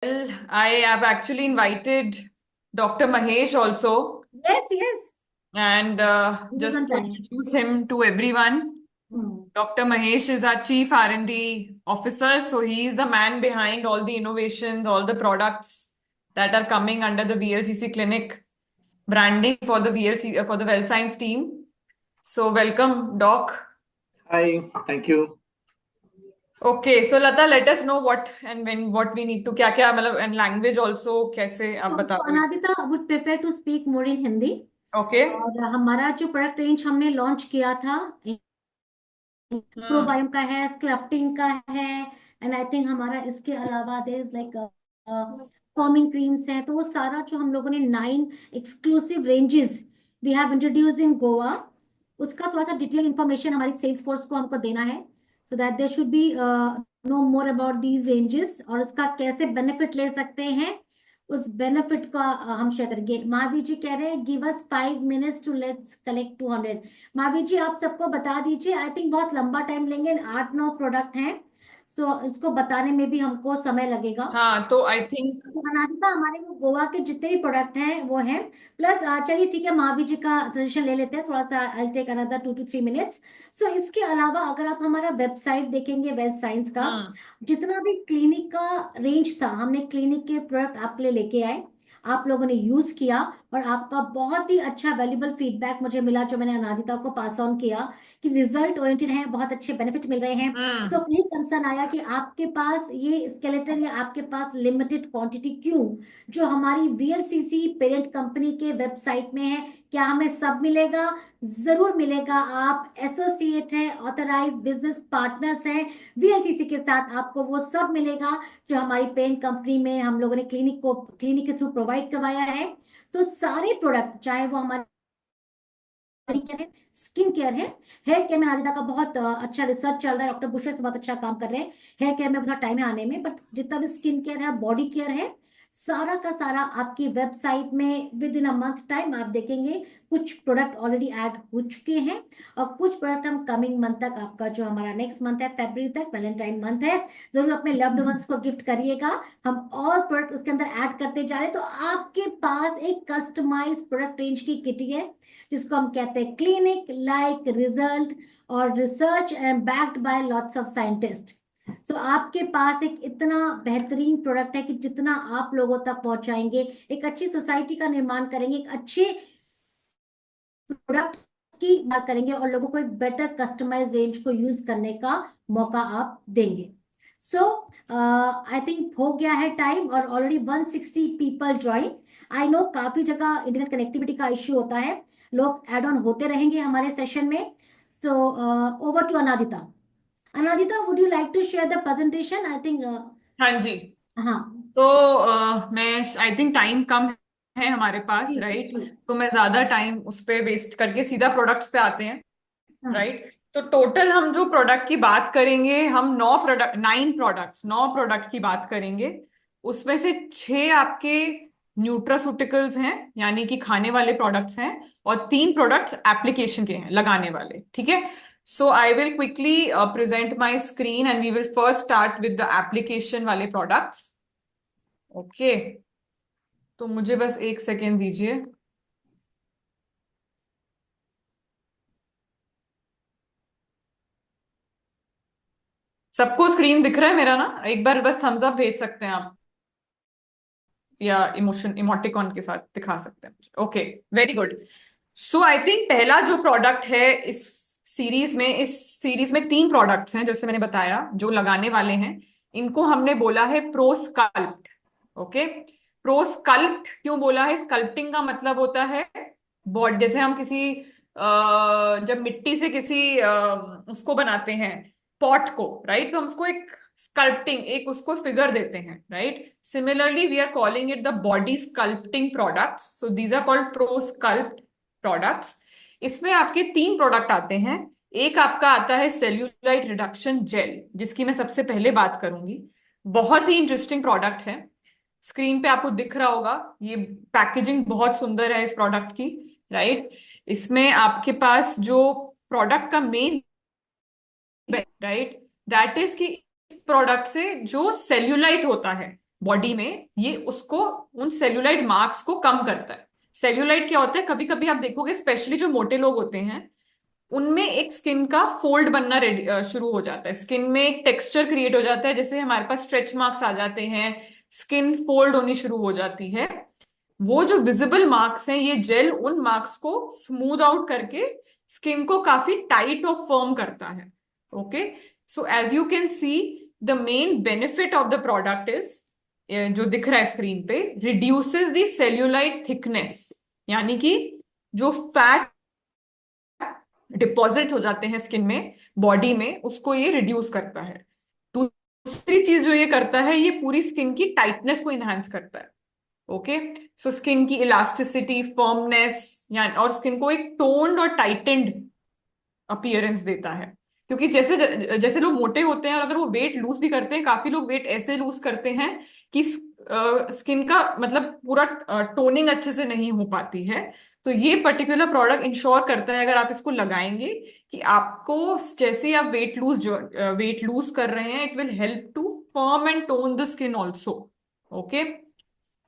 Well, I have actually invited Dr. Mahesh also, Yes, yes. and He was just on to time. introduce him to everyone, Hmm. Dr. Mahesh is our Chief R&D Officer. So he is the man behind all the innovations, all the products that are coming under the VLCC Clinic branding for the VLC for the Well Science team. So welcome, Doc. Hi, thank you. Okay, so Lata, let us know what and when what we need to क्या क्या मतलब and language also कैसे आप बता तो दो. Anadita would prefer to speak more in Hindi. Okay. और हमारा जो प्रोडक्ट रेंज हमने लॉन्च किया था, हम्म. प्रोबायोम का है, स्कल्पटिंग का है, एंड आई थिंक हमारा इसके अलावा there is like firming creams हैं। तो वो सारा जो हम लोगों ने 9 exclusive ranges we have introduce in Goa, उसका थोड़ा सा डिटेल इंफॉर्मेशन हमारी सेल्स फोर्स को हमको देना है, so that they should be know more about these ranges और उसका कैसे बेनिफिट ले सकते हैं। उस बेनिफिट का हम शेयर करेंगे। महावीर जी कह रहे हैं give us 5 minutes to let's collect 200। Mahavir ji आप सबको बता दीजिए, आई थिंक बहुत लंबा टाइम लेंगे, 8-9 प्रोडक्ट हैं, सो इसको बताने में भी हमको समय लगेगा। हाँ तो आई थिंक तो अनादिता हमारे वो गोवा के जितने भी प्रोडक्ट हैं वो हैं, प्लस चलिए ठीक है, महावीर जी का सजेशन ले लेते हैं थोड़ा सा। I take another 2 to 3 minutes. So इसके अलावा अगर आप हमारा वेबसाइट देखेंगे वेल्थ साइंस का, हम्म. जितना भी क्लिनिक का रेंज था हमने क्लिनिक के प्रोडक्ट आपके लिए लेके आए, आप लोगों ने यूज किया और आपका बहुत ही अच्छा वैल्यूबल फीडबैक मुझे मिला, जो मैंने अनादिता को पास ऑन किया कि रिजल्ट ओरिएंटेड है, बहुत अच्छे बेनिफिट मिल रहे हैं। सो हम्म. कहीं कंसर्न आया कि आपके पास ये स्केलेटन या आपके पास लिमिटेड क्वांटिटी क्यों, जो हमारी वीएलसीसी पेरेंट कंपनी के वेबसाइट में है, क्या हमें सब मिलेगा? जरूर मिलेगा। आप एसोसिएट हैं, ऑथराइज बिजनेस पार्टनर्स हैं वीएलसीसी के साथ, आपको वो सब मिलेगा जो हमारी पेरेंट कंपनी में हम लोगों ने क्लिनिक के थ्रू प्रोवाइड करवाया है। तो सारे प्रोडक्ट, चाहे वो हमारे केयर है, स्किन केयर है, हेयर केयर में नादिता का बहुत अच्छा रिसर्च चल रहा है, डॉक्टर बुशेस बहुत अच्छा काम कर रहे हैं। हेयर केयर में थोड़ा टाइम है आने में, बट जितना भी स्किन केयर है, बॉडी केयर है, सारा का सारा आपकी वेबसाइट में with in a month time आप देखेंगे। कुछ प्रोडक्ट ऑलरेडी ऐड हो चुके हैं और कुछ प्रोडक्ट हम कमिंग मंथ तक, आपका जो हमारा नेक्स्ट मंथ है फरवरी तक, वैलेंटाइन मंथ है, जरूर अपने लव्ड वंस को गिफ्ट करिएगा। हम और प्रोडक्ट उसके अंदर ऐड करते जा रहे हैं, तो आपके पास एक कस्टमाइज प्रोडक्ट रेंज की किटी है, जिसको हम कहते हैं क्लिनिक लाइक रिजल्ट और research and backed by lots of scientist. So आपके पास एक इतना बेहतरीन प्रोडक्ट है कि जितना आप लोगों तक पहुंचाएंगे, एक अच्छी सोसाइटी का निर्माण करेंगे, एक अच्छे प्रोडक्ट की बात करेंगे और लोगों को एक बेटर कस्टमाइज रेंज को यूज करने का मौका आप देंगे। सो आई थिंक हो गया है टाइम और already 160 people join. I know काफी जगह इंटरनेट कनेक्टिविटी का इश्यू होता है, लोग एड ऑन होते रहेंगे हमारे सेशन में। So over to Anadita. Anadita, would you like to share the presentation? I think हाँ जी. हाँ। तो मैं आई थिंक टाइम कम है हमारे पास, जी जी राइट. जी। तो मैं ज्यादा टाइम उस पे वेस्ट करके सीधा प्रोडक्ट्स पे आते हैं, हाँ। राइट. तो टोटल हम जो प्रोडक्ट की बात करेंगे, हम 9 प्रोडक्ट की बात करेंगे. उसमें से 6 आपके न्यूट्रास्यूटिकल्स हैं, यानी कि खाने वाले प्रोडक्ट्स हैं, और 3 प्रोडक्ट्स एप्लीकेशन के हैं, लगाने वाले. ठीक है. So I will quickly present my screen and we will first start with the application वाले प्रोडक्ट्स. ओके. तो मुझे बस एक सेकेंड दीजिए. सबको स्क्रीन दिख रहा है मेरा ना? एक बार बस थम्स अप भेज सकते हैं आप, या इमोशन इमोटिकॉन के साथ दिखा सकते हैं मुझे. Okay. Very good. So I think पहला जो प्रोडक्ट है इस सीरीज में 3 प्रोडक्ट्स हैं, जैसे मैंने बताया, जो लगाने वाले हैं. इनको हमने बोला है प्रोस्कल्प्ट. ओके. प्रोस्कल्प्ट क्यों बोला है? स्कल्प्टिंग का मतलब होता है बॉडी, जैसे हम किसी जब मिट्टी से किसी उसको बनाते हैं, पॉट को, राइट, तो हम उसको एक स्कल्प्टिंग, एक उसको फिगर देते हैं, right. Similarly we are calling it the body sculpting products. So these are called ProSculpt products. इसमें आपके 3 प्रोडक्ट आते हैं. एक आपका आता है सेल्यूलाइट रिडक्शन जेल, जिसकी मैं सबसे पहले बात करूंगी. बहुत ही इंटरेस्टिंग प्रोडक्ट है. स्क्रीन पे आपको दिख रहा होगा, ये पैकेजिंग बहुत सुंदर है इस प्रोडक्ट की, राइट. इसमें आपके पास जो प्रोडक्ट का मेन, राइट, दैट इज कि इस प्रोडक्ट से जो सेल्यूलाइट होता है, बॉडी में, ये उसको उन सेल्यूलाइट मार्क्स को कम करता है। सेल्यूलाइट क्या होता है, कभी कभी आप देखोगे स्पेशली जो मोटे लोग होते हैं उनमें एक स्किन का फोल्ड बनना शुरू हो जाता है, स्किन में एक टेक्सचर क्रिएट हो जाता है, जैसे हमारे पास स्ट्रेच मार्क्स आ जाते हैं, स्किन फोल्ड होनी शुरू हो जाती है। वो जो विजिबल मार्क्स हैं, ये जेल उन मार्क्स को स्मूथ आउट करके स्किन को काफी टाइट और फर्म करता है। Okay, so as you can see the main benefit of the product is, जो दिख रहा है स्क्रीन पे, रिड्यूसेस द सेल्यूलाइट थिकनेस, यानी कि जो फैट डिपॉजिट हो जाते हैं स्किन में, बॉडी में, उसको ये रिड्यूस करता है। दूसरी चीज जो ये करता है, ये पूरी स्किन की टाइटनेस को इनहांस करता है। ओके, सो स्किन की इलास्टिसिटी, फर्मनेस, यानी और स्किन को एक टोन्ड और टाइटेंड अपीयरेंस देता है। क्योंकि जैसे जैसे लोग मोटे होते हैं और अगर वो वेट लूज भी करते हैं, काफी लोग वेट ऐसे लूज करते हैं कि स्किन का मतलब पूरा टोनिंग अच्छे से नहीं हो पाती है। तो ये पर्टिकुलर प्रोडक्ट इंश्योर करता है, अगर आप इसको लगाएंगे, कि आपको जैसे ही आप वेट लूज कर रहे हैं, it will help to firm and tone the skin also. Okay,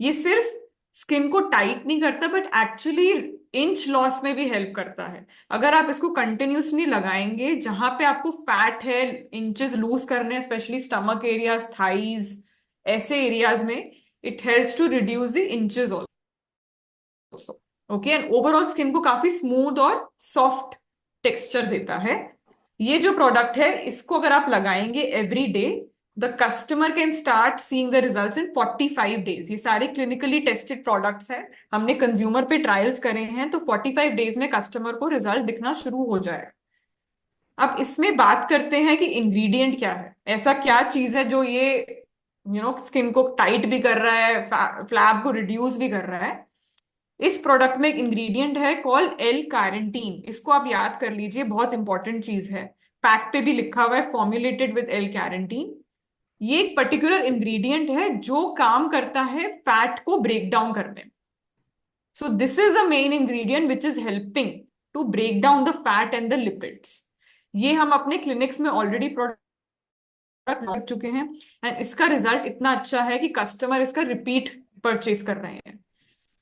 ये सिर्फ स्किन को टाइट नहीं करता बट एक्चुअली इंच लॉस में भी हेल्प करता है। अगर आप इसको कंटिन्यूसली लगाएंगे, जहां पे आपको फैट है, इंचेस लूज करने हैं, स्पेशली स्टमक एरियाज, थाइज, ऐसे एरियाज में, it helps to reduce the inches also. Okay, and overall skin को काफी स्मूथ और सॉफ्ट टेक्सचर देता है। ये जो प्रोडक्ट है, इसको अगर आप लगाएंगे every day, the customer can start seeing the results in 45 days. ये सारे क्लिनिकली टेस्टेड प्रोडक्ट्स हैं, हमने कंज्यूमर पे ट्रायल्स करे हैं, तो 45 डेज में कस्टमर को रिजल्ट दिखना शुरू हो जाएगा। अब इसमें बात करते हैं कि इंग्रेडिएंट क्या है, ऐसा क्या चीज है जो ये स्किन को टाइट भी कर रहा है, फ्लैब को रिड्यूस भी कर रहा है। इस प्रोडक्ट में एक इंग्रेडिएंट है कॉल एल कैरेंटीन, इसको आप याद कर लीजिए, बहुत इंपॉर्टेंट चीज है। पैक पे भी लिखा हुआ है फॉर्मुलेटेड विद एल कैरेंटीन। ये एक पर्टिकुलर इंग्रेडिएंट है जो काम करता है फैट को ब्रेक डाउन करने में। So this is the main ingredient which is helping to break down the fat and the lipids. ये हम अपने क्लिनिक्स में ऑलरेडी प्रोडक्ट कर चुके हैं, एंड इसका रिजल्ट इतना अच्छा है कि कस्टमर इसका रिपीट परचेज कर रहे हैं।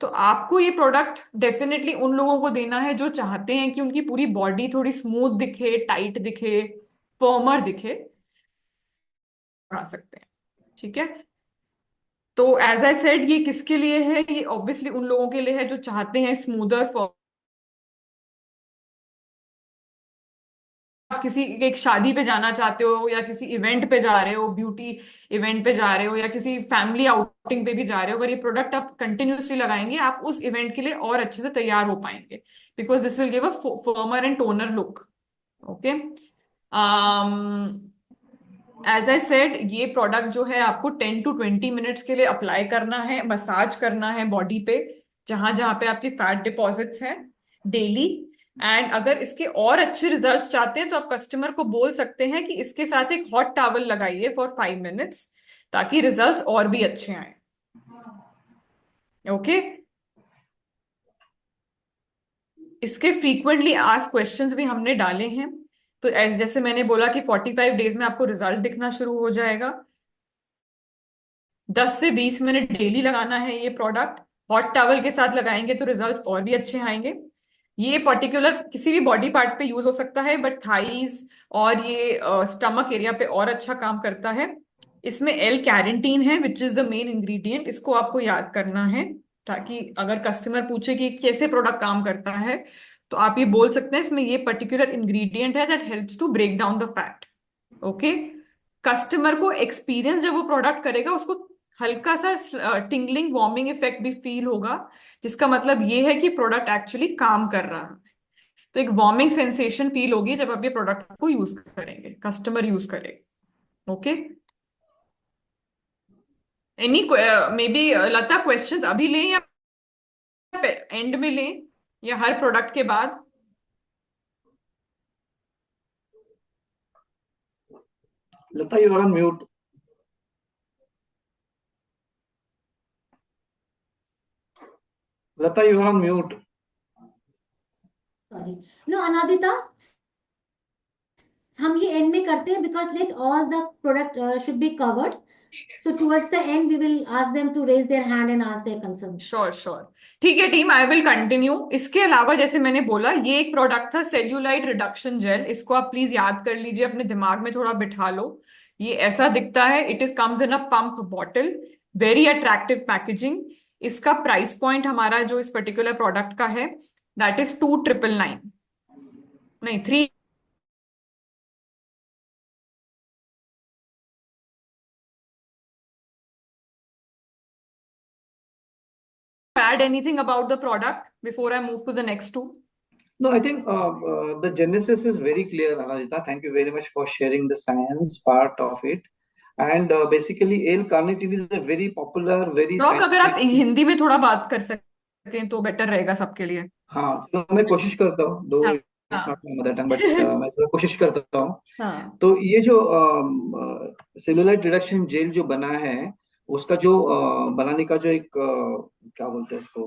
तो आपको ये प्रोडक्ट डेफिनेटली उन लोगों को देना है जो चाहते हैं कि उनकी पूरी बॉडी थोड़ी स्मूथ दिखे, टाइट दिखे, फर्मर दिखे, आ सकते हैं। ठीक है, तो एज आई सेड, ये किसके लिए है, ये ऑब्वियसली उन लोगों के लिए है जो चाहते हैं स्मूदर। आप किसी एक शादी पे जाना चाहते हो, या किसी इवेंट पे जा रहे हो, ब्यूटी इवेंट पे जा रहे हो, या किसी फैमिली आउटिंग पे भी जा रहे हो, अगर ये प्रोडक्ट आप कंटिन्यूसली लगाएंगे, आप उस इवेंट के लिए और अच्छे से तैयार हो पाएंगे, because this will give a firmer and toner look. Okay, as I said, ये प्रोडक्ट जो है आपको 10 to 20 मिनट्स के लिए अप्लाई करना है, मसाज करना है बॉडी पे, जहां जहां पे आपकी फैट डिपॉजिट्स हैं, डेली। एंड अगर इसके और अच्छे रिजल्ट्स चाहते हैं, तो आप कस्टमर को बोल सकते हैं कि इसके साथ एक हॉट टॉवल लगाइए फॉर 5 मिनट्स, ताकि रिजल्ट्स और भी अच्छे आए। ओके, इसके फ्रीक्वेंटली आस्क्ड क्वेश्चंस भी हमने डाले हैं। तो जैसे मैंने बोला कि 45 डेज में आपको रिजल्ट दिखना शुरू हो जाएगा। 10 से 20 मिनट डेली लगाना है ये प्रोडक्ट। हॉट टॉवल के साथ लगाएंगे तो रिजल्ट्स और भी अच्छे आएंगे। ये पर्टिकुलर किसी भी बॉडी पार्ट पे यूज हो सकता है, बट थाइज और ये स्टमक एरिया पे और अच्छा काम करता है। इसमें एल कैरेंटीन है which is the main ingredient, इसको आपको याद करना है, ताकि अगर कस्टमर पूछे कि कैसे प्रोडक्ट काम करता है, तो आप ये बोल सकते हैं इसमें ये पर्टिकुलर इंग्रेडिएंट है that helps to break down the fat. Okay, customer को एक्सपीरियंस जब वो प्रोडक्ट करेगा, उसको हल्का सा टिंगलिंग वार्मिंग इफेक्ट भी फील होगा, जिसका मतलब ये है कि प्रोडक्ट एक्चुअली काम कर रहा है। तो एक वार्मिंग सेंसेशन फील होगी जब आप ये प्रोडक्ट को यूज करेंगे, कस्टमर यूज करेगा। Okay, any may be Lata, questions अभी लें या एंड में लें, या हर प्रोडक्ट के बाद? Lata, you are on mute. Lata, you are on mute. Sorry, no Anadita, हम ये एंड में करते हैं because let all the product should be covered. So towards the end, we will ask them to raise their hand and ask their concerns. Sure sure. ठीक है team, I will continue. इसके अलावा जैसे मैंने बोला, ये एक प्रोडक्ट था सेल्यूलाइट रिडक्शन जेल। इसको आप प्लीज याद कर लीजिए, अपने दिमाग में थोड़ा बिठा लो। ये ऐसा दिखता है, it is comes in a pump bottle, very attractive packaging. इसका प्राइस पॉइंट हमारा जो इस पर्टिकुलर प्रोडक्ट का है, दैट इज 2999, नहीं 3। Add anything about the product before I move to the next two? No, I think the genesis is very clear, Anajita. Thank you very much for sharing the science part of it. And basically, L-carnitine is a very popular, very doc, अगर आप scientific. Hindi में थोड़ा बात कर सकें तो better रहेगा सबके लिए। हाँ, तो मैं कोशिश करता हूँ, दो हाँ इट्स नॉट हाँ। माय मदर टंग, बट मैं थोड़ा कोशिश करता हूँ। हाँ तो ये जो सेलुलाइट रिडक्शन जेल जो बना है, उसका जो बनाने का जो एक क्या बोलते हैं उसको,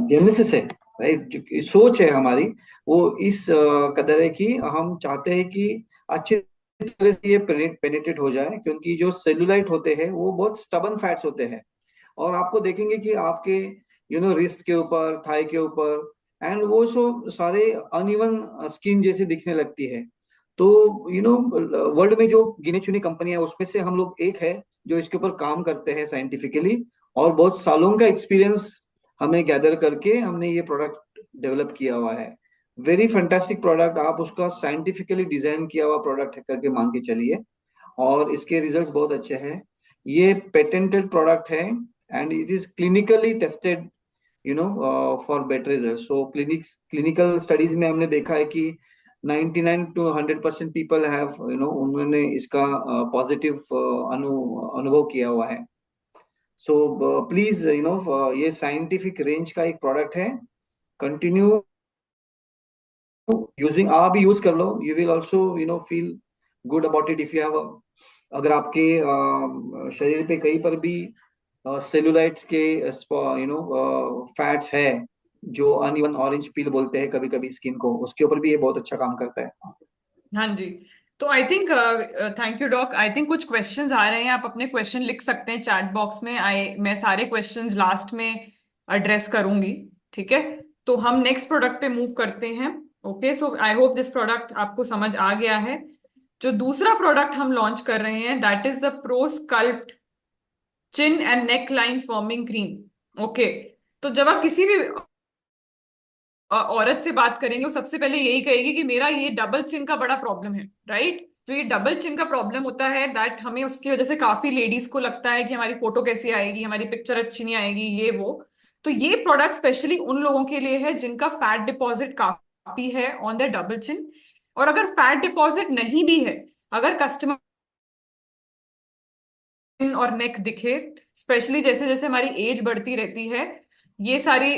जेनेसिस है, राइट, जो सोच है हमारी, वो इस कदर है कि हम चाहते हैं कि अच्छी तरह से ये पेनिट्रेट हो जाए, क्योंकि जो सेलुलाइट होते हैं वो बहुत स्टबन फैट्स होते हैं। और आपको देखेंगे कि आपके रिस्ट के ऊपर, थाई के ऊपर, एंड वो सो सारे अनइवन स्किन जैसे दिखने लगती है। तो वर्ल्ड में जो गिनी चुनी कंपनियां, उसमें से हम लोग एक है जो इसके ऊपर काम करते हैं साइंटिफिकली, और बहुत सालों का एक्सपीरियंस हमने गैदर करके हमने ये प्रोडक्ट डेवलप किया हुआ है। वेरी फैंटास्टिक प्रोडक्ट, आप उसका साइंटिफिकली डिजाइन किया हुआ प्रोडक्ट है करके मान के चलिए, और इसके रिजल्ट्स बहुत अच्छे हैं। ये पेटेंटेड प्रोडक्ट है, and it is clinically tested for better result. So clinical studies में हमने देखा है कि 99 to 100% पीपल हैव उन्होंने इसका पॉजिटिव अनुभव किया हुआ है। सो प्लीज ये साइंटिफिक रेंज का एक प्रोडक्ट है, कंटिन्यू यूजिंग। आप भी यूज कर लो, you will also feel good about it. If you have, अगर आपके शरीर पे कहीं पर भी सेलुलाइट्स के फैट्स है, जो अनइवन ऑरेंज पील बोलते हैं कभी कभी स्किन को, उसके ऊपर भी ये बहुत अच्छा काम करता है। हाँ जी। तो I think, thank you doc. I think कुछ क्वेश्चंस आ रहे हैं, आप अपने क्वेश्चन लिख सकते हैं चैट बॉक्स में। मैं सारे क्वेश्चंस लास्ट में एड्रेस करूंगी। ठीक है, तो हम नेक्स्ट प्रोडक्ट पे मूव करते हैं। Okay, so I hope this product आपको समझ आ गया है। जो दूसरा प्रोडक्ट हम लॉन्च कर रहे हैं, that is the pro sculpt chin and neck line forming cream. Okay, तो जब आप किसी भी औरत से बात करेंगे, वो सबसे पहले यही कहेगी कि मेरा ये डबल चिन का बड़ा प्रॉब्लम है, राइट। जो ये डबल चिन का प्रॉब्लम होता है, दैट हमें उसकी वजह से काफी लेडीज को लगता है कि हमारी फोटो कैसी आएगी, हमारी पिक्चर अच्छी नहीं आएगी, ये वो। तो ये प्रोडक्ट स्पेशली उन लोगों के लिए है जिनका फैट डिपॉजिट काफी है ऑन द डबल चिन। और अगर फैट डिपॉजिट नहीं भी है, अगर कस्टमर और नेक दिखे, स्पेशली जैसे जैसे हमारी एज बढ़ती रहती है, ये सारी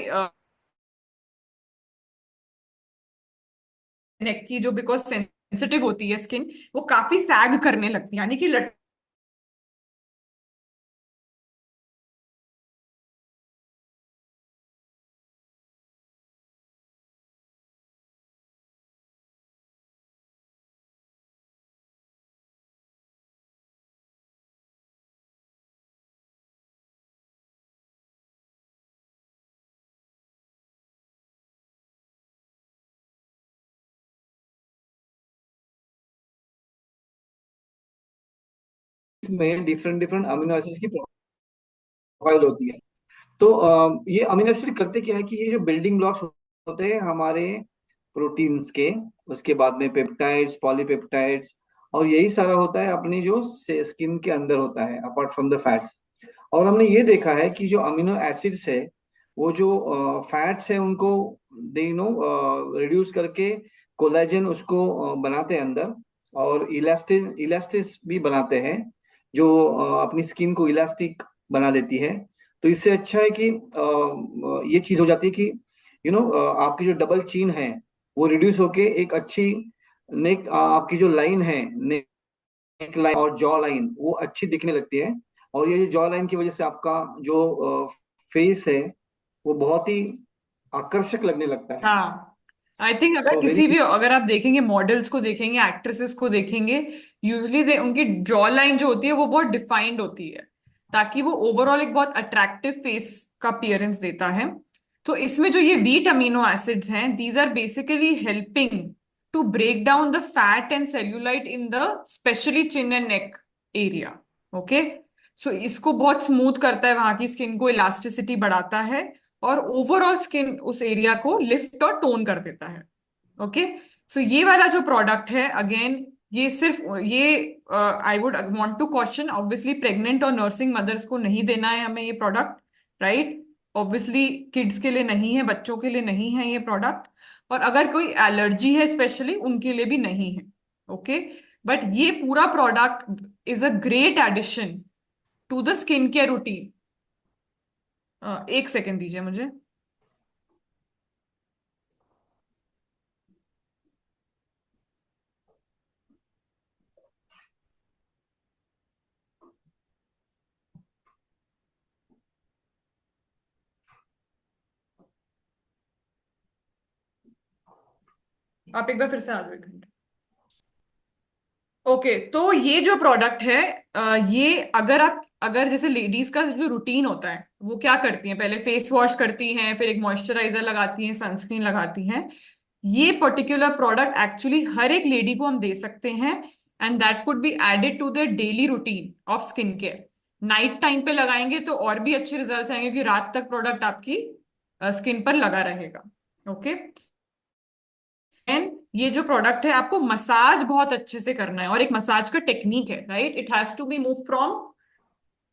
नेक की जो, बिकॉज सेंसिटिव होती है स्किन, वो काफी सैग करने लगती है, यानी कि इसमें डिफरेंट डिफरेंट अमीनो एसिड्स की प्रोफाइल होती है। तो ये अमीनो एसिड करते क्या है कि ये जो बिल्डिंग ब्लॉक्स होते हैं हमारे प्रोटीन्स के, उसके बाद में पेप्टाइड्स, पॉलीपेप्टाइड्स, और यही सारा होता है अपनी जो स्किन के अंदर होता है, अपार्ट फ्रॉम द फैट्स। और हमने ये देखा है कि जो अमीनो एसिड्स है, वो जो फैट्स है उनको दे रिड्यूस करके कोलेजन उसको बनाते हैं अंदर, और इलास्टिन इलास्टिस भी बनाते हैं, जो अपनी स्किन को इलास्टिक बना देती है। तो इससे अच्छा है कि ये चीज हो जाती है कि आपकी जो डबल चीन है वो रिड्यूस होके एक अच्छी नेक, आपकी जो लाइन है, नेक लाइन और जॉ लाइन, वो अच्छी दिखने लगती है। और ये जो जॉ लाइन की वजह से आपका जो फेस है वो बहुत ही आकर्षक लगने लगता है। हाँ। आई थिंक अगर सो वेरी किसी भी, अगर आप देखेंगे मॉडल्स को देखेंगे, एक्ट्रेसेस को देखेंगे, यूजली दे उनकी जॉ लाइन जो होती है वो बहुत डिफाइंड होती है, ताकि वो ओवरऑल एक बहुत अट्रैक्टिव फेस का अपीयरेंस देता है। तो इसमें जो ये वीट अमीनो एसिड्स हैं, these are basically helping to break down the fat and cellulite in the specially chin and neck area. Okay, so इसको बहुत स्मूथ करता है, वहां की स्किन को इलास्टिसिटी बढ़ाता है, और ओवरऑल स्किन उस एरिया को लिफ्ट और टोन कर देता है। ओके, सो ये वाला जो प्रोडक्ट है, अगेन ये सिर्फ ये, I would want to question, obviously pregnant और नर्सिंग मदर्स को नहीं देना है हमें ये प्रोडक्ट, राइट? ऑब्वियसली किड्स के लिए नहीं है, बच्चों के लिए नहीं है ये प्रोडक्ट, और अगर कोई एलर्जी है स्पेशली उनके लिए भी नहीं है। ओके, बट ये पूरा product is a great addition to the skin care routine. एक सेकेंड दीजिए मुझे। आप एक बार फिर से आ जाओ, एक घंटे। ओके, तो ये जो प्रोडक्ट है, ये अगर आप, अगर जैसे लेडीज का जो रूटीन होता है वो क्या करती हैं, पहले फेस वॉश करती हैं, फिर एक मॉइस्चराइजर लगाती हैं, सनस्क्रीन लगाती हैं, ये पर्टिकुलर प्रोडक्ट एक्चुअली हर एक लेडी को हम दे सकते हैं, and that could be added to their daily routine of skin care. Night time पे लगाएंगे तो और भी अच्छे रिजल्ट्स आएंगे, क्योंकि रात तक प्रोडक्ट आपकी स्किन पर लगा रहेगा। ओके, एंड ये जो प्रोडक्ट है आपको मसाज बहुत अच्छे से करना है, और एक मसाज का टेक्निक है, right? It has to be move from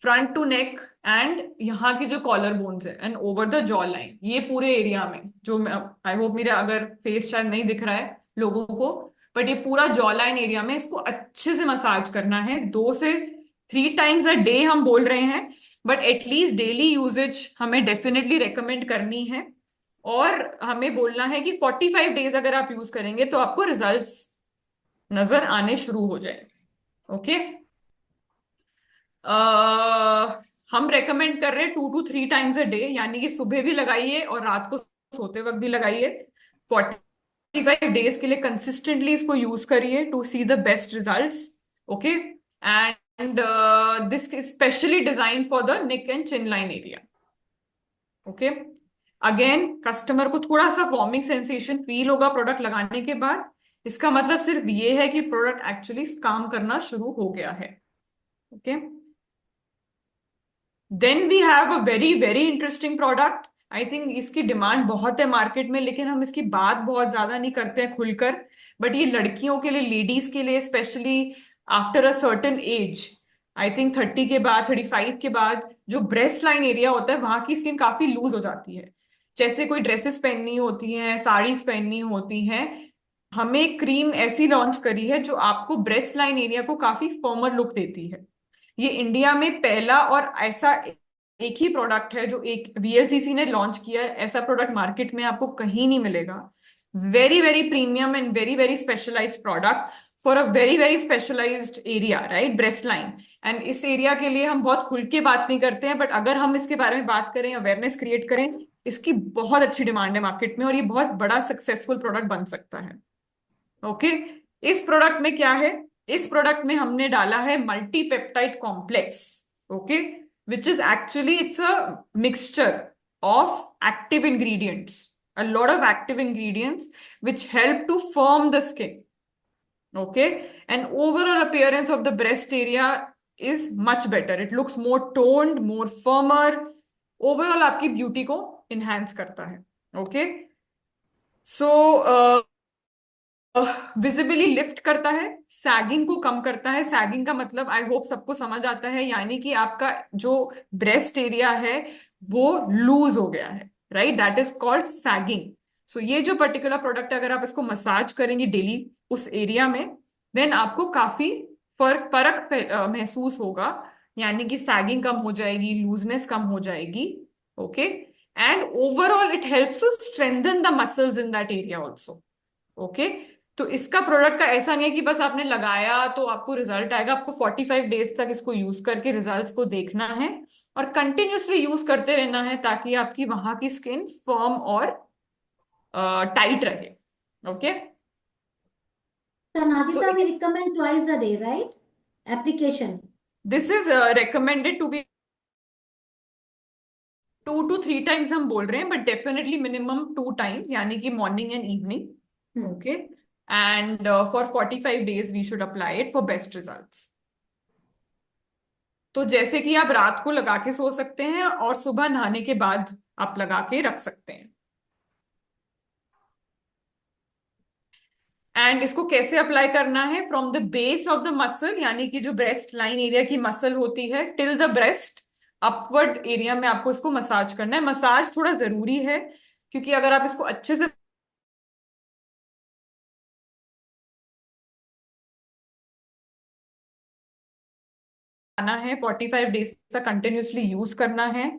front to neck, and यहाँ की जो कॉलर बोन्स है and over the jaw line, ये पूरे एरिया में जो, आई होप मेरा अगर फेस शायद नहीं दिख रहा है लोगों को, बट ये पूरा जॉ लाइन एरिया में इसको अच्छे से मसाज करना है, 2 से 3 टाइम्स अ डे हम बोल रहे हैं, बट एटलीस्ट डेली यूजेज हमें डेफिनेटली रेकमेंड करनी है। और हमें बोलना है कि 45 डेज अगर आप यूज करेंगे तो आपको रिजल्ट्स नजर आने शुरू हो जाएंगे। ओके, हम रेकमेंड कर रहे हैं 2 to 3 टाइम्स अ डे, यानी कि सुबह भी लगाइए और रात को सोते वक्त भी लगाइए। 45 डेज के लिए कंसिस्टेंटली इसको यूज करिए to see the best results. Okay, and this specially design for the neck and chin line area. Okay, again customer को थोड़ा सा वॉर्मिंग सेंसेशन फील होगा प्रोडक्ट लगाने के बाद, इसका मतलब सिर्फ ये है कि प्रोडक्ट एक्चुअली काम करना शुरू हो गया है। Okay, then we have a very very interesting product. I think इसकी डिमांड बहुत है मार्केट में, लेकिन हम इसकी बात बहुत ज्यादा नहीं करते हैं खुलकर, बट ये लड़कियों के लिए, लेडीज के लिए specially, after a certain age, I think 30 के बाद, 35 के बाद, जो ब्रेस्ट लाइन एरिया होता है वहां की स्किन काफी लूज हो जाती है, जैसे कोई ड्रेसेस पहननी होती हैं, साड़ीज पहननी होती हैं। हमें एक क्रीम ऐसी लॉन्च करी है जो आपको ब्रेस्ट लाइन एरिया को काफी फर्मर लुक देती है। ये इंडिया में पहला और ऐसा एक ही प्रोडक्ट है जो एक वीएलसीसी ने लॉन्च किया है, ऐसा प्रोडक्ट मार्केट में आपको कहीं नहीं मिलेगा। Very very premium and very very specialized product for a very very specialized area, right? Breast line. And इस एरिया के लिए हम बहुत खुल के बात नहीं करते हैं, बट अगर हम इसके बारे में बात करें, अवेयरनेस क्रिएट करें, इसकी बहुत अच्छी डिमांड है मार्केट में, और ये बहुत बड़ा सक्सेसफुल प्रोडक्ट बन सकता है। ओके, इस प्रोडक्ट में क्या है? इस प्रोडक्ट में हमने डाला है multi peptide complex. Okay, which is actually it's a mixture of active ingredients, a lot of active ingredients which help to firm the skin. Okay, and overall appearance of the breast area is much better. It looks more toned, more firmer. Overall आपकी beauty को enhance करता है। Okay, सो visibly lift करता है, sagging को कम करता है। सैगिंग का मतलब आई होप सबको समझ आता है, यानी कि आपका जो ब्रेस्ट एरिया है वो लूज हो गया है, right? That is called sagging. So ये जो पर्टिकुलर प्रोडक्ट है, अगर आप इसको मसाज करेंगे डेली उस एरिया में, देन आपको काफी फर्क फर्क महसूस होगा, यानी कि सैगिंग कम हो जाएगी, लूजनेस कम हो जाएगी। Okay, and overall it helps to strengthen the muscles in that area also. Okay, तो इसका प्रोडक्ट का ऐसा नहीं है कि बस आपने लगाया तो आपको रिजल्ट आएगा, आपको 45 डेज तक इसको यूज करके रिजल्ट्स को देखना है, और कंटिन्यूसली यूज करते रहना है, ताकि आपकी वहां की स्किन फर्म और टाइट रहे। Okay, So so Nadita, we recommend twice a day, right? Application. This is recommended to be 2 to 3 times हम बोल रहे हैं, बट डेफिनेटली मिनिमम 2 टाइम्स, यानी कि morning and evening. Hmm. Okay, and for 45 days we should apply it for best results. तो जैसे कि आप रात को लगा के सो सकते हैं और सुबह नहाने के बाद आप लगा के रख सकते हैं। एंड इसको कैसे अप्लाई करना है? From the base of the muscle, यानी कि जो ब्रेस्ट लाइन एरिया की मसल होती है, till the breast upward area में आपको इसको मसाज करना है। मसाज थोड़ा जरूरी है, क्योंकि अगर आप इसको अच्छे से आना है, 45 days तक कंटिन्यूसली यूज करना है।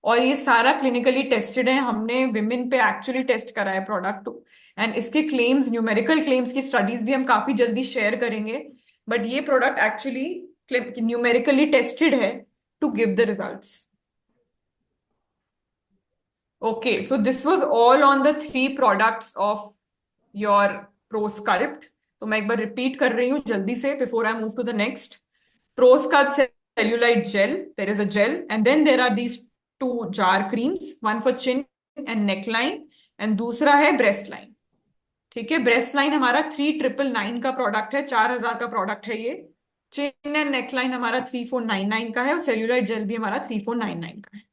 और ये सारा क्लिनिकली टेस्टेड है, हमने विमेन पे एक्चुअली टेस्ट करा है प्रोडक्ट। एंड इसके क्लेम्स, न्यूमेरिकल क्लेम्स की स्टडीज भी हम काफी जल्दी शेयर करेंगे। बट ये प्रोडक्ट एक्चुअली न्यूमेरिकली टेस्टेड है to give the results. Okay, so this was all on the 3 products of your ProSculpt. तो मैं एक बार रिपीट कर रही हूँ जल्दी से before I move to the next. Prosculpt cellulite gel, there is a gel, and then there are these 2 jar creams, one for chin and neckline, and दूसरा है breast line। ठीक है, ब्रेस्ट लाइन हमारा 3999 का प्रोडक्ट है, 4000 का product है ये। चिन एंड नेकलाइन हमारा 3499 का है, और सेल्यूलाइट जेल भी हमारा 3499 का है।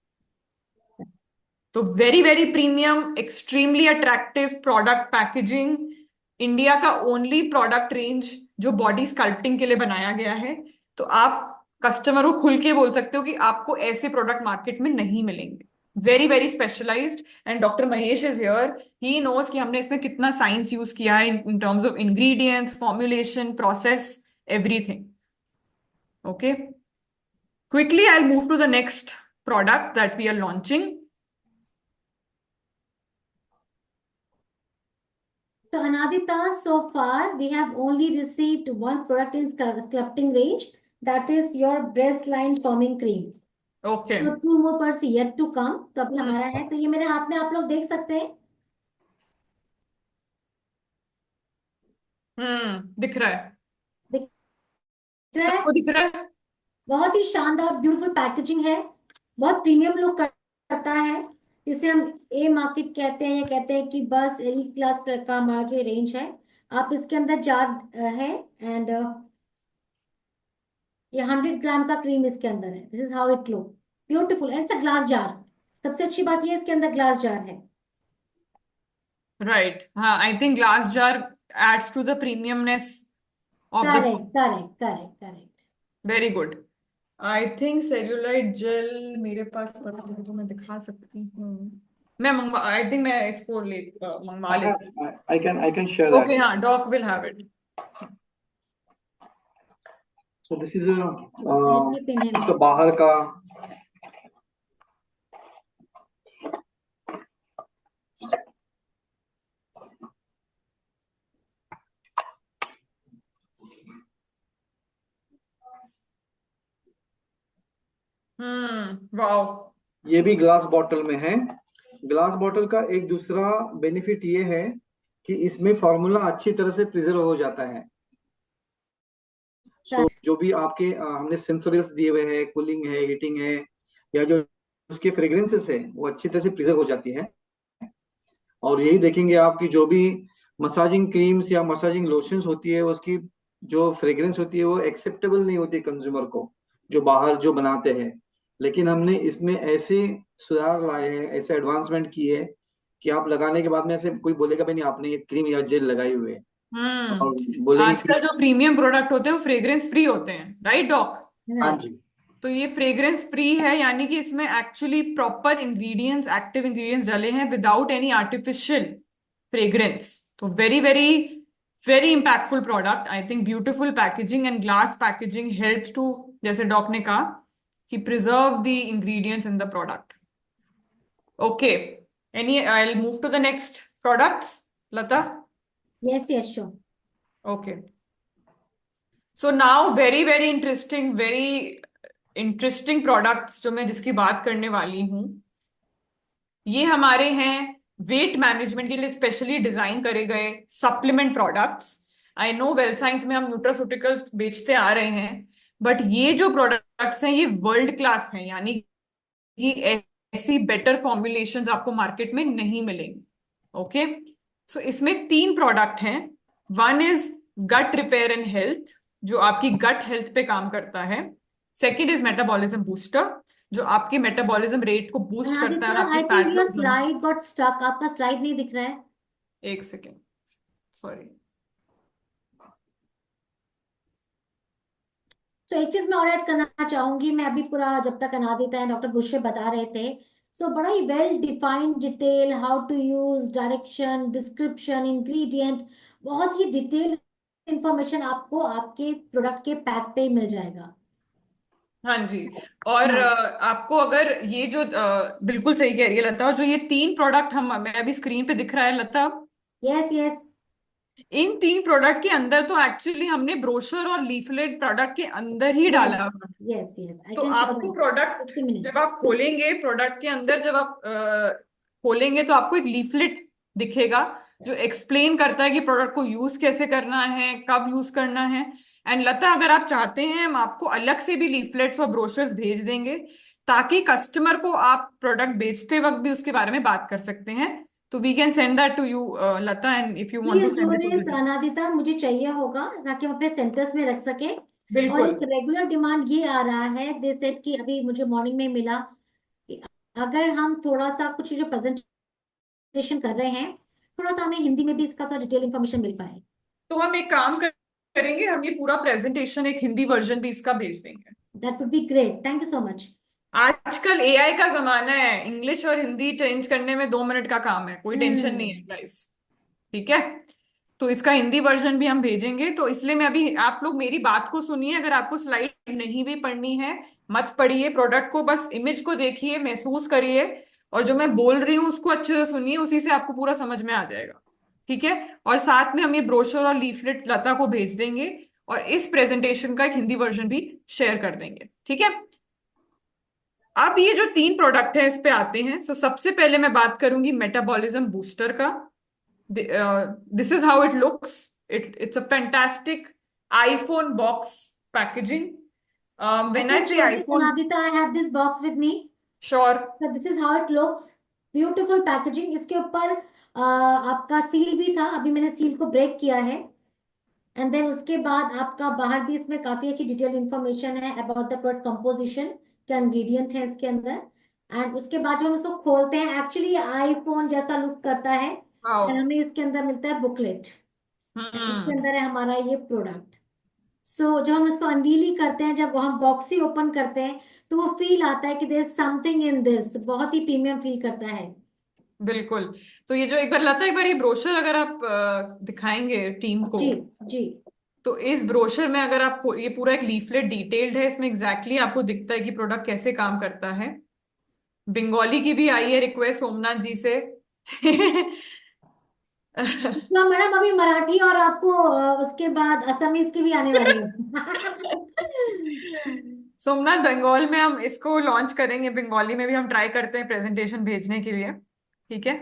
तो very very premium, extremely attractive product packaging, India का ओनली प्रोडक्ट रेंज जो बॉडी स्कल्पटिंग के लिए बनाया गया है। तो आप कस्टमर को खुल के बोल सकते हो कि आपको ऐसे प्रोडक्ट मार्केट में नहीं मिलेंगे। Very very specialized, and doctor Mahesh is here, he knows कि हमने इसमें कितना साइंस यूज किया है in terms of ingredients, formulation, process, everything. Okay, quickly I move to the next product that we are launching. So Anadita, so far we have only received one product in sculpting range, that is your breast line firming cream. Okay, So 2 more products yet to come. तो अभी हमारा है, तो ये मेरे हाथ में आप लोग देख सकते हैं। दिख रहा है, दिख रहा है। सबको दिख रहा है। बहुत ही शानदार ब्यूटीफुल पैकेजिंग है, बहुत प्रीमियम लुक करता है। इसे हम ए मार्केट कहते हैं, या कहते हैं कि बस एलीट क्लास का हमारा जो रेंज है। आप इसके अंदर जार है, एंड ये 100 ग्राम का क्रीम इसके अंदर है। This is how it look, beautiful, and it's a glass jar. सबसे अच्छी बात ये है इसके अंदर ग्लास जार है। राइट, हाँ, I think glass jar adds to the premiumness of the. Correct correct correct correct. Very good. I think cellulite gel मेरे पास पड़ा है, तो मैं दिखा सकती हूँ। मैं मंगवा, आई थिंक मैं इसको मंगवा I have, लेती I can share हूँ। that. ओके, हाँ, doc will have it. So this is a ये पिन है इसका मेरे। बाहर का वाओ। ये भी ग्लास बॉटल में है। ग्लास बॉटल का एक दूसरा बेनिफिट ये है कि इसमें फॉर्मूला अच्छी तरह से प्रिजर्व हो जाता है। सो जो भी आपके हमने सेंसोरियल्स दिए हुए हैं, कूलिंग है, हीटिंग है, या जो उसके फ्रेग्रेंसेस है, वो अच्छी तरह से प्रिजर्व हो जाती है। और यही देखेंगे आप कि जो भी मसाजिंग क्रीम्स या मसाजिंग लोशंस होती है, उसकी जो फ्रेग्रेंस होती है वो एक्सेप्टेबल नहीं होती कंज्यूमर को, जो बाहर जो बनाते हैं। लेकिन हमने इसमें ऐसे सुधार लाए हैं, ऐसे एडवांसमेंट की है कि आप लगाने के बाद में ऐसे कोई बोलेगा भाई नहीं आपने ये क्रीम या जेल लगाई हुई है, और बोलेंगे कि आजकल जो प्रीमियम प्रोडक्ट होते हैं वो फ्रेग्रेंस फ्री होते हैं, राइट डॉक? हाँ राइट। जी। तो ये फ्रेग्रेंस फ्री है, यानी कि इसमें actually proper ingredients, active ingredients डले हैं विदाउट एनी आर्टिफिशियल फ्रेग्रेंस। तो very very very impactful product, I think. Beautiful packaging and glass packaging helps to, जैसे डॉक ने कहा, कि preserve the ingredients in the product. Okay, any I will move to the next products, Lata. Yes yes sure. Okay, so now very very interesting, very interesting products जो मैं जिसकी बात करने वाली हूं, ये हमारे हैं वेट मैनेजमेंट के लिए स्पेशली डिजाइन करे गए supplement products. I know well science में हम न्यूट्रास्यूटिकल्स बेचते आ रहे हैं, बट ये जो प्रोडक्ट्स हैं ये वर्ल्ड क्लास हैं, यानी कि ऐसी बेटर फॉर्मुलेशंस आपको मार्केट में नहीं मिलेंगी। ओके, सो इसमें तीन प्रोडक्ट हैं। One is gut repair and health, जो आपकी गट हेल्थ पे काम करता है। सेकेंड इज मेटाबॉलिज्म बूस्टर, जो आपके मेटाबॉलिज्म रेट को बूस्ट करता है और अनादित्य, आपके I think fat your loss बन। स्लाइड गॉट स्टक, आपका स्लाइड नहीं दिख रहा है। एक सेकेंड, सॉरी। तो एक चीज मैं और ऐड करना चाहूंगी, मैं अभी पूरा जब तक अनादित्य है डॉक्टर बुशरे बता रहे थे, सो बड़ा ही well defined detail, how to use, direction, description, ingredient, बहुत ही डिटेल इंफॉर्मेशन आपको आपके प्रोडक्ट के पैक पे ही मिल जाएगा। हाँ जी। और हाँ। आपको अगर ये जो बिल्कुल सही कह रही है लता, और जो ये तीन प्रोडक्ट हम मैं अभी स्क्रीन पे दिख रहा है लता, यस यस। इन तीन प्रोडक्ट के अंदर तो एक्चुअली हमने ब्रोशर और लीफलेट प्रोडक्ट के अंदर ही यस डाला हुआ है। यस यस, आई तो कैन शो आपको that. Product just a minute. जब आप खोलेंगे, प्रोडक्ट के अंदर जब आप खोलेंगे तो आपको एक लीफलेट दिखेगा जो एक्सप्लेन करता है कि प्रोडक्ट को यूज कैसे करना है, कब यूज करना है। एंड लता, अगर आप चाहते हैं हम आपको अलग से भी लीफलेट्स और ब्रोशर्स भेज देंगे, ताकि कस्टमर को आप प्रोडक्ट बेचते वक्त भी उसके बारे में बात कर सकते हैं। तो we can send that to you Lata, and if you want to please do send it to this Anadita, मुझे चाहिए होगा ताकि हम अपने सेंटर्स में रख सके। और बिल्कुल। एक रेगुलर डिमांड ये आ रहा है, दे सेड कि अभी मुझे मॉर्निंग में मिला कि अगर हम थोड़ा सा कुछ जो प्रेजेंटेशन कर रहे हैं, थोड़ा सा हमें हिंदी में भी इसका थोड़ा डिटेल इन्फॉर्मेशन मिल पाए। तो हम एक काम करेंगे, हम ये पूरा प्रेजेंटेशन एक हिंदी वर्जन भी इसका भेज देंगे। That would be great, thank you so much. आजकल एआई का जमाना है, इंग्लिश और हिंदी चेंज करने में 2 मिनट का काम है, कोई टेंशन नहीं हम्म। है गाइस। ठीक है, तो इसका हिंदी वर्जन भी हम भेजेंगे। तो इसलिए मैं अभी, आप लोग मेरी बात को सुनिए, अगर आपको स्लाइड नहीं भी पढ़नी है मत पढ़िए, प्रोडक्ट को बस इमेज को देखिए, महसूस करिए, और जो मैं बोल रही हूँ उसको अच्छे से सुनिए, उसी से आपको पूरा समझ में आ जाएगा। ठीक है, और साथ में हम ये ब्रोशर और लीफलेट लता को भेज देंगे, और इस प्रेजेंटेशन का एक हिंदी वर्जन भी शेयर कर देंगे। ठीक है, अब ये जो तीन प्रोडक्ट है इस पे आते हैं। सो सबसे पहले मैं बात करूंगी मेटाबॉलिज्म बूस्टर का। This is how it looks. It's a fantastic iPhone box packaging. I when can I say show this iPhone, Anadita, I have this box with me. Sure. So this is how it looks, beautiful packaging. इसके ऊपर आपका seal भी था, अभी मैंने seal को break किया है। एंड देन उसके बाद आपका बाहर भी इसमें काफी अच्छी डिटेल इंफॉर्मेशन है अबाउट द प्रोडक्ट कंपोजिशन, क्या इंग्रेडिएंट है इसके अंदर। एंड उसके बाद जब हम इसको खोलते हैं, एक्चुअली आईफोन जैसा लुक करता है। वाओ। एंड हमें इसके अंदर मिलता है बुकलेट, एंड इसके हम्म। अंदर है हमारा ये प्रोडक्ट। सो जब हम इसको अनवील ही करते हैं, जब हम बॉक्स ही ओपन करते हैं, तो वो फील आता है कि there is something in this, बहुत ही प्रीमियम फील करता है। बिल्कुल। तो ये जो एक बार लता, एक बार ये ब्रोशर अगर आप दिखाएंगे टीम को, जी जी। तो इस ब्रोशर में अगर आप ये पूरा एक लीफलेट डिटेल्ड है, इसमें एग्जैक्टली आपको दिखता है कि प्रोडक्ट कैसे काम करता है। बंगाली की भी आई है रिक्वेस्ट सोमनाथ जी से। तो मैडम अभी मराठी और आपको उसके बाद असमीज की भी आने वाली है। सोमनाथ, बंगाल में हम इसको लॉन्च करेंगे, बंगाली में भी हम ट्राई करते हैं प्रेजेंटेशन भेजने के लिए। ठीक है,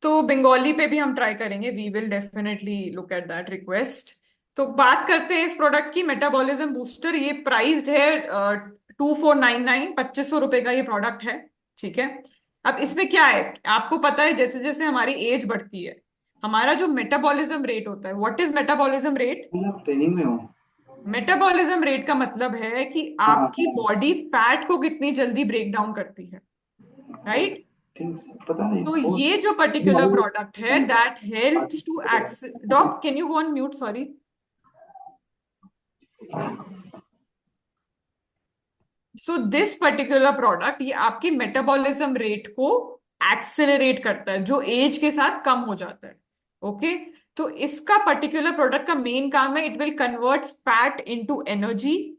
तो बंगाली पे भी हम ट्राई करेंगे, we will definitely look at that request. तो बात करते हैं इस प्रोडक्ट की, मेटाबॉलिज्म बूस्टर। ये प्राइस्ड है 2499, 2500 रुपए का ये प्रोडक्ट है। ठीक है, अब इसमें क्या है, आपको पता है जैसे जैसे हमारी एज बढ़ती है, हमारा जो मेटाबॉलिज्म रेट होता है, व्हाट इज मेटाबॉलिज्म रेट? मैं ट्रेनिंग में हूँ। मेटाबॉलिज्म रेट का मतलब है कि हाँ, आपकी बॉडी फैट को कितनी जल्दी ब्रेक डाउन करती है, राइट? ठीक, पता नहीं तो वो। ये जो पर्टिकुलर प्रोडक्ट है that helps to ex, doc can you go on mute, sorry. So this particular product ये आपकी मेटाबॉलिज्म रेट को एक्सेलरेट करता है, जो एज के साथ कम हो जाता है। ओके, तो इसका पर्टिकुलर प्रोडक्ट का मेन काम है, it will convert fat into energy.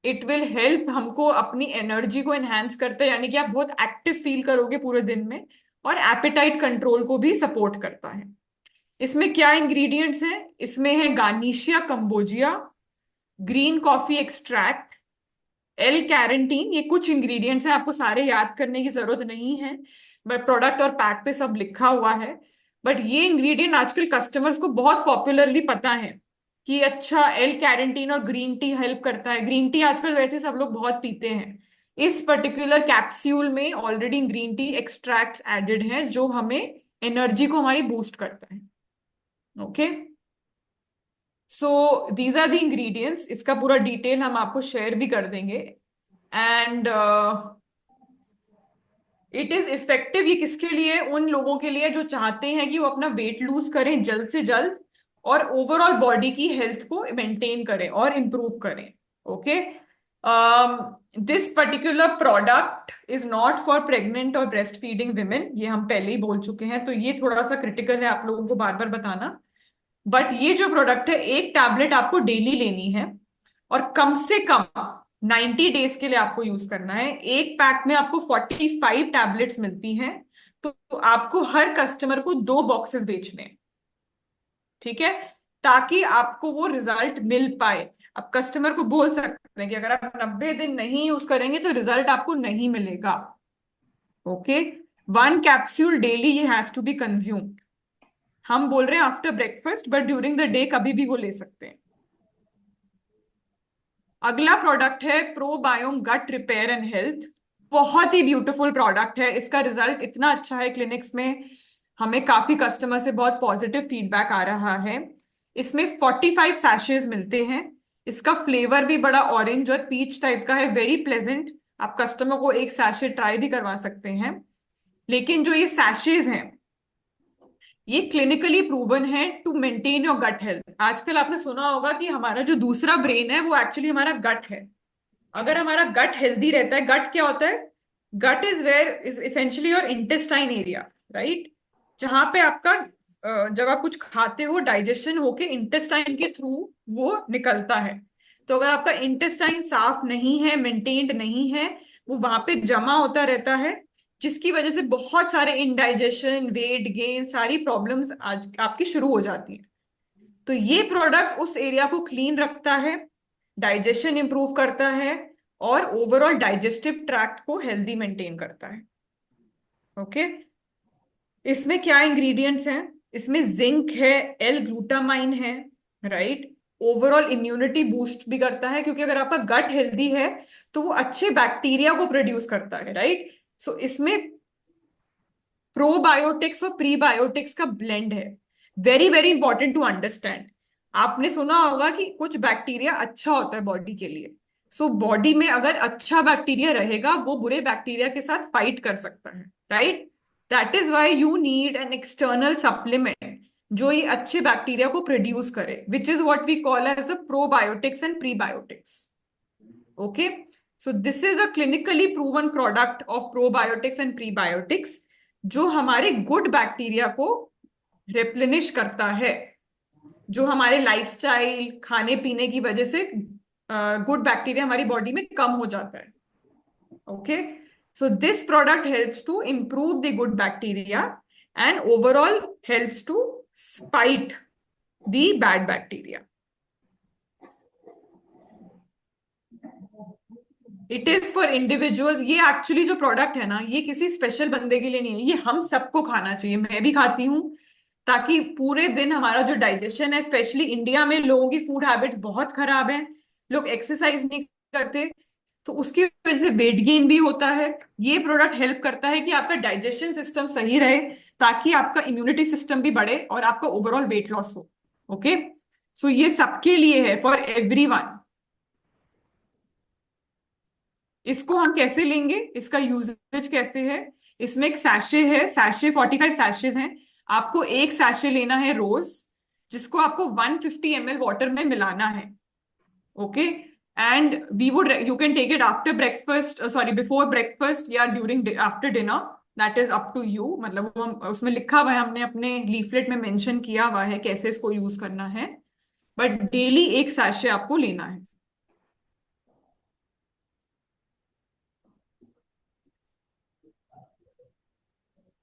It will help हमको अपनी एनर्जी को एनहांस करता है, यानी कि आप बहुत एक्टिव फील करोगे पूरे दिन में, और एपेटाइट कंट्रोल को भी सपोर्ट करता है। इसमें क्या इंग्रेडिएंट्स हैं? इसमें है garcinia cambogia, green coffee extract, L carnitine, ये कुछ इंग्रेडिएंट्स हैं, आपको सारे याद करने की जरूरत नहीं है, बट प्रोडक्ट और पैक पे सब लिखा हुआ है। बट ये इंग्रेडिएंट आजकल कस्टमर्स को बहुत पॉपुलरली पता है कि अच्छा एल कैरेंटीन और ग्रीन टी हेल्प करता है। ग्रीन टी आजकल वैसे सब लोग बहुत पीते हैं। इस पर्टिकुलर कैप्सूल में already green tea extracts added हैं जो हमें एनर्जी को हमारी बूस्ट करता है। Okay, so these are the ingredients. इसका पूरा डिटेल हम आपको शेयर भी कर देंगे। एंड इट इज इफेक्टिव, ये किसके लिए? उन लोगों के लिए जो चाहते हैं कि वो अपना वेट लूज करें जल्द से जल्द और ओवरऑल बॉडी की हेल्थ को मेंटेन करें और इम्प्रूव करें। Okay, this particular product is not for pregnant और ब्रेस्ट फीडिंग विमेन, ये हम पहले ही बोल चुके हैं, तो ये थोड़ा सा क्रिटिकल है आप लोगों को बार बार बताना। बट ये जो प्रोडक्ट है, एक टैबलेट आपको डेली लेनी है और कम से कम 90 डेज के लिए आपको यूज करना है। एक पैक में आपको 45 टैबलेट्स मिलती हैं, तो आपको हर कस्टमर को 2 बॉक्सेस बेचने हैं, ठीक है, ताकि आपको वो रिजल्ट मिल पाए। अब कस्टमर को बोल सकते हैं कि अगर आप 90 दिन नहीं यूज करेंगे तो रिजल्ट आपको नहीं मिलेगा। ओके, 1 कैप्सूल डेली ये हैज टू बी कंज्यूम्ड। हम बोल रहे हैं after breakfast, but during the day कभी भी वो ले सकते हैं। अगला प्रोडक्ट है प्रोबायोम गट रिपेयर एंड हेल्थ। बहुत ही ब्यूटीफुल प्रोडक्ट है, इसका रिजल्ट इतना अच्छा है क्लिनिक्स में, हमें काफी कस्टमर से बहुत पॉजिटिव फीडबैक आ रहा है। इसमें 45 सैशेज मिलते हैं। इसका फ्लेवर भी बड़ा ऑरेंज और पीच टाइप का है, वेरी प्लेजेंट। आप कस्टमर को एक सैशे ट्राई भी करवा सकते हैं। लेकिन जो ये सैशेज हैं, ये क्लिनिकली प्रूवन है to maintain your gut health. आजकल आपने सुना होगा कि हमारा जो दूसरा ब्रेन है वो एक्चुअली हमारा गट है। अगर हमारा गट हेल्दी रहता है, गट क्या होता है? Gut is where is essentially your intestine area, right? जहां पे आपका जब आप कुछ खाते हो डाइजेशन होके इंटेस्टाइन के थ्रू वो निकलता है। तो अगर आपका इंटेस्टाइन साफ नहीं है, मेंटेन्ड नहीं है, वो वहां पे जमा होता रहता है, जिसकी वजह से बहुत सारे इंडाइजेशन, वेट गेन, सारी प्रॉब्लम्स आज आपकी शुरू हो जाती हैं। तो ये प्रोडक्ट उस एरिया को क्लीन रखता है, डाइजेशन इंप्रूव करता है और ओवरऑल डाइजेस्टिव ट्रैक्ट को हेल्दी मेंटेन करता है। ओके, इसमें क्या इंग्रेडिएंट्स हैं? इसमें जिंक है, एल ग्लूटामाइन है, राइट? ओवरऑल इम्यूनिटी बूस्ट भी करता है, क्योंकि अगर आपका गट हेल्दी है तो वो अच्छे बैक्टीरिया को प्रोड्यूस करता है, राइट? सो इसमें प्रोबायोटिक्स और प्रीबायोटिक्स का ब्लेंड है। Very very important to understand. आपने सुना होगा कि कुछ बैक्टीरिया अच्छा होता है बॉडी के लिए। सो बॉडी में अगर अच्छा बैक्टीरिया रहेगा, वो बुरे बैक्टीरिया के साथ फाइट कर सकता है, right? That is why you need an external supplement जो ये अच्छे बैक्टीरिया को प्रोड्यूस करे, which is what we call as a probiotics and prebiotics. Okay, so this is a clinically proven product of probiotics and prebiotics, जो हमारे good bacteria को replenish करता है, जो हमारे लाइफस्टाइल, खाने पीने की वजह से गुड बैक्टीरिया हमारी बॉडी में कम हो जाता है। Okay, so this product helps to improve the good bacteria and overall helps to fight the bad bacteria. It is for individual. ये एक्चुअली जो प्रोडक्ट है ना, ये किसी स्पेशल बंदे के लिए नहीं है, ये हम सबको खाना चाहिए। मैं भी खाती हूँ, ताकि पूरे दिन हमारा जो डाइजेशन है, स्पेशली इंडिया में लोगों की फूड हैबिट्स बहुत खराब हैं, लोग एक्सरसाइज नहीं करते, तो उसकी वजह से वेट गेन भी होता है। ये प्रोडक्ट हेल्प करता है कि आपका डाइजेशन सिस्टम सही रहे, ताकि आपका इम्यूनिटी सिस्टम भी बढ़े और आपका ओवरऑल वेट लॉस हो। ओके, सो ये सबके लिए है, फॉर एवरीवन। इसको हम कैसे लेंगे, इसका यूजेज कैसे है? इसमें एक सैशे है, सैशे 45 सैशेज हैं। आपको एक सैशे लेना है रोज, जिसको आपको 150 ml वाटर में मिलाना है। Okay, and we would you can take it after breakfast, sorry before breakfast या during after dinner, that is up to you. मतलब वो उसमें लिखा हुआ है, हमने अपने लीफलेट में मेंशन किया हुआ है कैसे इसको यूज करना है, बट डेली एक सैशे आपको लेना है।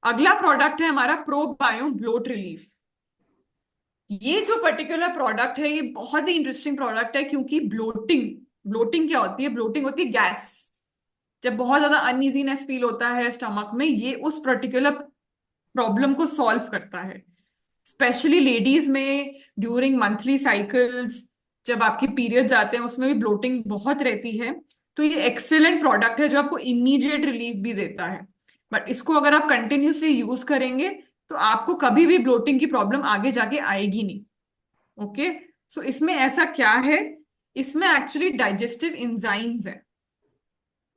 अगला प्रोडक्ट है हमारा प्रोबायोम ब्लोट रिलीफ। ये जो पर्टिकुलर प्रोडक्ट है, ये बहुत ही इंटरेस्टिंग प्रोडक्ट है, क्योंकि ब्लोटिंग ब्लोटिंग क्या होती है? ब्लोटिंग होती है गैस। जब बहुत ज्यादा अनइजीनेस फील होता है स्टमक में, ये उस पर्टिकुलर प्रॉब्लम को सॉल्व करता है। स्पेशली लेडीज में ड्यूरिंग मंथली साइकिल्स, जब आपके पीरियड्स आते हैं, उसमें भी ब्लोटिंग बहुत रहती है। तो ये एक्सेलेंट प्रोडक्ट है जो आपको इमीडिएट रिलीफ भी देता है। बट इसको अगर आप कंटिन्यूसली यूज करेंगे तो आपको कभी भी ब्लोटिंग की प्रॉब्लम आगे जाके आएगी नहीं। ओके। सो इसमें ऐसा क्या है? इसमें एक्चुअली डाइजेस्टिव एंजाइम्स है।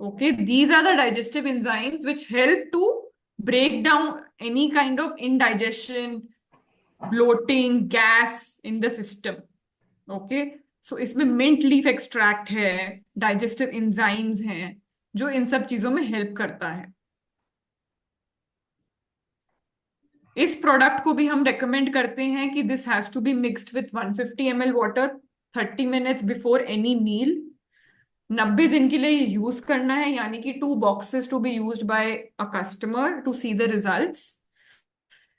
Okay, these are the digestive enzymes which help to break down any kind of indigestion, bloating, gas in the system. Okay. So इसमें मिंट लीफ एक्सट्रैक्ट है, डाइजेस्टिव एंजाइम्स हैं, जो इन सब चीजों में हेल्प करता है। इस प्रोडक्ट को भी हम रेकमेंड करते हैं कि this has to be mixed with 150 ml water 30 minutes before any meal. 90 दिन के लिए ये यूज करना है, यानी कि 2 boxes to be used by a customer to see the results.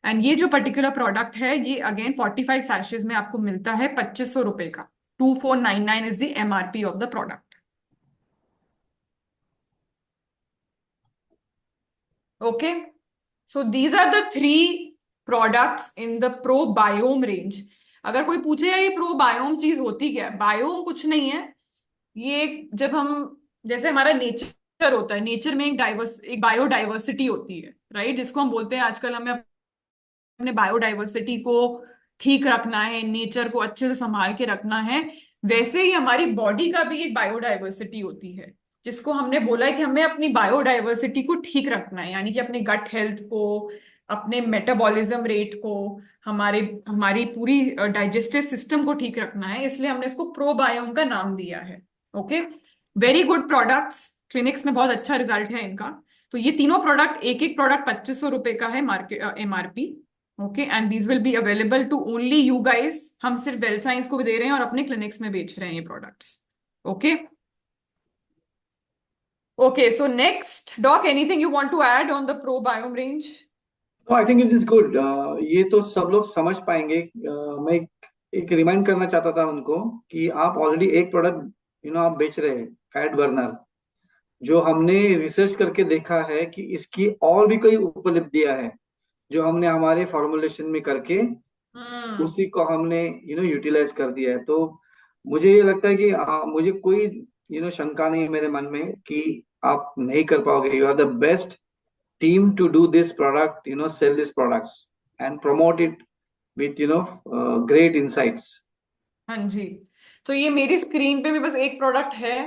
And ये जो पर्टिकुलर प्रोडक्ट है, ये अगेन 45 सैशेज में आपको मिलता है 2500 रुपए का। 2499 is the MRP of the product. Okay. So these are the 3 products in the pro biome range. अगर कोई पूछे ये प्रो बायोम चीज होती क्या है? बायोम कुछ नहीं है। ये जब हम, जैसे हमारा नेचर होता है, नेचर में एक बायोडाइवर्सिटी होती है, राइट, जिसको हम बोलते हैं आजकल हमें अपने बायोडाइवर्सिटी को ठीक रखना है, नेचर को अच्छे से संभाल के रखना है। वैसे ही हमारी बॉडी का भी एक बायोडाइवर्सिटी होती है, जिसको हमने बोला है कि हमें अपनी बायोडाइवर्सिटी को ठीक रखना है, यानी कि अपने गट हेल्थ को, अपने मेटाबॉलिज्म रेट को, हमारे हमारी पूरी डाइजेस्टिव सिस्टम को ठीक रखना है। इसलिए हमने इसको प्रोबायोम का नाम दिया है। Okay. Very good products, clinics में बहुत अच्छा रिजल्ट है इनका। तो ये तीनों प्रोडक्ट, एक एक प्रोडक्ट 2500 रुपए का है मार्केट MRP। ओके, and these will be available to only you guys. हम सिर्फ वेल साइंस को भी दे रहे हैं और अपने क्लिनिक्स में बेच रहे हैं ये products. Okay. Okay, so next doc, anything you want to add on the pro biome range? तो I think it is good. ये तो सब लोग समझ पाएंगे। मैं एक रिमाइंड करना चाहता था उनको कि आप ऑलरेडी एक प्रोडक्ट आप बेच रहे हैं, फैट बर्नर, जो हमने रिसर्च करके देखा है कि इसकी और भी कई उपलब्धियां हैं, जो हमने हमारे फॉर्मुलेशन में करके उसी को हमने यूटिलाइज कर दिया है। तो मुझे ये लगता है कि मुझे कोई शंका नहीं है मेरे मन में कि आप नहीं कर पाओगे। You are the best team to do this product, sell these products and promote it with great insights. हाँ जी। तो ये मेरी स्क्रीन पे भी बस एक प्रोडक्ट है।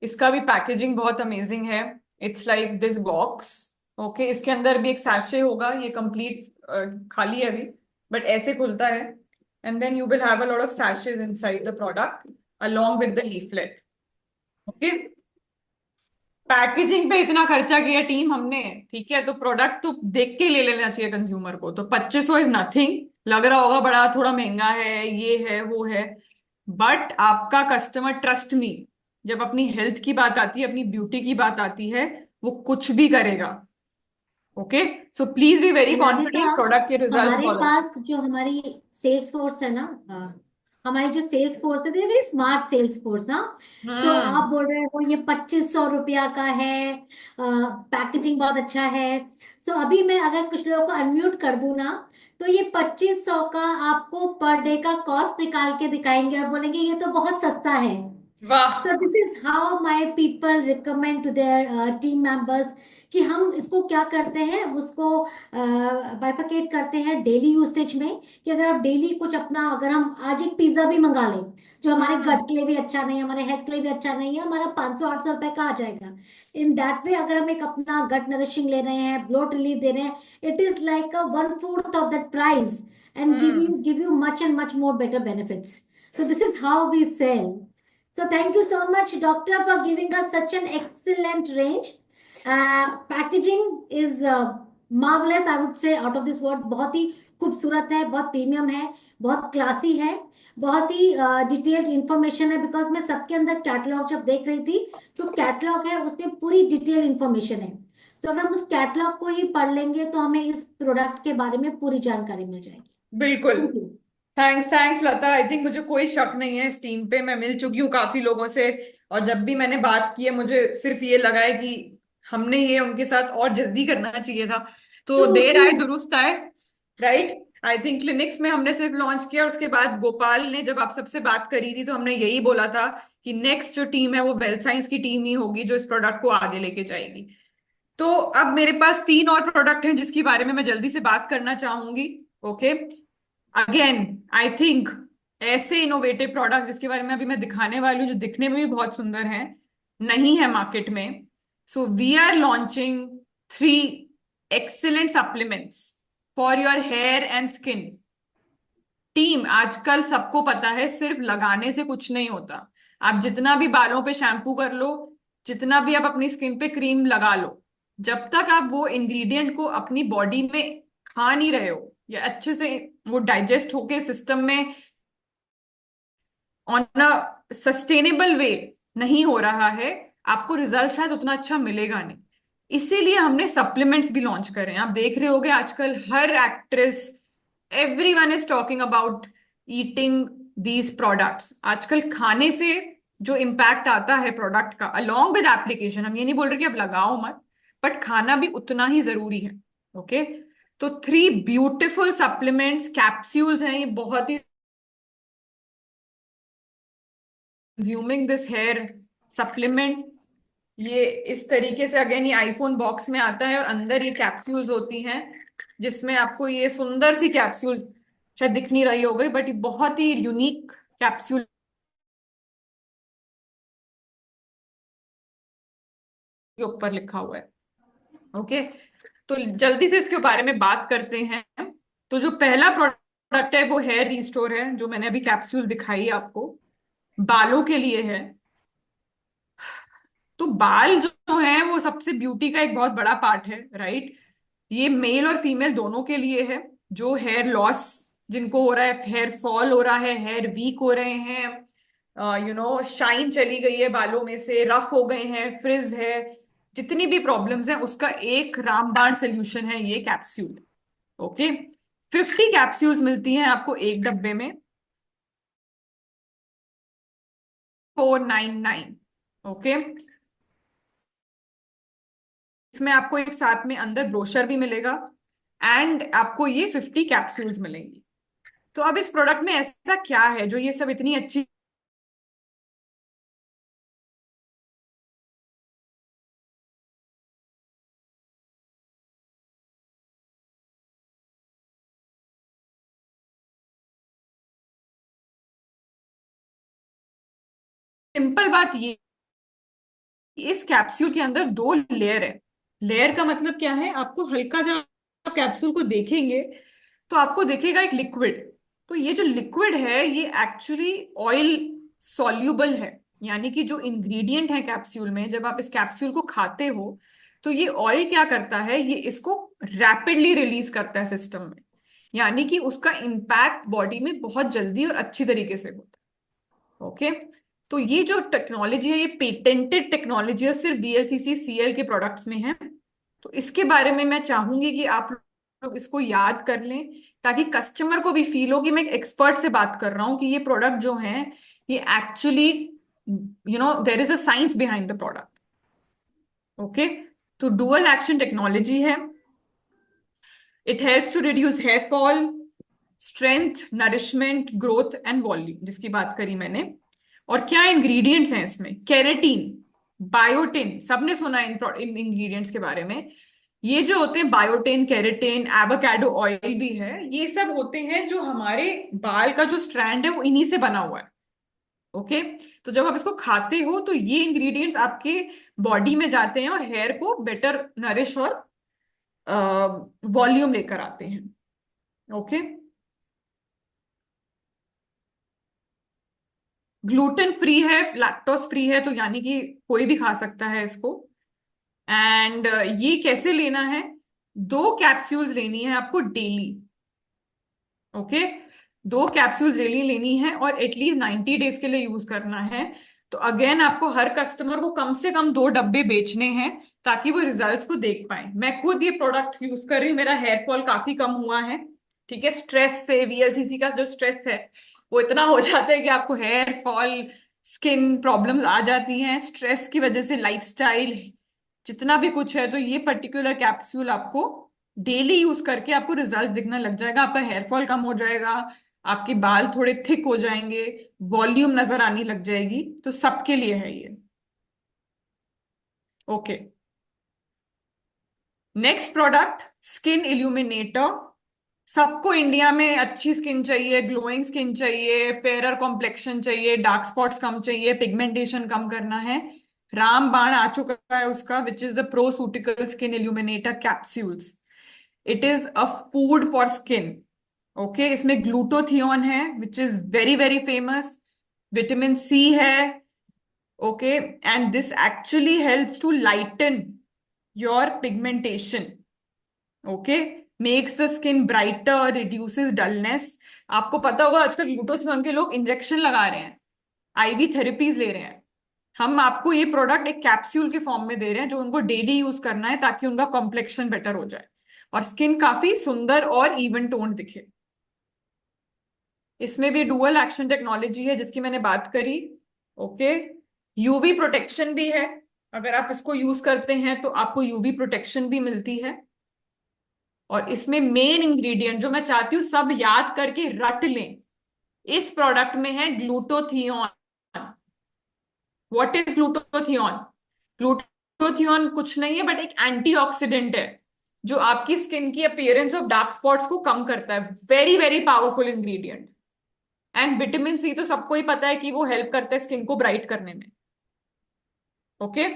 इसका भी पैकेजिंग बहुत अमेजिंग है। It's like this box. Okay, इसके अंदर भी एक सैशे होगा, ये कंप्लीट खाली है अभी, बट ऐसे खुलता है। And then you will have a lot of सैशेज inside the product along with the leaflet. Okay. Packaging पे इतना खर्चा किया टीम हमने, ठीक है, तो प्रोडक्ट तो देख के ले लेना चाहिए कंज्यूमर को। तो 2500 इज नथिंग। लग रहा होगा बड़ा थोड़ा महंगा है, ये है वो है, बट आपका कस्टमर, ट्रस्ट मी, जब अपनी हेल्थ की बात आती है, अपनी ब्यूटी की बात आती है, वो कुछ भी करेगा। Okay. So please be very Radhika, confident, product के रिजल्ट्स हमारे बहुत अच्छे। पास जो हमारी सेल्स फोर्स है ना, हमारी जो सेल्स फोर्स है, वेरी स्मार्ट सेल्स फोर्स। हाँ, सो आप हम्म। बोल रहे हो ये 2500 रुपया का है, पैकेजिंग बहुत अच्छा है। सो अभी मैं अगर कुछ लोगों को अनम्यूट कर दूं ना, तो ये 2500 का आपको पर डे का कॉस्ट निकाल के दिखाएंगे और बोलेंगे ये तो बहुत सस्ता है। वाह। So this is how my people recommend to their team members कि हम इसको क्या करते हैं, उसको बाइफिकेट करते हैं डेली यूसेज में। कि अगर आप डेली कुछ अपना, अगर हम आज एक पिज्जा भी मंगा लें जो हमारे हम्म। गट के लिए भी अच्छा नहीं है, हमारे हेल्थ के लिए भी अच्छा नहीं है, हमारा 500-800 रुपए का आ जाएगा। इन दैट वे अगर हम एक अपना गट नरिशिंग ले रहे हैं, ब्लोट रिलीफ दे रहे हैं, it is like a 1/4 of that price and hmm. Give you much and much more better benefits. So this is how we sell. So thank you so much, doctor, for giving us such an excellent range. Packaging is marvelous, I would say, out of this world. बहुत ही खूबसूरत है, बहुत premium है, बहुत classy है, बहुत ही detailed information है। Because मैं सबके अंदर कैटलॉग जब देख रही थी, जो कैटलॉग है उसमें पूरी डिटेल इंफॉर्मेशन है। तो अगर हम उस कैटलॉग को ही पढ़ लेंगे तो हमें इस प्रोडक्ट के बारे में पूरी जानकारी मिल जाएगी। बिल्कुल। Thank you. Thanks thanks Lata. I think मुझे कोई शक नहीं है इस टीम पे, मैं मिल चुकी हूँ काफी लोगों से। और जब भी मैंने बात की है मुझे सिर्फ ये लगा है कि हमने ये उनके साथ और जल्दी करना चाहिए था। तो ट्रू देर ट्रू। आए दुरुस्त आए, राइट। आई थिंक क्लिनिक्स में हमने सिर्फ लॉन्च किया, उसके बाद गोपाल ने जब आप सबसे बात करी थी तो हमने यही बोला था कि नेक्स्ट जो टीम है वो वेल साइंस की टीम ही होगी जो इस प्रोडक्ट को आगे लेके जाएगी। तो अब मेरे पास 3 और प्रोडक्ट हैं जिसके बारे में मैं जल्दी से बात करना चाहूंगी। ओके, अगेन आई थिंक ऐसे इनोवेटिव प्रोडक्ट जिसके बारे में अभी मैं दिखाने वाली हूँ जो दिखने में भी बहुत सुंदर हैं, नहीं है मार्केट में। So we are launching 3 excellent supplements for your hair and skin. Team, आजकल सबको पता है सिर्फ लगाने से कुछ नहीं होता। आप जितना भी बालों पे शैम्पू कर लो, जितना भी आप अपनी स्किन पे क्रीम लगा लो, जब तक आप वो इंग्रेडिएंट को अपनी बॉडी में खा नहीं रहे हो या अच्छे से वो डाइजेस्ट होके सिस्टम में ऑन अ सस्टेनेबल वे नहीं हो रहा है, आपको रिजल्ट शायद उतना अच्छा मिलेगा नहीं। इसीलिए हमने सप्लीमेंट्स भी लॉन्च करे हैं। आप देख रहे होगे आजकल हर actress, everyone is talking about eating these products. आजकल खाने से जो इम्पैक्ट आता है प्रोडक्ट का अलोंग विद एप्लीकेशन, हम ये नहीं बोल रहे कि आप लगाओ मत, बट खाना भी उतना ही जरूरी है। ओके, तो 3 ब्यूटिफुल सप्लीमेंट्स कैप्सूल्स हैं, ये बहुत ही कंज्यूमिंग दिस हेयर सप्लीमेंट। ये इस तरीके से, अगेन ये आईफोन बॉक्स में आता है और अंदर ये कैप्सूल्स होती हैं जिसमें आपको ये सुंदर सी कैप्सूल शायद दिख नहीं रही हो गई, बट ये बहुत ही यूनिक कैप्सूल के ऊपर लिखा हुआ है। ओके, तो जल्दी से इसके बारे में बात करते हैं। तो जो पहला प्रोडक्ट है वो हेयर रिस्टोर है, जो मैंने अभी कैप्सूल दिखाई आपको, बालों के लिए है। तो बाल जो है वो सबसे ब्यूटी का एक बहुत बड़ा पार्ट है, राइट। ये मेल और फीमेल दोनों के लिए है। जो हेयर लॉस जिनको हो रहा है, हेयर फॉल हो रहा है, हेयर वीक हो रहे हैं, शाइन चली गई है बालों में से, रफ हो गए हैं, फ्रिज है, जितनी भी प्रॉब्लम्स हैं उसका एक रामबाण सोल्यूशन है ये कैप्सूल। ओके, 50 कैप्सूल्स मिलती हैं आपको एक डब्बे में, 499। ओके, इसमें आपको एक साथ में अंदर ब्रोशर भी मिलेगा एंड आपको ये 50 कैप्सूल्स मिलेंगी। तो अब इस प्रोडक्ट में ऐसा क्या है जो ये सब इतनी अच्छी सिंपल बात ये, इस कैप्सूल के अंदर 2 लेयर है। लेयर का मतलब क्या है, आपको हल्का जब आप कैप्सूल को देखेंगे तो आपको दिखेगा एक लिक्विड। तो ये जो लिक्विड है ये एक्चुअली ऑयल सॉल्यूबल है, यानी कि जो इंग्रेडिएंट है कैप्सूल में, जब आप इस कैप्सूल को खाते हो तो ये ऑयल क्या करता है, ये इसको रैपिडली रिलीज करता है सिस्टम में, यानी कि उसका इम्पैक्ट बॉडी में बहुत जल्दी और अच्छी तरीके से होता है। ओके, तो ये जो टेक्नोलॉजी है ये पेटेंटेड टेक्नोलॉजी है, सिर्फ बीएलसीसी सीएल के प्रोडक्ट्स में है। तो इसके बारे में मैं चाहूंगी कि आप लोग इसको याद कर लें, ताकि कस्टमर को भी फील हो कि मैं एक एक्सपर्ट से बात कर रहा हूं, कि ये प्रोडक्ट जो है ये actually there is a science behind the product. Okay, तो डुअल एक्शन टेक्नोलॉजी है। It helps to reduce hair fall, strength, nourishment, growth and volume, जिसकी बात करी मैंने। और क्या इंग्रेडिएंट्स हैं इसमें, केरेटीन, बायोटिन, सबने सुना है इन इंग्रेडिएंट्स के बारे में। ये जो होते हैं बायोटिन, केरेटिन, एवोकाडो ऑयल भी है, ये सब होते हैं जो हमारे बाल का जो स्ट्रैंड है वो इन्हीं से बना हुआ है। ओके, तो जब आप इसको खाते हो तो ये इंग्रेडिएंट्स आपके बॉडी में जाते हैं और हेयर को बेटर नरिश और वॉल्यूम लेकर आते हैं। ओके, ग्लूटेन फ्री है, लैक्टोज फ्री है, तो यानी कि कोई भी खा सकता है इसको। एंड ये कैसे लेना है, 2 कैप्सूल्स लेनी है आपको डेली। ओके, 2 कैप्सूल्स डेली लेनी है और एटलीस्ट 90 डेज के लिए यूज करना है। तो अगेन आपको हर कस्टमर को कम से कम 2 डब्बे बेचने हैं ताकि वो रिजल्ट्स को देख पाए। मैं खुद ये प्रोडक्ट यूज कर रही हूँ, मेरा हेयर फॉल काफी कम हुआ है। ठीक है, स्ट्रेस से, वीएलसीसी का जो स्ट्रेस है वो इतना हो जाता है कि आपको हेयर फॉल स्किन प्रॉब्लम्स आ जाती हैं स्ट्रेस की वजह से, लाइफस्टाइल जितना भी कुछ है, तो ये पर्टिकुलर कैप्सूल आपको डेली यूज करके आपको रिजल्ट दिखना लग जाएगा। आपका हेयर फॉल कम हो जाएगा, आपके बाल थोड़े थिक हो जाएंगे, वॉल्यूम नजर आने लग जाएगी। तो सबके लिए है ये। Okay, next product, skin illuminator. सबको इंडिया में अच्छी स्किन चाहिए, ग्लोइंग स्किन चाहिए, फेयर कॉम्प्लेक्शन चाहिए, डार्क स्पॉट्स कम चाहिए, पिगमेंटेशन कम करना है। राम बाण आ चुका है उसका, which is the proceutical skin illuminator capsules. It is a food for skin. Okay, इसमें ग्लूटोथियोन है which is very very famous, vitamin C है। Okay, and this actually helps to lighten your pigmentation. Okay, makes the skin brighter, reduces dullness. आपको पता होगा आजकल glutathione के लोग injection लगा रहे हैं, आईवी थेरेपीज ले रहे हैं। हम आपको ये प्रोडक्ट एक कैप्सूल के फॉर्म में दे रहे हैं जो उनको डेली यूज करना है ताकि उनका कॉम्प्लेक्शन बेटर हो जाए और स्किन काफी सुंदर और इवन टोन दिखे। इसमें भी डुअल एक्शन टेक्नोलॉजी है जिसकी मैंने बात करी। ओके, यूवी प्रोटेक्शन भी है। अगर आप इसको यूज करते हैं तो आपको यूवी प्रोटेक्शन भी मिलती है। और इसमें मेन इंग्रेडिएंट जो मैं चाहती हूं सब याद करके रट लें, इस प्रोडक्ट में है ग्लूटोथियोन। What is ग्लूटोथियोन? ग्लूटोथियोन कुछ नहीं है बट एक एंटीऑक्सीडेंट है जो आपकी स्किन की अपीयरेंस ऑफ डार्क स्पॉट्स को कम करता है। Very very powerful ingredient. And vitamin C तो सबको ही पता है कि वो हेल्प करता है स्किन को ब्राइट करने में। ओके,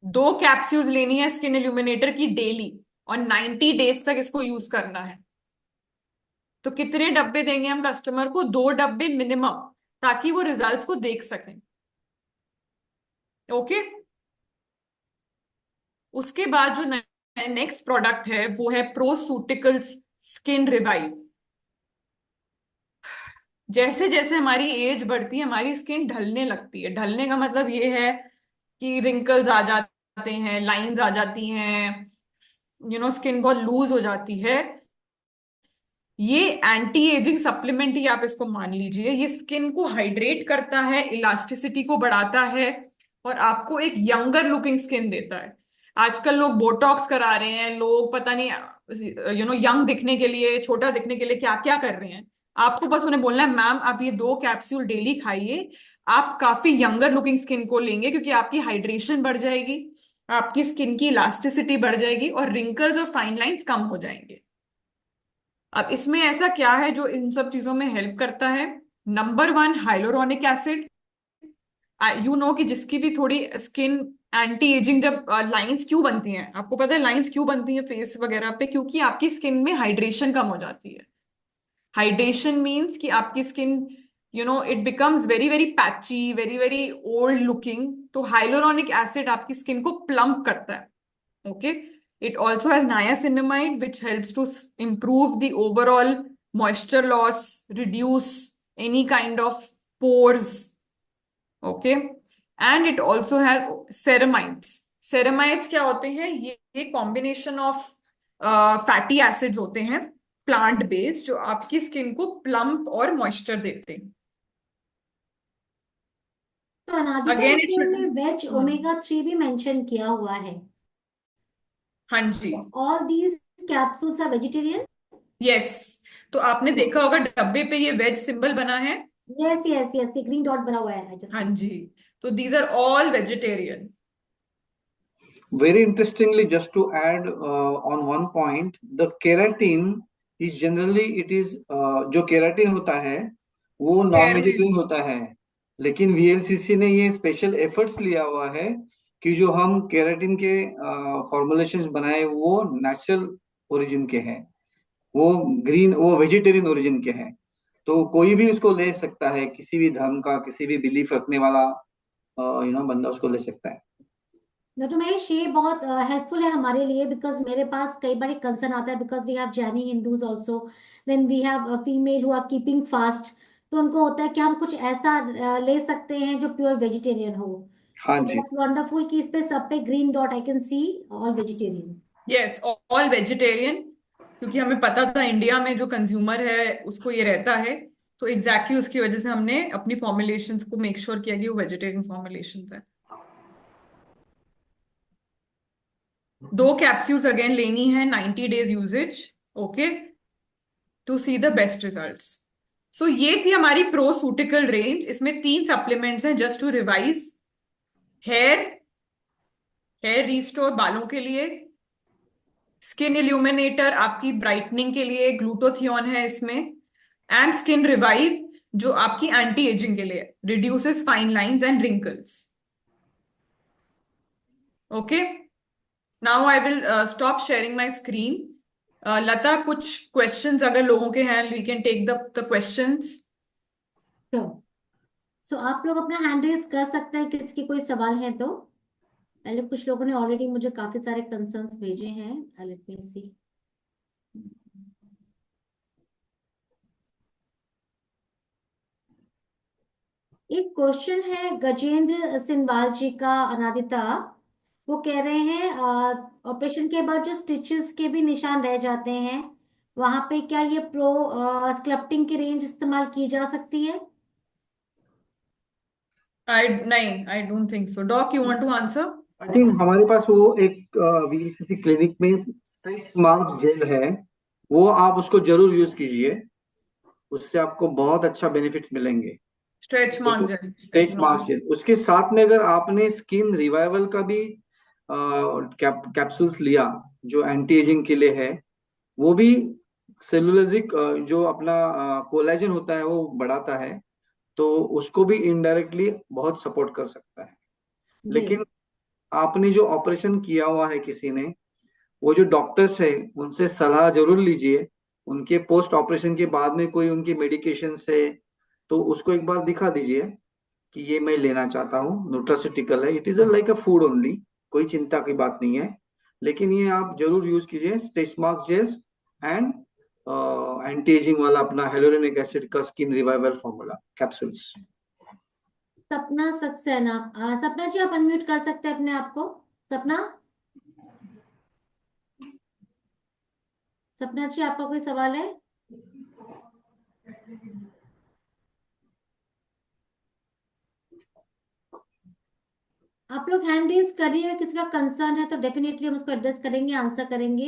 2 कैप्सूल्स लेनी है स्किन इल्यूमिनेटर की डेली और 90 डेज तक इसको यूज करना है। तो कितने डब्बे देंगे हम कस्टमर को? 2 डब्बे मिनिमम, ताकि वो रिजल्ट्स को देख सकें। ओके, उसके बाद जो नेक्स्ट प्रोडक्ट है वो है प्रोसूटिकल्स स्किन रिवाइव। जैसे जैसे हमारी एज बढ़ती है हमारी स्किन ढलने लगती है। ढलने का मतलब ये है कि रिंकल्स आ जाते हैं, लाइंस आ जाती हैं, स्किन बहुत लूज हो जाती है। ये एंटी एजिंग सप्लीमेंट ही आप इसको मान लीजिए। ये स्किन को हाइड्रेट करता है, इलास्टिसिटी को बढ़ाता है और आपको एक यंगर लुकिंग स्किन देता है। आजकल लोग बोटॉक्स करा रहे हैं, लोग पता नहीं यंग दिखने के लिए, छोटा दिखने के लिए क्या क्या कर रहे हैं। आपको बस उन्हें बोलना है मैम आप ये 2 कैप्सूल डेली खाइए, आप काफी यंगर लुकिंग स्किन को लेंगे क्योंकि आपकी हाइड्रेशन बढ़ जाएगी, आपकी स्किन की इलास्टिसिटी बढ़ जाएगी और रिंकल्स और फाइन लाइंस कम हो जाएंगे। अब इसमें ऐसा क्या है जो इन सब चीजों में हेल्प करता है? Number 1, hyaluronic acid. कि जिसकी भी थोड़ी स्किन एंटी एजिंग, जब लाइंस क्यों बनती हैं आपको पता है? लाइंस क्यों बनती हैं फेस वगैरह पे? क्योंकि आपकी स्किन में हाइड्रेशन कम हो जाती है। हाइड्रेशन मीन्स कि आपकी skin it becomes very very patchy, very very old looking. तो हाइलोरोनिक एसिड आपकी स्किन को प्लम्प करता है। Okay, it also has niacinamide, which helps to improve the overall moisture loss, reduce any kind of pores. Okay, and it also has ceramides. Ceramides क्या होते हैं? ये combination of fatty acids होते हैं, plant based, जो आपकी skin को plump और मॉइस्चर देते हैं। तो अनादिका अगेन इट इसमें शुड, हमने वेज ओमेगा 3 भी मेंशन किया हुआ है। हाँ जी, all these capsules are vegetarian. Yes. तो आपने देखा होगा डब्बे पे ये वेज सिंबल बना है। यस यस यस, ये ग्रीन डॉट बना हुआ है, आई जस्ट हाँ सी। जी, तो these are all vegetarian. Very interestingly, just to add on one point, the keratin is generally it is जो केराटिन होता है वो नॉन हेयर में वेजिटेरियन होता है, लेकिन वीएलसीसी ने ये स्पेशल एफर्ट्स लिया हुआ है कि जो हम केराटिन के फॉर्मुलेशंस बनाए वो नेचुरल ओरिजिन के हैं, वो वो वेजिटेरियन ओरिजिन के हैं। तो कोई भी उसको ले सकता है, किसी भी धर्म का, किसी भी बिलीफ रखने वाला बंदा उसको ले सकता है। डॉक्टर महेश, ये बहुत हेल्पफुल है हमारे लिए, बिकॉज मेरे पास कई बार एक कंसर्न आता है, because we have Jaini Hindus also, then we have female who are keeping fast. तो उनको होता है कि हम कुछ ऐसा ले सकते हैं जो प्योर वेजिटेरियन हो। हाँ सो जी। दैट्स वंडरफुल कि इस पे सब पे green dot I can see all vegetarian. Yes, all vegetarian, क्योंकि हमें पता था इंडिया में जो कंज्यूमर है उसको ये रहता है। तो एग्जैक्टली उसकी वजह से हमने अपनी फॉर्मुलेशंस को मेक श्योर किया कि वो वेजिटेरियन फॉर्मुलेशंस है। 2 कैप्सूल्स अगेन लेनी है, 90 days uses, okay, to see the best results. So ये थी हमारी प्रोसूटिकल रेंज। इसमें 3 सप्लीमेंट्स हैं, just to revise. Hair hair restore बालों के लिए, स्किन इल्यूमिनेटर आपकी ब्राइटनिंग के लिए, ग्लूटोथियोन है इसमें, एंड स्किन रिवाइव जो आपकी एंटी एजिंग के लिए, reduces fine lines and wrinkles. Okay, now I will stop sharing my screen. Lata, कुछ क्वेश्चंस अगर लोगों के हैं, we can take the questions. So आप लोग अपना हैंड रेज कर सकते हैं, किसकी कोई सवाल है तो। पहले कुछ लोगों ने ऑलरेडी मुझे काफी सारे कंसर्न्स भेजे हैं, लेट मी सी। एक क्वेश्चन है गजेंद्र सिंवाल जी का, अनादिता। वो कह रहे हैं ऑपरेशन के बाद जो स्टिचेस के भी निशान रह जाते हैं, वहां पे क्या ये प्रो स्कल्पटिंग की रेंज इस्तेमाल की जा सकती है? आई नहीं, I don't think so. Doc, you want to answer? I think हमारे पास वो एक वीएलसीसी क्लिनिक में स्ट्रेच मार्क जेल है, वो आप उसको जरूर यूज कीजिए, उससे आपको बहुत अच्छा बेनिफिट्स मिलेंगे। स्ट्रेच ठीक मार्क है, जेल। Stretch mark jail. उसके साथ में अगर आपने स्किन रिवाइवल का भी कैप्सूल्स लिया, जो एंटी एजिंग के लिए है, वो भी सेलुलोजिक जो अपना कोलेजन होता है वो बढ़ाता है, तो उसको भी इनडायरेक्टली बहुत सपोर्ट कर सकता है। लेकिन ग्रेट। आपने जो ऑपरेशन किया हुआ है किसी ने, वो जो डॉक्टर्स है उनसे सलाह जरूर लीजिए। उनके पोस्ट ऑपरेशन के बाद में कोई उनकी मेडिकेशन है तो उसको एक बार दिखा दीजिए कि ये मैं लेना चाहता हूँ, न्यूट्रास्यूटिकल है, it is like a food only, कोई चिंता की बात नहीं है। लेकिन ये आप जरूर यूज कीजिए, stretch mark gels and anti aging वाला अपना हेलोरेनिक एसिड का skin revival formula capsules. Sapna Saxena, सपना जी आप अनम्यूट कर सकते हैं अपने आप को। सपना, सपना जी आपका कोई सवाल है? आप लोग हैंड रेज करिए, किसी का कंसर्न है तो डेफिनेटली हम उसको एड्रेस करेंगे, आंसर करेंगे।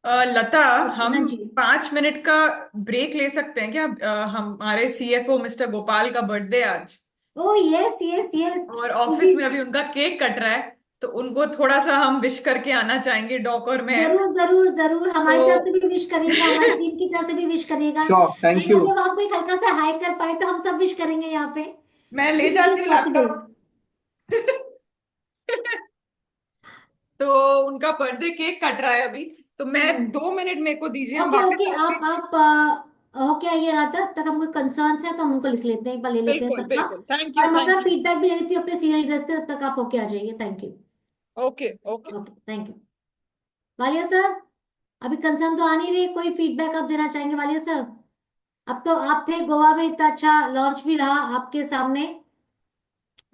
लता, हाँ हम जी। 5 मिनट का ब्रेक ले सकते हैं क्या? हमारे सीएफओ मिस्टर गोपाल का बर्थडे आज, ओ यस यस यस। और वो भी ऑफिस में अभी उनका केक कट रहा है, तो उनको थोड़ा सा हम विश करके आना चाहेंगे, डॉक और मैं। जरूर जरूर जरूर, हमारी तरफ से तो भी विश करिएगा, हमारी टीम की तरफ से भी विश करिएगा। Sure, thank and you. अगर हम कोई हल्का सा हाई कर पाए तो हम सब विश करेंगे यहाँ पे, मैं ले इफ इट जाती इज हूँ पॉसिबल। लैपटॉप। तो उनका बर्थडे केक कट रहा है अभी, तो मैं हम्म। 2 मिनट मेरे को दीजिए, हम ओके वापस ओके, आके। आप ओके आइए रात तक तक हम कोई कंसर्न्स है तो हम उनको लिख लेते हैं, एक बार ले लेते हैं बिल्कुल सबका। बिल्कुल, थैंक और यू हम अपना थैंक यू। फीडबैक भी ले लेती हूँ अपने सीनियर लीडर्स से, तब तक आप ओके आ जाइए। Thank you. Okay okay. Okay thank you. Walia sir, अभी कंसर्न तो आ नहीं रही, कोई फीडबैक आप देना चाहेंगे वालिया सर? अब तो आप थे गोवा में, इतना अच्छा लॉन्च भी रहा आपके सामने,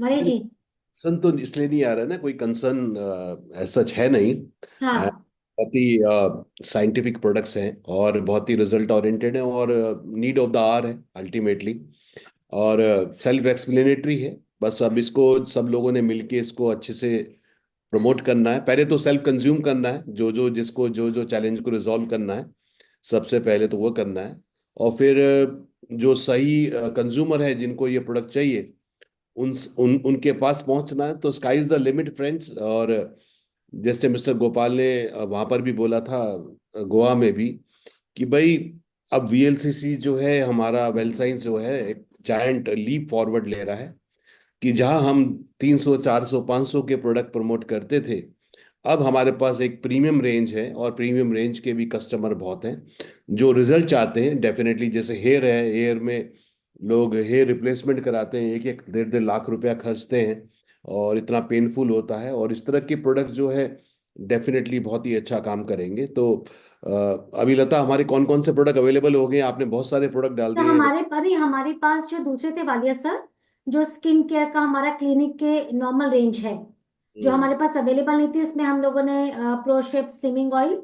वालिया जी। कंसर्न तो इसलिए नहीं आ रहा ना, कोई कंसर्न एज सच है नहीं। हाँ। बहुत ही साइंटिफिक प्रोडक्ट्स हैं और बहुत ही रिजल्ट ओरिएंटेड हैं और नीड ऑफ द आवर है अल्टीमेटली, और सेल्फ एक्सप्लेनेटरी है। बस अब इसको सब लोगों ने मिलके इसको अच्छे से प्रमोट करना है। पहले तो सेल्फ कंज्यूम करना है, जो जो जिसको जो जो चैलेंज को रिजॉल्व करना है, सबसे पहले तो वो करना है। और फिर जो सही कंज्यूमर है जिनको ये प्रोडक्ट चाहिए, उनके पास पहुंचना है। तो sky is the limit friends. और जैसे मिस्टर गोपाल ने वहां पर भी बोला था, गोवा में भी, कि भाई अब वीएलसीसी जो है, हमारा वेल साइंस जो है, एक जायंट लीप फॉरवर्ड ले रहा है। कि जहां हम 300 400 500 के प्रोडक्ट प्रमोट करते थे, अब हमारे पास एक प्रीमियम रेंज है, और प्रीमियम रेंज के भी कस्टमर बहुत हैं जो रिजल्ट चाहते हैं डेफिनेटली। जैसे हेयर है, हेयर में लोग हेयर रिप्लेसमेंट कराते हैं, 1 1 1.5 1.5 लाख रुपया खर्चते हैं, और इतना पेनफुल होता है। और इस तरह के प्रोडक्ट जो है डेफिनेटली बहुत ही अच्छा काम करेंगे। तो अभी लता, हमारे कौन कौन से प्रोडक्ट अवेलेबल हो गए हैं? आपने बहुत सारे प्रोडक्ट डाल तो दिए हैं। हमारे पर ही, हमारे पास जो दूसरे थे वालिया सर, जो स्किन केयर का हमारा क्लिनिक के नॉर्मल रेंज है, जो हम्म। हमारे पास अवेलेबल नहीं थी, इसमें हम लोगों ने pro shape slimming oil,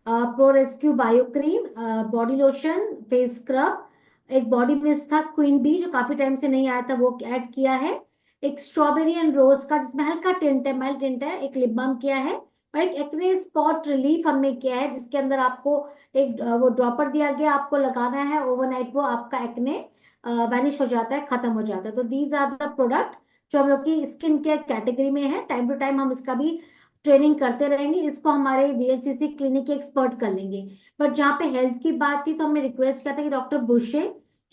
pro rescue bio cream, body lotion, face scrub, एक बॉडी मिस्ट था क्वीन बी जो काफी टाइम से नहीं आया था, वो ऐड किया है। एक स्ट्रॉबेरी एंड रोज का जिसमें हल्का टिंट है, माइल्ड टिंट है, एक लिप बाम किया है। और एक एक्ने स्पॉट रिलीफ हमने किया है, जिसके अंदर आपको एक वो ड्रॉपर दिया गया, आपको लगाना है ओवरनाइट, वो आपका एक्ने वैनिश हो जाता है, खत्म हो जाता है। तो दीज आर द प्रोडक्ट जो हम लोग की स्किन केयर कैटेगरी में है। टाइम टू टाइम हम इसका भी ट्रेनिंग करते रहेंगे, इसको हमारे वीएलसीसी क्लिनिक के एक्सपर्ट कर लेंगे। बट जहाँ पे हेल्थ की बात थी तो हमने रिक्वेस्ट किया था कि डॉक्टर बुशे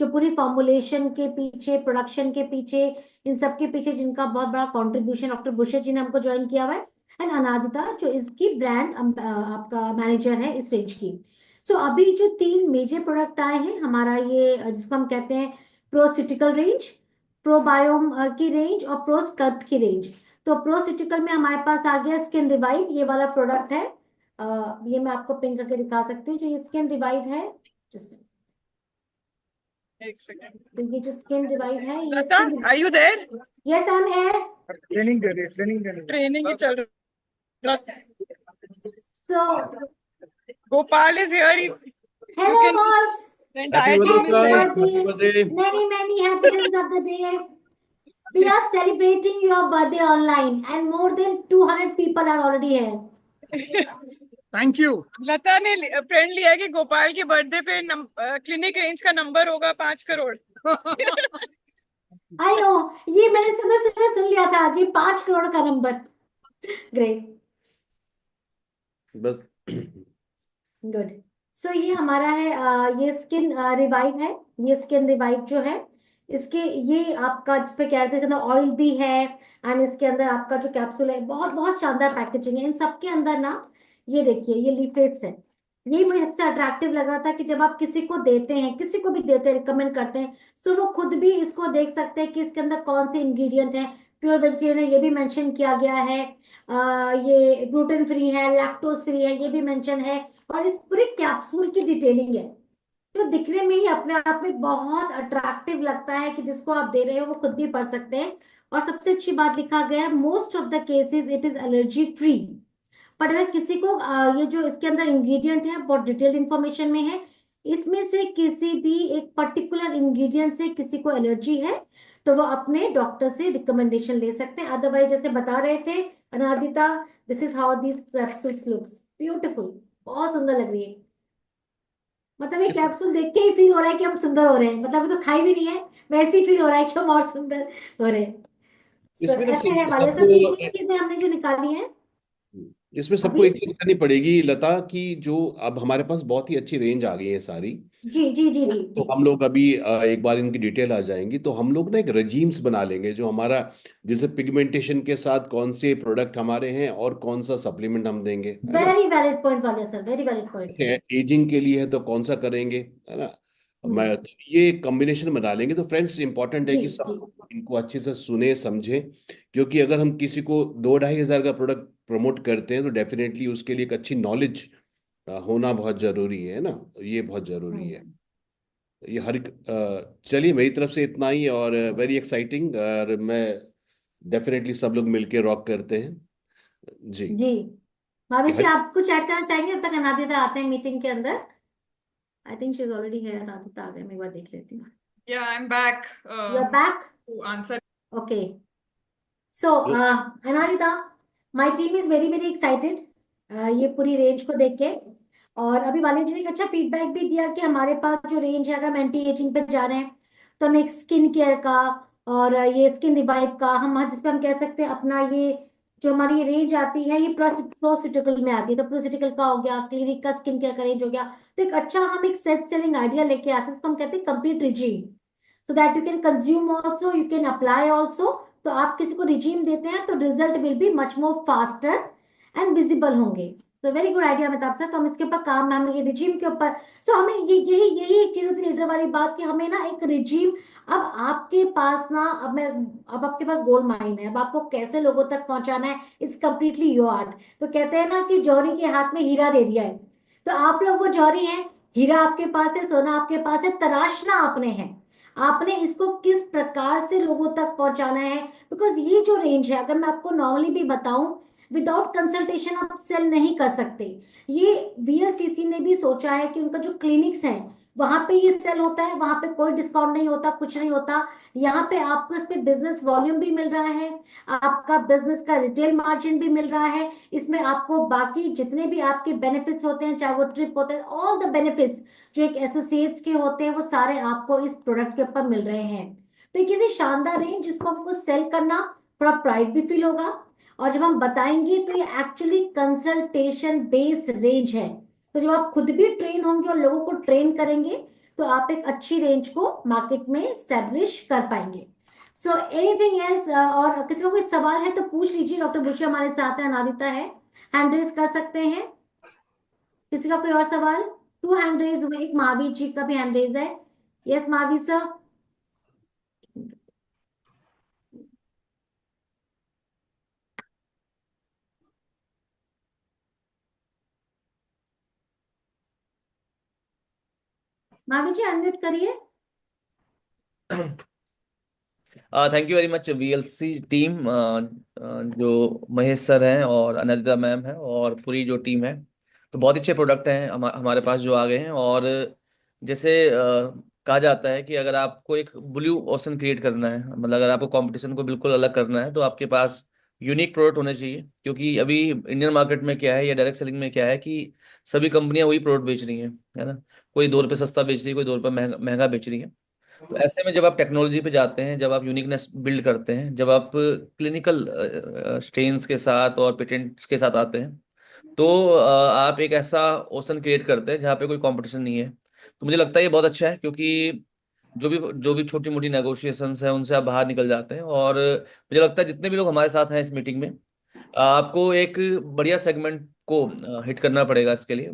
जो पूरी फॉर्मुलेशन के पीछे, प्रोडक्शन के पीछे, इन सब के पीछे जिनका बहुत बड़ा कंट्रीब्यूशन, डॉक्टर बुशे जी ने हमको ज्वाइन किया हुआ है। एंड अनादिता जो इसकी ब्रांड आपका मैनेजर है इस रेंज की। सो अभी जो 3 मेजर प्रोडक्ट आए हैं हमारा, ये जिसको हम कहते हैं प्रोसिटिकल रेंज, प्रोबायोम की रेंज और प्रो स्कल्प्ट की रेंज। तो प्रोसिटिकल में हमारे पास आ गया स्किन रिवाइव, ये वाला प्रोडक्ट है। ये मैं आपको पिन करके दिखा सकती हूँ, जो ये स्किन रिवाइव है। जस्ट एक सेकंड। तो ये जो स्किन रिवाइव है, ये Lata, skin, are you there? Yes I am here. Training ही चल रहा। So Gopal is here, you hello can boss, the happy entire team happy is birthday, there. Happy birthday, birthday. many many happy returns of the day. We are celebrating your birthday online and more than 200 people are already here. Thank you. Lata ने friend लिया कि गोपाल के birthday पे clinic range का number होगा 5 crore. I know, ये मैंने सुबह सुबह सुन लिया था जी, 5 करोड़ का नंबर। ग्रेट, बस गुड। सो ये हमारा है, ये स्किन रिवाइव है। ये स्किन रिवाइव जो है, इसके ये आपका जिस पे कह रहे थे, इसके अंदर ऑयल भी है एंड इसके अंदर आपका जो कैप्सूल है, बहुत बहुत शानदार पैकेजिंग है। इन सब के अंदर ना, ये देखिए ये लीफलेट्स है। ये मुझे सबसे अट्रैक्टिव लग रहा था कि जब आप किसी को देते हैं, किसी को भी देते हैं, रिकमेंड करते हैं, सो वो खुद भी इसको देख सकते हैं कि इसके अंदर कौन से इंग्रेडिएंट हैं। प्योर वेजिटेरियन है ये भी मेंशन किया गया है, ये ग्लूटेन फ्री है, लैक्टोज फ्री है ये भी मेंशन है। और इस पूरे कैप्सूल की डिटेलिंग है जो दिखने में ही अपने आप में बहुत अट्रैक्टिव लगता है, कि जिसको आप दे रहे हो वो खुद भी पढ़ सकते हैं। और सबसे अच्छी बात लिखा गया है, most of the cases it is allergy free. पर अगर किसी को ये जो इसके अंदर इंग्रेडिएंट है बहुत डिटेल्ड इंफॉर्मेशन में है, इसमें से किसी भी एक पर्टिकुलर इंग्रेडिएंट से किसी को एलर्जी है तो वो अपने डॉक्टर से रिकमेंडेशन ले सकते हैं। अदरवाइज जैसे बता रहे थे Anadita, this is how this capsules looks beautiful, बहुत सुंदर लग रही है। मतलब ये कैप्सूल देख के ही फील हो रहा है कि हम सुंदर हो रहे हैं, मतलब अभी तो खाई भी नहीं है, वैसे ही फील हो रहा है कि हम और सुंदर हो रहे हैं। So, इसमें ना ऐसे है वाले सब, सबको 3 चीजें हमने जो निकाली हैं इसमें सबको अभी। एक चीज करनी पड़ेगी लता, कि जो अब हमारे पास बहुत ही अच्छी रेंज आ गई है सारी। जी जी जी जी तो जी। हम लोग अभी एक बार इनकी डिटेल आ जाएंगी तो हम लोग ना एक रजीम्स बना लेंगे जो हमारा, जैसे पिगमेंटेशन के साथ कौन से प्रोडक्ट हमारे हैं और कौन सा सप्लीमेंट हम देंगे, है ना। वेरी वैलिड पॉइंट वाले सर, वेरी वैलिड पॉइंट। जैसे एजिंग के लिए है तो कौन सा करेंगे, है ना। मैं तो ये कॉम्बिनेशन बना लेंगे। तो फ्रेंड्स, इंपॉर्टेंट है जी कि सब जी लोग इनको अच्छे से सुने समझें, क्योंकि अगर हम किसी को 2-2.5 हज़ार का प्रोडक्ट प्रमोट करते हैं तो डेफिनेटली उसके लिए एक अच्छी नॉलेज होना बहुत जरूरी है ना। ये बहुत जरूरी है। हम्म, ये हर एक चलिए, मेरी तरफ से इतना ही, और वेरी एक्साइटिंग, और मैं डेफिनेटली सब लोग मिलके रॉक करते हैं जी। जी। भाभी से हर आप कुछ ऐड करना चाहेंगे तब तक अनादिता आते हैं मीटिंग के अंदर। I think she is already here, Anadita आ गए, मैं एक बार देख लेती हूँ। Yeah, I'm back you are back, to answer. Okay. So Anadita, my team is very very excited ये पूरी रेंज को देख के। और अभी वाले जी ने एक अच्छा फीडबैक भी दिया कि हमारे पास जो रेंज है, अगर हम एंटी एजिंग पे जा रहे हैं तो हम एक स्किन केयर का और ये स्किन रिवाइव का, हम जिसपे हम कह सकते हैं अपना ये जो हमारी ये रेंज आती है ये प्रोसिटिकल में आती है, तो प्रोसिटिकल का हो गया, क्लिनिक का स्किन केयर का रेंज हो गया। तो एक अच्छा हम एक सेट सेलिंग आइडिया लेके आ सकते हैं, इसको हम कहते हैं complete regime, so that you can consume also, you can apply also। तो आप किसी को रिजीम देते हैं तो result will be much more faster and visible होंगे। तो very good idea Amitabh sir, तो हम इसके ऊपर काम, हम ये रिजीम के ऊपर, सो हमें ये यही यही एक चीज होती है लीडर वाली बात, कि हमें ना एक रिजीम, अब आपके पास ना, अब आपके पास गोल्ड माइन है, अब आपको कैसे लोगों तक पहुंचाना है, इट्स कंप्लीटली योर आर्ट। तो कहते हैं ना कि जौहरी के हाथ में हीरा दे दिया है, तो आप लोग वो जौहरी हैं, हीरा आपके पास है, सोना आपके पास है, तराशना आपने है, आपने इसको किस प्रकार से लोगों तक पहुंचाना है। बिकॉज ये जो रेंज है, अगर मैं आपको नॉर्मली भी बताऊं, विदाउट कंसल्टेशन आप सेल नहीं कर सकते। ये वीएलसीसी ने भी सोचा है कि उनका जो क्लिनिक्स हैं वहां पे ये सेल होता है, वहां पे कोई डिस्काउंट नहीं होता, कुछ नहीं होता। यहाँ पे आपको इस पे बिजनेस वॉल्यूम भी मिल रहा है, आपका बिजनेस का रिटेल मार्जिन भी मिल रहा है, इसमें आपको बाकी जितने भी आपके बेनिफिट्स होते हैं, चाहे वो ट्रिप होते हैं, ऑल द बेनिफिट्स जो एक एसोसिएट्स के होते हैं, वो सारे आपको इस प्रोडक्ट के ऊपर मिल रहे हैं। तो ये किसी शानदार रेंज जिसको आपको सेल करना, थोड़ा प्राइड भी फील होगा। और जब हम बताएंगे तो ये एक्चुअली कंसल्टेशन बेस्ड रेंज है। तो जब आप खुद भी ट्रेन होंगे और लोगों को ट्रेन करेंगे, तो आप एक अच्छी रेंज को मार्केट में स्टैब्लिश कर पाएंगे। सो एनीथिंग एल्स, और किसी को कोई सवाल है तो पूछ लीजिए। डॉक्टर बुशी हमारे साथ है, अनादिता है, हैंड रेज कर सकते हैं। किसी का कोई और सवाल? टू हैंड रेज हुए, एक महावीर जी का भी हैंड रेज है। Yes Mahavir sir. Mahavir ji unmute करिए। Thank you very much VLC team, जो महेश सर हैं और अनिता मैम है और पूरी जो टीम है। तो बहुत अच्छे प्रोडक्ट हैं हमारे पास जो आ गए हैं। और जैसे कहा जाता है कि अगर आपको एक ब्लू ओशन क्रिएट करना है, मतलब अगर आपको कंपटीशन को बिल्कुल अलग करना है, तो आपके पास यूनिक प्रोडक्ट होने चाहिए। क्योंकि अभी इंडियन मार्केट में क्या है या डायरेक्ट सेलिंग में क्या है कि सभी कंपनियां वही प्रोडक्ट बेच रही हैं, है ना। कोई 2 रुपये सस्ता बेच रही है, कोई 2 रुपये महंगा महंगा बेच रही है। तो ऐसे में जब आप टेक्नोलॉजी पे जाते हैं, जब आप यूनिकनेस बिल्ड करते हैं, जब आप क्लिनिकल स्ट्रेन्स के साथ और पेटेंट्स के साथ आते हैं, तो आप एक ऐसा ओशन क्रिएट करते हैं जहाँ पे कोई कंपटीशन नहीं है। तो मुझे लगता है ये बहुत अच्छा है, क्योंकि जो भी छोटी मोटी नेगोशिएशंस हैं उनसे आप बाहर निकल जाते हैं। और मुझे लगता है जितने भी लोग हमारे साथ हैं इस मीटिंग में, आपको एक बढ़िया सेगमेंट को हिट करना पड़ेगा इसके लिए,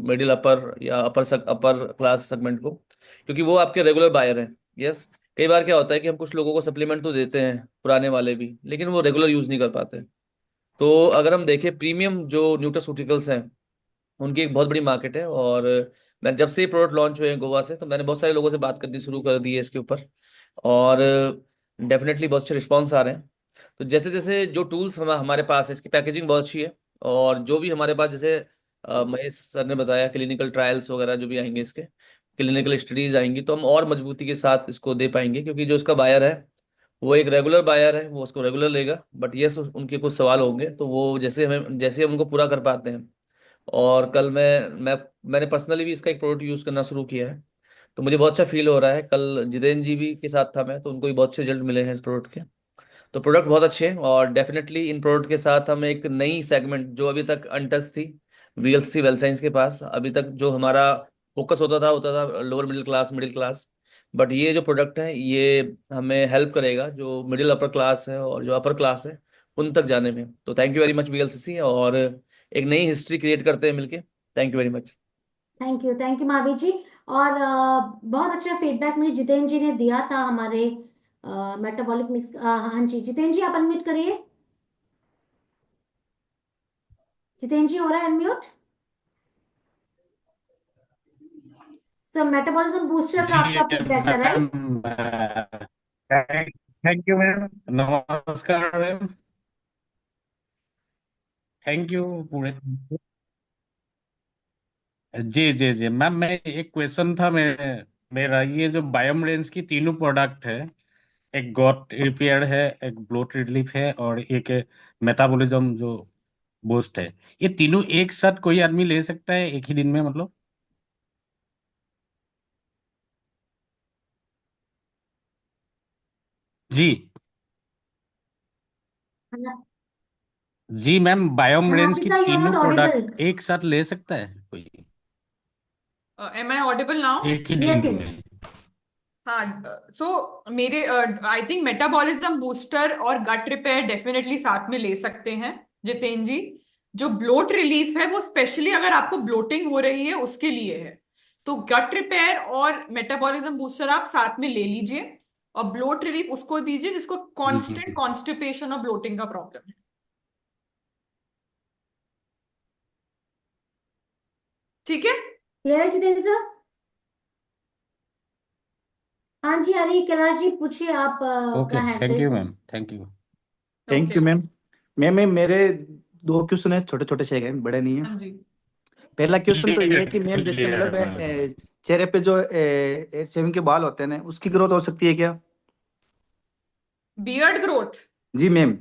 मिडिल अपर या अपर अपर क्लास सेगमेंट को, क्योंकि वो आपके रेगुलर बायर हैं। यस। कई बार क्या होता है कि हम कुछ लोगों को सप्लीमेंट तो देते हैं, पुराने वाले भी, लेकिन वो रेगुलर यूज नहीं कर पाते। तो अगर हम देखें, प्रीमियम जो न्यूट्रास्यूटिकल्स हैं उनकी एक बहुत बड़ी मार्केट है। और मैं जब से ये प्रोडक्ट लॉन्च हुए हैं गोवा से, तो मैंने बहुत सारे लोगों से बात करनी शुरू कर दी है इसके ऊपर। और डेफिनेटली बहुत अच्छे रिस्पॉन्स आ रहे हैं। तो जैसे जैसे जो टूल्स हमारे पास है, इसकी पैकेजिंग बहुत अच्छी है। और जो भी हमारे पास, जैसे महेश सर ने बताया, क्लिनिकल ट्रायल्स वगैरह जो भी आएंगे, इसके क्लिनिकल स्टडीज आएंगी, तो हम और मजबूती के साथ इसको दे पाएंगे। क्योंकि जो इसका बायर है वो एक रेगुलर बायर है, वो उसको रेगुलर लेगा। बट यस, उनके कुछ सवाल होंगे, तो वो जैसे हम उनको पूरा कर पाते हैं। और कल मैंने पर्सनली भी इसका एक प्रोडक्ट यूज करना शुरू किया है, तो मुझे बहुत अच्छा फील हो रहा है। कल जितेंद्र जी भी के साथ था मैं, तो उनको भी बहुत अच्छे रिजल्ट मिले हैं इस प्रोडक्ट के। तो प्रोडक्ट बहुत अच्छे हैं। और डेफिनेटली इन प्रोडक्ट के साथ हम एक नई सेगमेंट जो अभी तक अनटच थी, वीएलसी वेल साइंस के पास, अभी तक जो हमारा फोकस होता था लोअर मिडिल क्लास। बट ये जो प्रोडक्ट है ये हमें हेल्प करेगा, जो मिडिल अपर क्लास है और जो अपर क्लास है उन तक जाने में। तो thank you very much VLCC, और एक नई हिस्ट्री क्रिएट करते हैं मिलके। Thank you very much. Thank you Mahavir ji. और बहुत अच्छा फीडबैक मुझे जितेंद्र जी ने दिया था हमारे मेटाबॉलिक मिक्स। हाँ जी जितेंद्र जी आप अनम्यूट करिए। जितेंद्र जी हो रहा है अनम्यूट? सर मेटाबॉलिज्म बूस्टर का जी आपका फीडबैक था ma'am. Right? Thank you ma'am. नमस्कार मैम। थैंक यू पूरे। जी जी जी मैम, मैं एक क्वेश्चन था मेरे मेरा। ये जो बायोम रेंज की तीनों प्रोडक्ट है, एक गॉट रिपेयर है, एक ब्लोट रिलीफ है, और एक मेटाबॉलिज्म जो बूस्ट है, ये तीनों एक साथ कोई आदमी ले सकता है एक ही दिन में, मतलब? जी जी मैम, बायोम रेंज की अनामिका यू आर तीनों नॉट ऑडिबल। प्रोडक्ट एक साथ ले सकता है कोई एम आई ऑडिबल नाउ? एक ही दिन यस यस। में? हाँ, सो मेरे आई थिंक मेटाबॉलिज्म बूस्टर और गट रिपेयर डेफिनेटली साथ में ले सकते हैं जितेंद्र जी। जो ब्लोट रिलीफ है वो स्पेशली अगर आपको ब्लोटिंग हो रही है उसके लिए है। तो गट रिपेयर और मेटाबॉलिज्म बूस्टर आप साथ में ले लीजिए, और ब्लोट रिलीफ उसको दीजिए जिसको जी जी कांस्टेंट जी। कॉन्स्टिपेशन और ब्लोटिंग का प्रॉब्लम है। ठीक है। क्लियर है जितेंद्र सर? हाँ जी हरी कैलाश जी पूछिए, आप का okay, hand thank raise you है। Ma'am, thank you. Thank okay. You ma'am. Ma'am मेरे दो क्वेश्चन है, छोटे छोटे से हैं, बड़े नहीं है। हाँ जी। पहला क्वेश्चन तो ये पूछिए है कि मैम जैसे पूछिए मतलब मैडम। चेहरे पे जो शेविंग के बाल होते हैं ना, उसकी ग्रोथ हो सकती है क्या? Beard growth? जी मैम।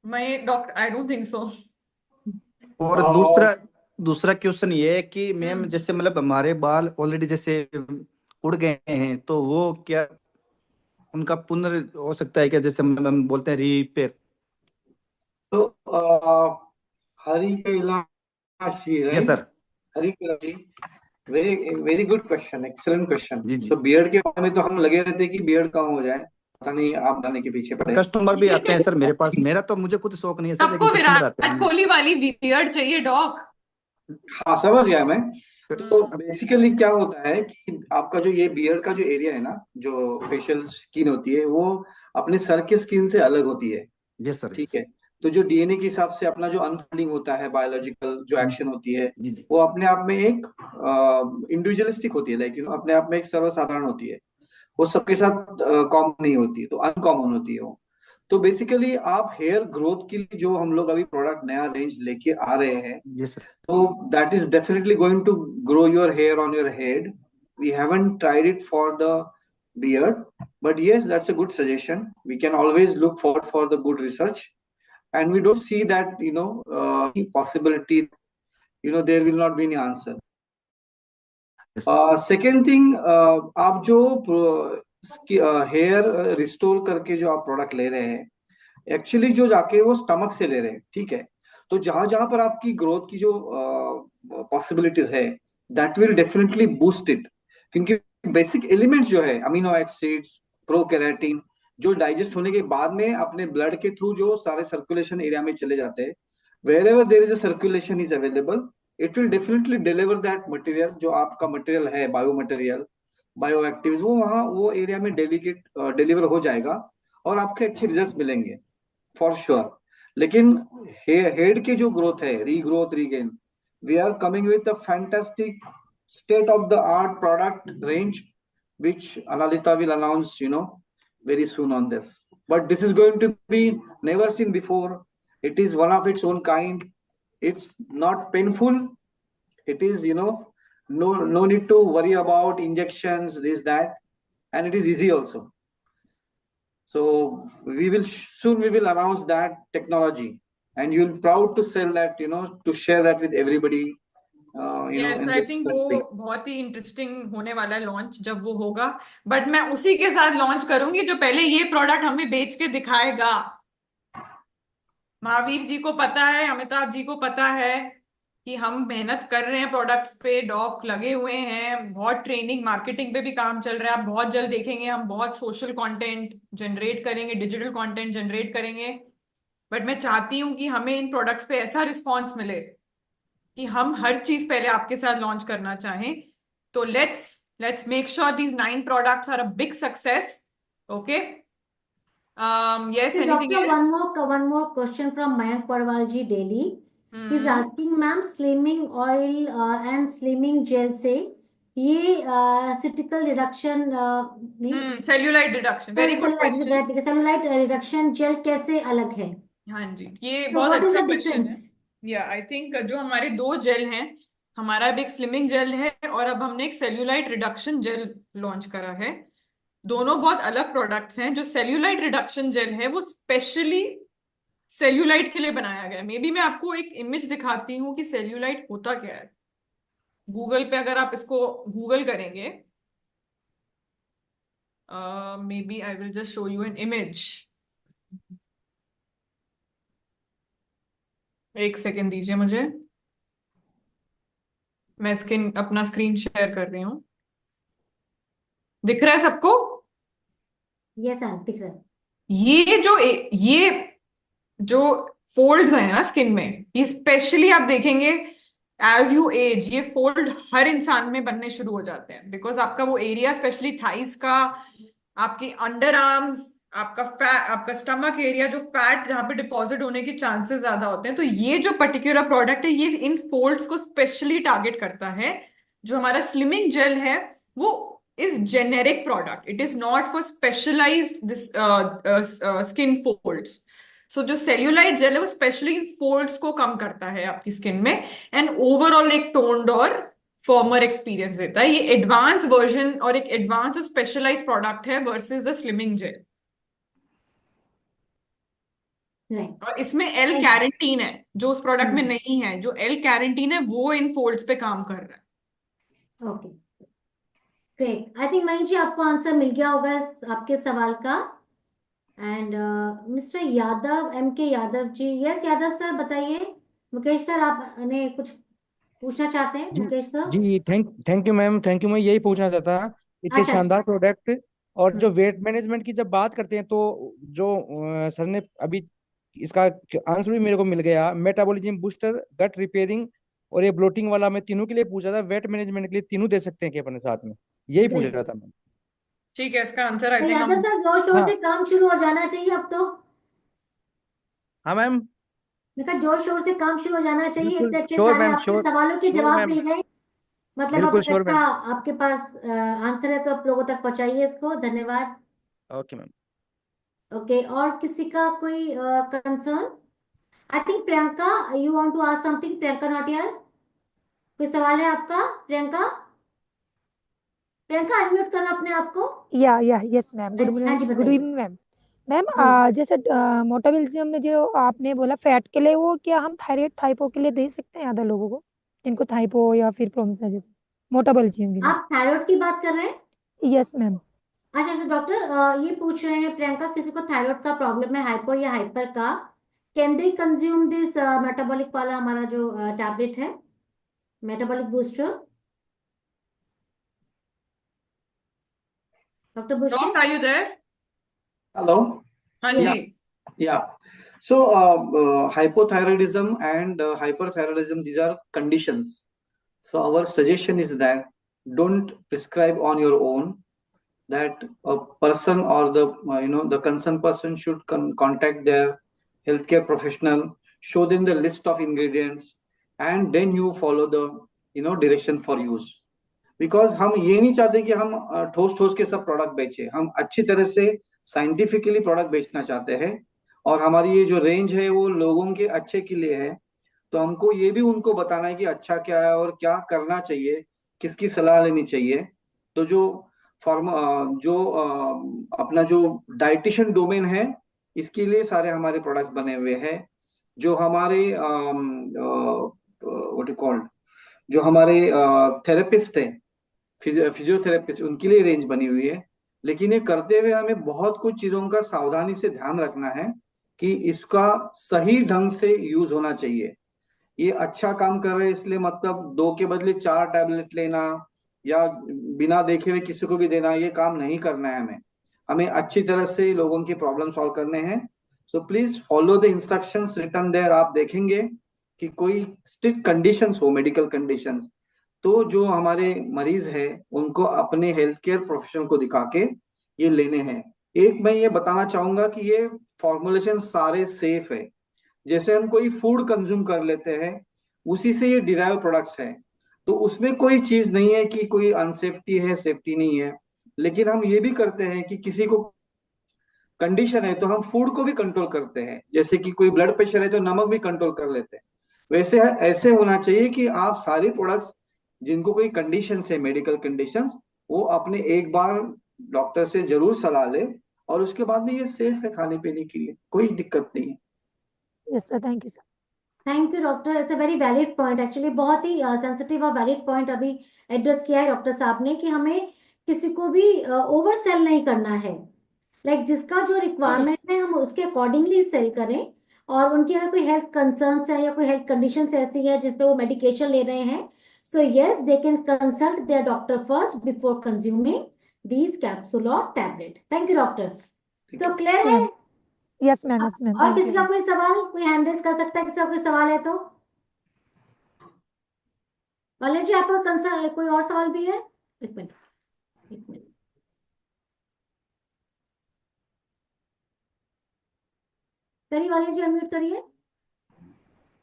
मैं doctor, I don't think so. और दूसरा दूसरा क्वेश्चन ये है कि मैम, हम्म। जैसे मतलब हमारे बाल ऑलरेडी जैसे उड़ गए हैं, तो वो क्या उनका पुनः हो सकता है क्या, जैसे हम बोलते हैं रिपेयर? तो Hari Kailashi, yes right? Sir. Hari Kailashi, very very good question, excellent question. जी सो जी। बियर्ड के बारे में तो हम लगे रहते हैं कि बियर्ड कम हो जाए, पता नहीं आप डालने के पीछे पड़े। कस्टमर भी आते हैं सर मेरे पास, मेरा तो मुझे खुद शौक नहीं है सर, लेकिन सबको कस्टमर आते विराट हैं। कोहली वाली बियर्ड चाहिए डॉग? हाँ, समझ गया मैं। तो हम्म। बेसिकली क्या होता है कि आपका जो ये बियर्ड का जो एरिया है ना, जो फेशियल स्किन होती है, वो अपने सर के स्किन से अलग होती है। यस सर, ठीक यस। है। तो जो डीएनए के हिसाब से अपना जो अनफोल्डिंग होता है, बायोलॉजिकल जो एक्शन होती है, जी जी। वो अपने आप में एक इंडिविजुअलिस्टिक होती है, लाइक अपने आप में एक सर्वसाधारण होती है। वो सबके साथ कॉमन नहीं होती, तो अनकॉमन होती है वो। तो बेसिकली आप हेयर ग्रोथ के लिए जो हम लोग अभी प्रोडक्ट नया रेंज लेके आ रहे हैं, यस सर। तो that is definitely going to grow your hair on your head. We haven't tried it for the beard, but yes, that's a good suggestion. We can always look forward for the good research, and we don't see that possibility. There will not be any answer. Yes second thing, आप जो hair restore करके जो आप product ले रहे हैं, actually जो जाके वो स्टमक से ले रहे हैं, ठीक है। तो जहां जहां पर आपकी ग्रोथ की जो पॉसिबिलिटीज है, that will definitely boost it. क्योंकि बेसिक एलिमेंट्स जो है, अमीनो एसिड्स, प्रोकैराटिन, जो डाइजेस्ट होने के बाद में अपने ब्लड के थ्रू जो सारे सर्कुलेशन एरिया में चले जाते हैं, wherever there is a circulation is available, it will definitely deliver that material, जो आपका मटेरियल है, बायो मटेरियल, बायो एक्टिव, वो वहाँ वो एरिया में डेलीकेट डिलीवर हो जाएगा, और आपके अच्छे रिजल्ट मिलेंगे फॉर श्योर। लेकिन हेड की जो ग्रोथ है, regrowth, regain, we are coming with a fantastic state of the art product range, which Analita will announce very soon on this. But this is going to be never seen before. It is one of its own kind. It's not painful. It is no need to worry about injections, this that, and it is easy also. So soon we will announce that technology, and you'll be proud to sell that, to share that with everybody, yes, in I this think वो country. बहुत ही interesting होने वाला है launch जब वो होगा। But मैं उसी के साथ लॉन्च करूंगी जो पहले ये प्रोडक्ट हमें बेच के दिखाएगा। महावीर जी को पता है, अमिताभ जी को पता है कि हम मेहनत कर रहे हैं प्रोडक्ट्स पे, डॉक लगे हुए हैं, बहुत ट्रेनिंग मार्केटिंग पे भी काम चल रहा है। आप बहुत जल्द देखेंगे हम बहुत सोशल कंटेंट जनरेट करेंगे, डिजिटल कंटेंट जनरेट करेंगे। बट मैं चाहती हूँ कि हमें इन प्रोडक्ट्स पे ऐसा रिस्पॉन्स मिले कि हम हर चीज पहले आपके साथ लॉन्च करना चाहें। तो let's make sure these 9 products are a big success. Okay. Yes, So, anything doctor, else? one more question from Mayank Parwal ji, Delhi. He's hmm. asking, ma'am, slimming oil and slimming gel से ये सिटिकल reduction नहीं, cellulite reduction, sorry, very good question. Cellulite reduction gel कैसे अलग है? हाँ जी, ये So बहुत what is अच्छा the क्वेश्चन है। difference? या आई थिंक जो हमारे दो जेल हैं, हमारा भी एक स्लिमिंग जेल है और अब हमने एक सेल्यूलाइट रिडक्शन जेल लॉन्च करा है। दोनों बहुत अलग प्रोडक्ट्स हैं। जो सेल्यूलाइट रिडक्शन जेल है वो स्पेशली सेल्यूलाइट के लिए बनाया गया है। मे बी मैं आपको एक इमेज दिखाती हूँ कि सेल्यूलाइट होता क्या है। गूगल पे अगर आप इसको गूगल करेंगे, may be I will just show you an image. एक सेकेंड दीजिए मुझे, मैं अपना स्क्रीन शेयर कर रही हूँ। दिख रहा है सबको? यस सर, दिख रहा है। ये जो फोल्ड्स हैं ना स्किन में, ये स्पेशली आप देखेंगे एज यू एज ये फोल्ड हर इंसान में बनने शुरू हो जाते हैं, बिकॉज आपका वो एरिया स्पेशली थाइस का, आपकी अंडर आर्म्स, आपका स्टमक एरिया, जो फैट जहां पे डिपॉजिट होने के चांसेस ज्यादा होते हैं। तो ये जो पर्टिकुलर प्रोडक्ट है ये इन फोल्ड्स को स्पेशली टारगेट करता है। जो हमारा स्लिमिंग जेल है वो is generic product, it is not for specialised this skin folds. So जो सेल्यूलाइट जेल है वो स्पेशली इन फोल्ड्स को कम करता है आपकी स्किन में, एंड ओवरऑल एक टोन्ड और फॉर्मर एक्सपीरियंस देता है। ये एडवांस वर्जन और एक एडवांस और स्पेशलाइज प्रोडक्ट है versus the slimming gel. Right. और इसमें एल थैंक कैरेटीन है जो उस प्रोडक्ट में यू। नहीं है। जो एल कैरेटीन है वो इन फोल्ड्स पे काम कर रहा है। Okay, great. I think Mayank ji आपको आंसर मिल गया होगा आपके सवाल का। And mister Yadav, M K Yadav ji, yes Yadav sir बताइए। मुकेश सर आपने कुछ पूछना चाहते हैं, जी मुकेश सर? जी, thank you ma'am, thank you. मैं यही पूछना चाहता था, इतने अच्छा अच्छा। शानदार प्रोडक्ट और हम्म, जो वेट मैनेजमेंट की जब बात करते हैं तो जो सर ने अभी इसका आंसर भी मेरे को मिल गया, मेटाबॉलिज्म बूस्टर, गट रिपेयरिंग और ये ब्लोटिंग वाला। मैं तीनों के लिए पूछा था, वेट मैनेजमेंट के लिए तीनों दे सकते हैं क्या अपने साथ में, यही पूछ ग्रेट। रहा था मैं। ठीक है, इसका आंसर आई तो थिंक यादव हम। सर जोर शोर हाँ से काम शुरू हो जाना चाहिए अब तो। हाँ मैम, मैं कहा जोर शोर से काम शुरू हो जाना चाहिए, बिल्कुल इतने अच्छे श्योर सारे मैम, आपके श्योर सवालों के श्योर जवाब मैम, मिल गए। मतलब अब बिल्कुल श्योर अच्छा मैम। आपके पास आंसर है, तो आप लोगों तक पहुंचाइए इसको। धन्यवाद। Okay ma'am. ओके, और किसी का कोई concern? I think Priyanka, you want to ask something? Priyanka Nautiyal, कोई सवाल है आपका? प्रियंका, प्रियंका अनम्यूट करो अपने आप को। या यस मैम, गुड अच्छा, हाँ जी गुड बताइए। Evening ma'am. मैम हम्म। जैसे मोटाबॉलिज्म में जो आपने बोला फैट के लिए, वो क्या हम थायराइड थाइपो के लिए दे सकते हैं अदर लोगों को, जिनको थाइपो या फिर प्रॉब्लम्स है जैसे मोटाबॉलिज्म के लिए? आप थायराइड की बात कर रहे हैं? Yes ma'am. अच्छा अच्छा डॉक्टर, ये पूछ रहे हैं प्रियंका, किसी को थायराइड का प्रॉब्लम है, हाइपो या हाइपर का, can they consume this metabolic वाला हमारा जो टैबलेट है, metabolic booster? Doctor Bushe? Doctor are you there? Hello. हाँ यस। जी। Yeah, yeah. So, hypothyroidism and hyperthyroidism, these are conditions. So, our suggestion is that don't prescribe on your own. That a person or the concerned person should contact their healthcare professional, show them the list of ingredients, and then you follow the direction for use. Because हम ये नहीं चाहते कि हम ठोस ठोस के सब प्रोडक्ट बेचे, हम अच्छी तरह से साइंटिफिकली प्रोडक्ट बेचना चाहते हैं। और हमारी ये जो रेंज है वो लोगों के अच्छे के लिए है। तो हमको ये भी उनको बताना है कि अच्छा क्या है और क्या करना चाहिए, किसकी सलाह लेनी चाहिए। तो जो फॉर्म जो अपना जो डाइटिशियन डोमेन है, इसके लिए सारे हमारे प्रोडक्ट्स बने हुए हैं। जो हमारे व्हाट यू कॉल्ड, जो हमारे थेरेपिस्ट हैं, फिजियोथेरेपिस्ट, उनके लिए रेंज बनी हुई है। लेकिन ये करते हुए हमें बहुत कुछ चीजों का सावधानी से ध्यान रखना है कि इसका सही ढंग से यूज होना चाहिए। ये अच्छा काम कर रहे हैं इसलिए मतलब 2 के बदले 4 टैबलेट लेना या बिना देखे हुए किसी को भी देना, ये काम नहीं करना है हमें। हमें अच्छी तरह से लोगों की प्रॉब्लम सॉल्व करने हैं। So please follow the instructions written there. आप देखेंगे कि कोई स्ट्रिक्ट कंडीशंस हो, मेडिकल कंडीशंस, तो जो हमारे मरीज है उनको अपने हेल्थ केयर प्रोफेशनल को दिखा के ये लेने हैं। एक मैं ये बताना चाहूंगा कि ये फॉर्मुलेशन सारे सेफ है। जैसे हम कोई फूड कंज्यूम कर लेते हैं, उसी से ये डिराइव प्रोडक्ट्स हैं, तो उसमें कोई चीज नहीं है कि कोई अनसेफ्टी है, सेफ्टी नहीं है। लेकिन हम ये भी करते हैं कि किसी को कंडीशन है तो हम फूड को भी कंट्रोल करते हैं। जैसे कि कोई ब्लड प्रेशर है तो नमक भी कंट्रोल कर लेते हैं। वैसे ऐसे होना चाहिए कि आप सारे प्रोडक्ट्स, जिनको कोई कंडीशन है, मेडिकल कंडीशंस, वो अपने एक बार डॉक्टर से जरूर सलाह ले। और उसके बाद में ये सेफ है, खाने पीने के लिए कोई दिक्कत नहीं है। Yes sir, thank you sir. Thank you doctor, it's a very valid point, actually बहुत ही सेंसिटिव और वैलिड पॉइंट अभी एड्रेस किया है डॉक्टर साहब ने, कि हमें किसी को भी ओवर सेल नहीं करना है। जिसका जो रिक्वायरमेंट है हम उसके अकॉर्डिंगली सेल करें। और उनकी अगर कोई हेल्थ कंसर्न्स है या कोई हेल्थ कंडीशंस ऐसी है जिसपे वो मेडिकेशन ले रहे हैं, so yes they can consult their doctor first before consuming these capsule और टैबलेट। Thank you doctor. ठीक सो है। क्लियर है? यस मैम, यस मैम, और थैंक किसी यू का मैम। कोई सवाल, कोई हैंड रेज कर सकता है, किसी का कोई सवाल है तो? वाले जी आपका कंसर्न, कोई और सवाल भी है? एक मिनट, एक मिनट। करिए वाले जी, अनम्यूट करिए,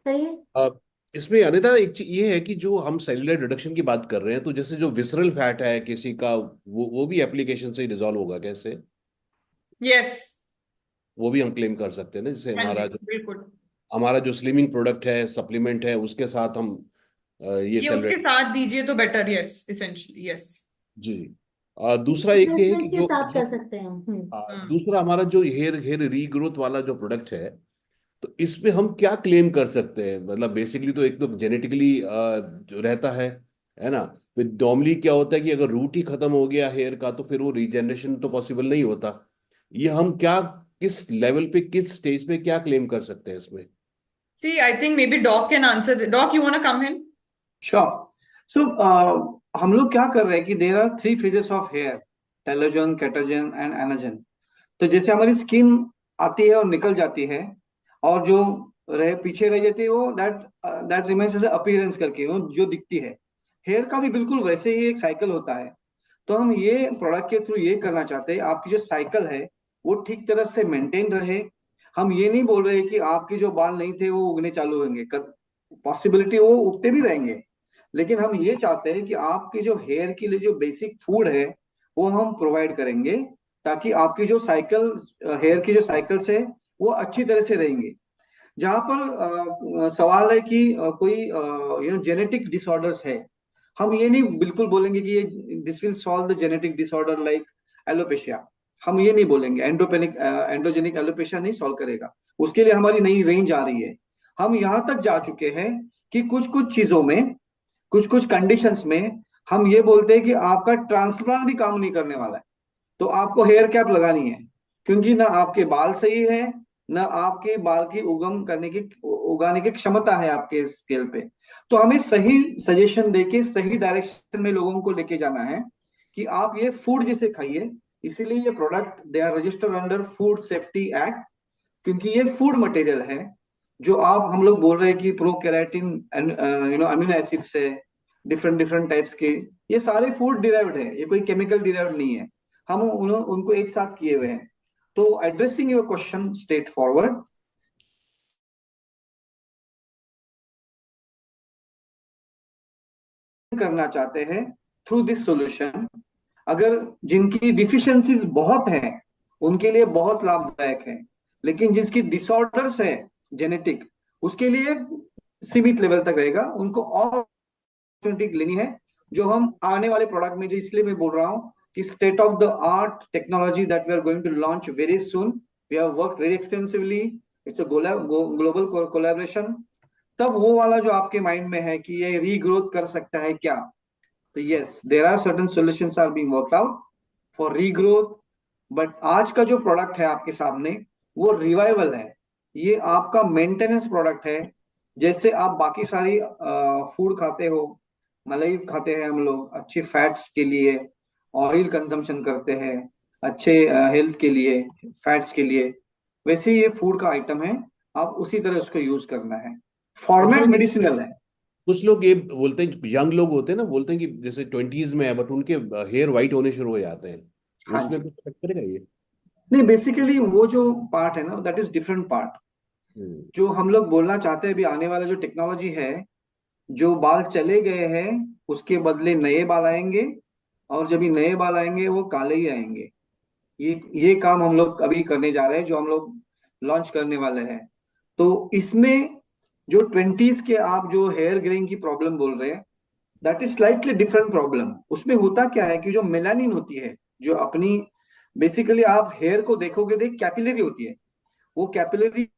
करिए। अब इसमें अनिता एक चीज ये है कि जो हम सेलुलर रिडक्शन की बात कर रहे हैं, तो जैसे जो विसरल फैट है किसी का, वो भी एप्लीकेशन से रिजॉल्व होगा कैसे? यस। वो भी हम क्लेम कर सकते हैं ना, जैसे हाँ जी हमारा जो बिल्कुल। हमारा जो स्लिमिंग प्रोडक्ट है, सप्लीमेंट है, उसके साथ हम ये ये सेल उसके साथ दीजिए तो बेटर, यस, एसेंशियली यस। जी। दूसरा एक ये है कि रिप्लेसमेंट के जो साथ जो कर सकते हैं हम। दूसरा हमारा जो हेयर हेयर रीग्रोथ वाला जो प्रोडक्ट है, तो इसमें हम क्या क्लेम कर सकते हैं? मतलब बेसिकली तो एक तो जेनेटिकली जो रहता है ना। फिर नॉर्मली क्या होता है कि अगर रूट ही खत्म हो गया हेयर का तो फिर वो रीजनरेशन तो पॉसिबल नहीं होता। ये हम क्या, किस लेवल पे, किस स्टेज पे क्या क्लेम कर सकते हैं इसमें? See I think maybe doc can answer. Doc, you want to come in? Sure. So हम लोग क्या कर रहे हैं कि there are 3 phases of hair: telogen, catagen and anagen. तो जैसे हमारी स्किन आती है और निकल जाती है, और जो पीछे रह जाती है वो दैट रिमेन्स एज अपीयरेंस करके, वो जो दिखती है। हेयर का भी बिल्कुल वैसे ही एक साइकिल होता है। तो हम ये प्रोडक्ट के थ्रू ये करना चाहते हैं, आपकी जो साइकिल है वो ठीक तरह से मेंटेन रहे। हम ये नहीं बोल रहे कि आपके जो बाल नहीं थे वो उगने चालू होंगे, पॉसिबिलिटी वो उगते भी रहेंगे। लेकिन हम ये चाहते हैं कि आपके जो हेयर के लिए जो बेसिक फूड है वो हम प्रोवाइड करेंगे, ताकि आपकी जो साइकिल, हेयर की जो साइकिल्स है वो अच्छी तरह से रहेंगे। जहां पर सवाल है कि कोई जेनेटिक डिसऑर्डर्स है, हम ये नहीं बिल्कुल बोलेंगे कि ये this will solve the genetic disorder like alopecia. हम ये नहीं बोलेंगे, एंड्रोजेनिक एलोपेशिया नहीं सॉल्व करेगा। उसके लिए हमारी नई रेंज आ रही है। हम यहां तक जा चुके हैं कि कुछ कुछ चीजों में, कुछ कुछ कंडीशंस में हम ये बोलते हैं कि आपका ट्रांसप्लांट भी काम नहीं करने वाला है, तो आपको हेयर कैप लगानी है। क्योंकि ना आपके बाल सही है, ना आपके बाल की उगाने की क्षमता है आपके स्केल पे। तो हमें सही सजेशन देके सही डायरेक्शन में लोगों को लेके जाना है कि आप ये फूड जैसे खाइए। इसीलिए ये product they are registered under food safety act, क्योंकि ये फूड मटेरियल है। जो आप हम लोग बोल रहे हैं कि प्रो केराटिन, अमीनो एसिड से डिफरेंट डिफरेंट टाइप्स के, ये सारे फूड डिराइव्ड है, ये कोई केमिकल डिराइव्ड नहीं है। हम उनको एक साथ किए हुए हैं। तो addressing your question straight forward, करना चाहते हैं थ्रू दिस सॉल्यूशन। अगर जिनकी डिफिशियंसीज बहुत हैं उनके लिए बहुत लाभदायक है, लेकिन जिसकी डिसऑर्डर्स है जेनेटिक, उसके लिए सीमित लेवल तक रहेगा। उनको और अपॉर्चुनिटी लेनी है, जो हम आने वाले प्रोडक्ट में, जो इसलिए मैं बोल रहा हूँ कि state of the art technology that we are going to launch very soon. We have worked very extensively, it's a global collaboration. तब वो वाला जो आपके माइंड में है कि ये रीग्रोथ कर सकता है क्या, तो yes, there are certain solutions are being worked out for regrowth. But आज का जो प्रोडक्ट है आपके सामने वो रिवाइवल है, ये आपका मेंटेनेंस प्रोडक्ट है। जैसे आप बाकी सारी फूड खाते हो, मलाई खाते हैं हम लोग अच्छे फैट्स के लिए, ऑयल कंजम्पशन करते हैं अच्छे हेल्थ के लिए, फैट्स के लिए, वैसे ही ये फूड का आइटम है। आप उसी तरह उसको यूज करना है। कुछ फॉर्मेट लोग मेडिसिनल है। कुछ लोग ये बोलते हैं, यंग लोग होते हैं ना, बोलते हैं कि जैसे 20s में है बट उनके हेयर वाइट होने शुरू हो जाते हैं। हाँ उसमें जी। कुछ फर्क करेगा ये? नहीं, बेसिकली वो जो पार्ट है ना, दैट इज डिफरेंट पार्ट। हम्म। जो हम लोग बोलना चाहते हैं, अभी आने वाला जो टेक्नोलॉजी है, जो बाल चले गए हैं उसके बदले नए बाल आएंगे, और जब ये नए बाल आएंगे वो काले ही आएंगे। ये काम हम लोग अभी करने जा रहे हैं, जो हम लोग लॉन्च करने वाले हैं। तो इसमें जो 20s के आप जो हेयर ग्रेइंग की प्रॉब्लम बोल रहे हैं, that is slightly different problem. उसमें होता क्या है कि जो मेलानिन होती है, जो अपनी, बेसिकली आप हेयर को देखोगे तो कैपिलरी होती है। वो कैपिलरी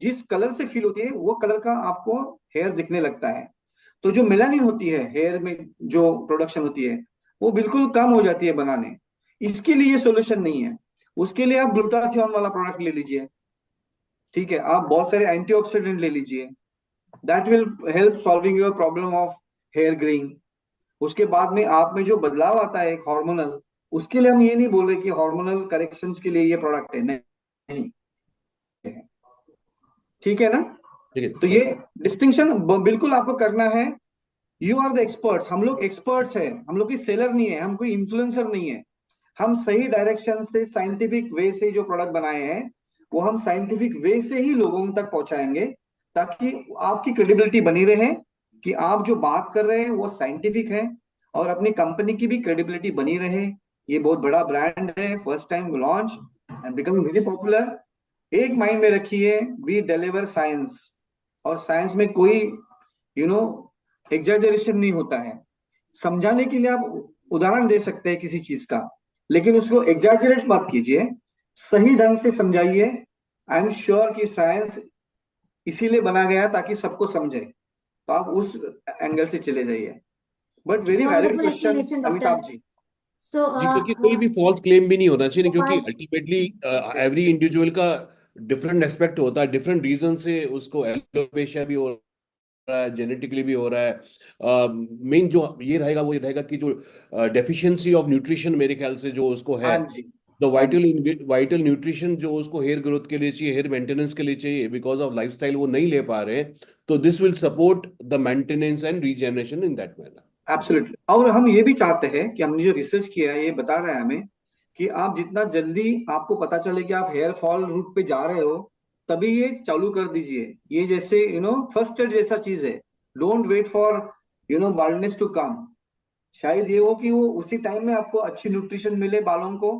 जिस कलर से फील होती है वो कलर का आपको हेयर दिखने लगता है। तो जो मेलानिन होती है हेयर में, जो प्रोडक्शन होती है, वो बिल्कुल कम हो जाती है बनाने। इसके लिए ये सोल्यूशन नहीं है। उसके लिए आप ग्लूटाथियोन वाला प्रोडक्ट ले लीजिए, ठीक है, आप बहुत सारे एंटीऑक्सीडेंट ले लीजिए, that will help solving your problem of hair greying. उसके बाद में आप में जो बदलाव आता है एक हार्मोनल, उसके लिए हम ये नहीं बोल रहे कि हार्मोनल करेक्शंस के लिए ये प्रोडक्ट है, नहीं। ठीक है ना। ठीक है, तो थैंक ये डिस्टिंक्शन बिल्कुल आपको करना है। यू आर द एक्सपर्ट्स, हम लोग एक्सपर्ट्स हैं, हम लोग की सेलर नहीं है, हम कोई इन्फ्लुएंसर नहीं है। हम सही डायरेक्शन से साइंटिफिक वे से जो प्रोडक्ट बनाए हैं वो हम साइंटिफिक वे से ही लोगों तक पहुंचाएंगे, ताकि आपकी क्रेडिबिलिटी बनी रहे कि आप जो बात कर रहे हैं वो साइंटिफिक है, और अपनी कंपनी की भी क्रेडिबिलिटी बनी रहे। ये बहुत बड़ा ब्रांड है, first time launch and becoming very popular. एक माइंड में रखिए, वी डिलीवर साइंस, और साइंस में कोई यू नो एग्जैजरेशन नहीं होता है। समझाने के लिए आप उदाहरण दे सकते हैं किसी चीज का, लेकिन उसको एग्जैजरेट मत कीजिए, सही ढंग से समझाइए। आई एम श्योर कि साइंस इसीलिए बना गया ताकि सबको समझे, तो आप उस एंगल से चले जाइए। But very valid wonderful question explanation doctor. Amitabh ji. So जी, क्योंकि कोई भी फॉल्स क्लेम भी नहीं होना चाहिए, क्योंकि गोपाल अल्टीमेटली एवरी इंडिविजुअल का डिफरेंट एस्पेक्ट होता है, डिफरेंट रीजन से उसको एलोपेशिया भी हो रहा है, जेनेटिकली भी हो रहा है। मेन जो ये रहेगा वो ये रहेगा कि जो डेफिशिएंसी ऑफ न्यूट्रिशन मेरे ख्याल से जो उसको है, हाँ जी, तो हाँ जी, वाइटल न्यूट्रिशन जो उसको हेयर ग्रोथ के लिए चाहिए, हेयर मेंटेनेंस के लिए चाहिए, बिकॉज ऑफ लाइफस्टाइल वो नहीं ले पा रहे हैं, तो this will support the maintenance and regeneration in that manner. Absolutely. और हम ये भी चाहते हैं कि हमने जो रिसर्च किया है ये बता रहा है हमें कि आप जितना जल्दी आपको पता चले कि आप हेयर फॉल रूट पे जा रहे हो, तभी ये चालू कर दीजिए। ये जैसे फर्स्ट एड जैसा चीज है। Don't wait for baldness to come. शायद ये हो कि वो उसी टाइम में आपको अच्छी न्यूट्रिशन मिले बालों को,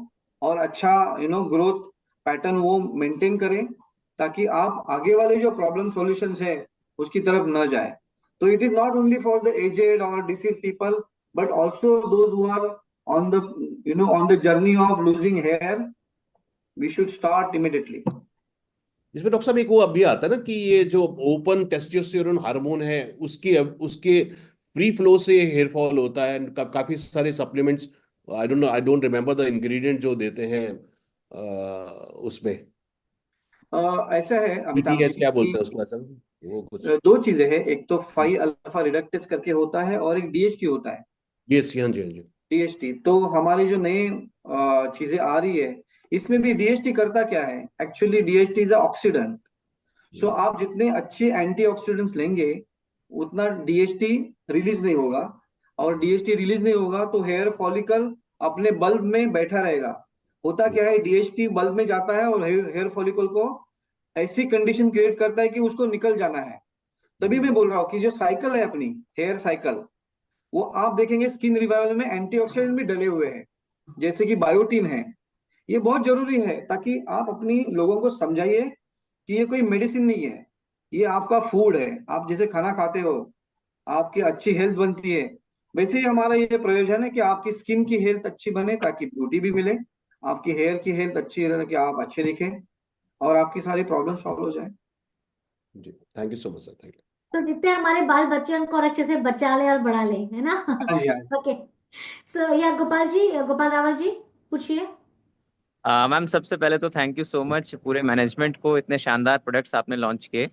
और अच्छा ग्रोथ पैटर्न वो मेंटेन करें, ताकि आप आगे वाले जो प्रॉब्लम सॉल्यूशंस है उसकी तरफ न जाए। तो it is not only for the aged और disease people, but also those who are on the journey of losing hair. We should start immediately. इसमें डॉक्टर साहब एक वो अभी आता है ना कि ये जो ओपन टेस्टोस्टेरोन हार्मोन है, उसके उसके फ्री फ्लो से हेयर फॉल होता है। काफी सारे supplements, I don't remember the ingredient जो देते हैं उसमें। ऐसा है अमिताभ पीटीएच जी क्या कि बोलते हैं उसको, ऐसा वो कुछ। दो चीजें हैं। एक तो 5 अल्फा रिडक्टेस करके होता है, और एक डीएचटी होता है। यस, हाँ जी, हाँ जी। डीएचटी तो हमारी जो नई चीजें आ रही है, इसमें भी डीएचटी करता क्या है? Actually DHT is oxidant. So आप जितने अच्छे एंटीऑक्सीडेंट्स लेंगे, उतना डीएचटी रिलीज नहीं होगा। और डीएचटी रिलीज नहीं होगा तो हेयर फॉलिकल अपने बल्ब में बैठा रहेगा। होता क्या है, डीएचटी बल्ब में जाता है और हेयर फॉलिकल को ऐसी कंडीशन क्रिएट करता है कि उसको निकल जाना है। तभी मैं बोल रहा हूँ कि जो साइकिल है अपनी, हेयर साइकिल, वो आप देखेंगे स्किन रिवाइवल में एंटीऑक्सीडेंट भी डले हुए हैं, जैसे कि बायोटीन है। ये बहुत जरूरी है, ताकि आप अपनी लोगों को समझाइए कि ये कोई मेडिसिन नहीं है, ये आपका फूड है। आप जैसे खाना खाते हो, आपकी अच्छी हेल्थ बनती है, वैसे ही हमारा ये प्रयोजन है कि आपकी स्किन की हेल्थ अच्छी बने, ताकि ब्यूटी भी मिले, आपकी हेयर की हेल्थ अच्छी रहे, कि आप अच्छे दिखें और आपकी सारी प्रॉब्लम सॉल्व हो जाए। जी, thank you so much sir, thank you. तो जितने हमारे बाल बच्चे हैं, उनको और अच्छे से बचा ले और बढ़ा ले, है ना? हाँ जी, हाँ जी। ओके। सो या गोपाल जी, गोपाल रावल जी, पूछिए। मैम सबसे पहले तो थैंक यू सो मच पूरे मैनेजमेंट को, इतने शानदार प्रोडक्ट्स आपने लॉन्च किए।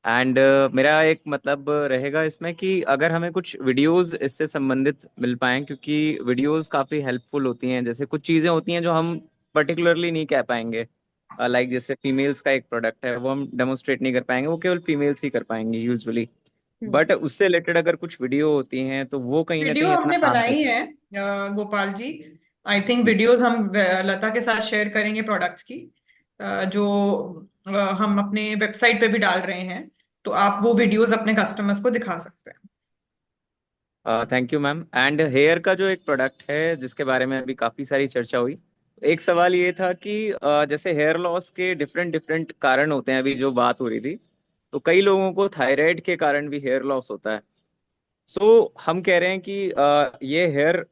एंड मेरा एक मतलब रहेगा इसमें कि अगर हमें कुछ वीडियोस इससे संबंधित मिल पाएं, क्योंकि वीडियोस काफ़ी हेल्पफुल होती हैं। जैसे कुछ चीज़ें होती हैं जो हम पर्टिकुलरली नहीं कह पाएंगे, लाइक जैसे फीमेल्स का एक प्रोडक्ट है, वो हम डेमोस्ट्रेट नहीं कर पाएंगे, वो केवल फीमेल्स ही कर पाएंगे यूजुअली। बट उससे रिलेटेड अगर कुछ वीडियो होती हैं तो वो कहीं ना वीडियो कहीं इतना हमने काम कर। बनाई है Gopal ji. I think videos हम लता के साथ शेयर करेंगे प्रोडक्ट्स की, जो हम अपने वेबसाइट पे भी डाल रहे हैं। तो आप वो वीडियोस अपने कस्टमर्स को दिखा सकते हैं। Thank you ma'am. And hair का जो एक प्रोडक्ट है जिसके बारे में अभी काफ़ी सारी चर्चा हुई, एक सवाल ये था कि जैसे हेयर लॉस के डिफरेंट डिफरेंट कारण होते हैं, अभी जो बात हो रही थी, तो कई लोगों को थायराइड के कारण भी हेयर लॉस होता है। सो हम कह रहे हैं कि ये हेयर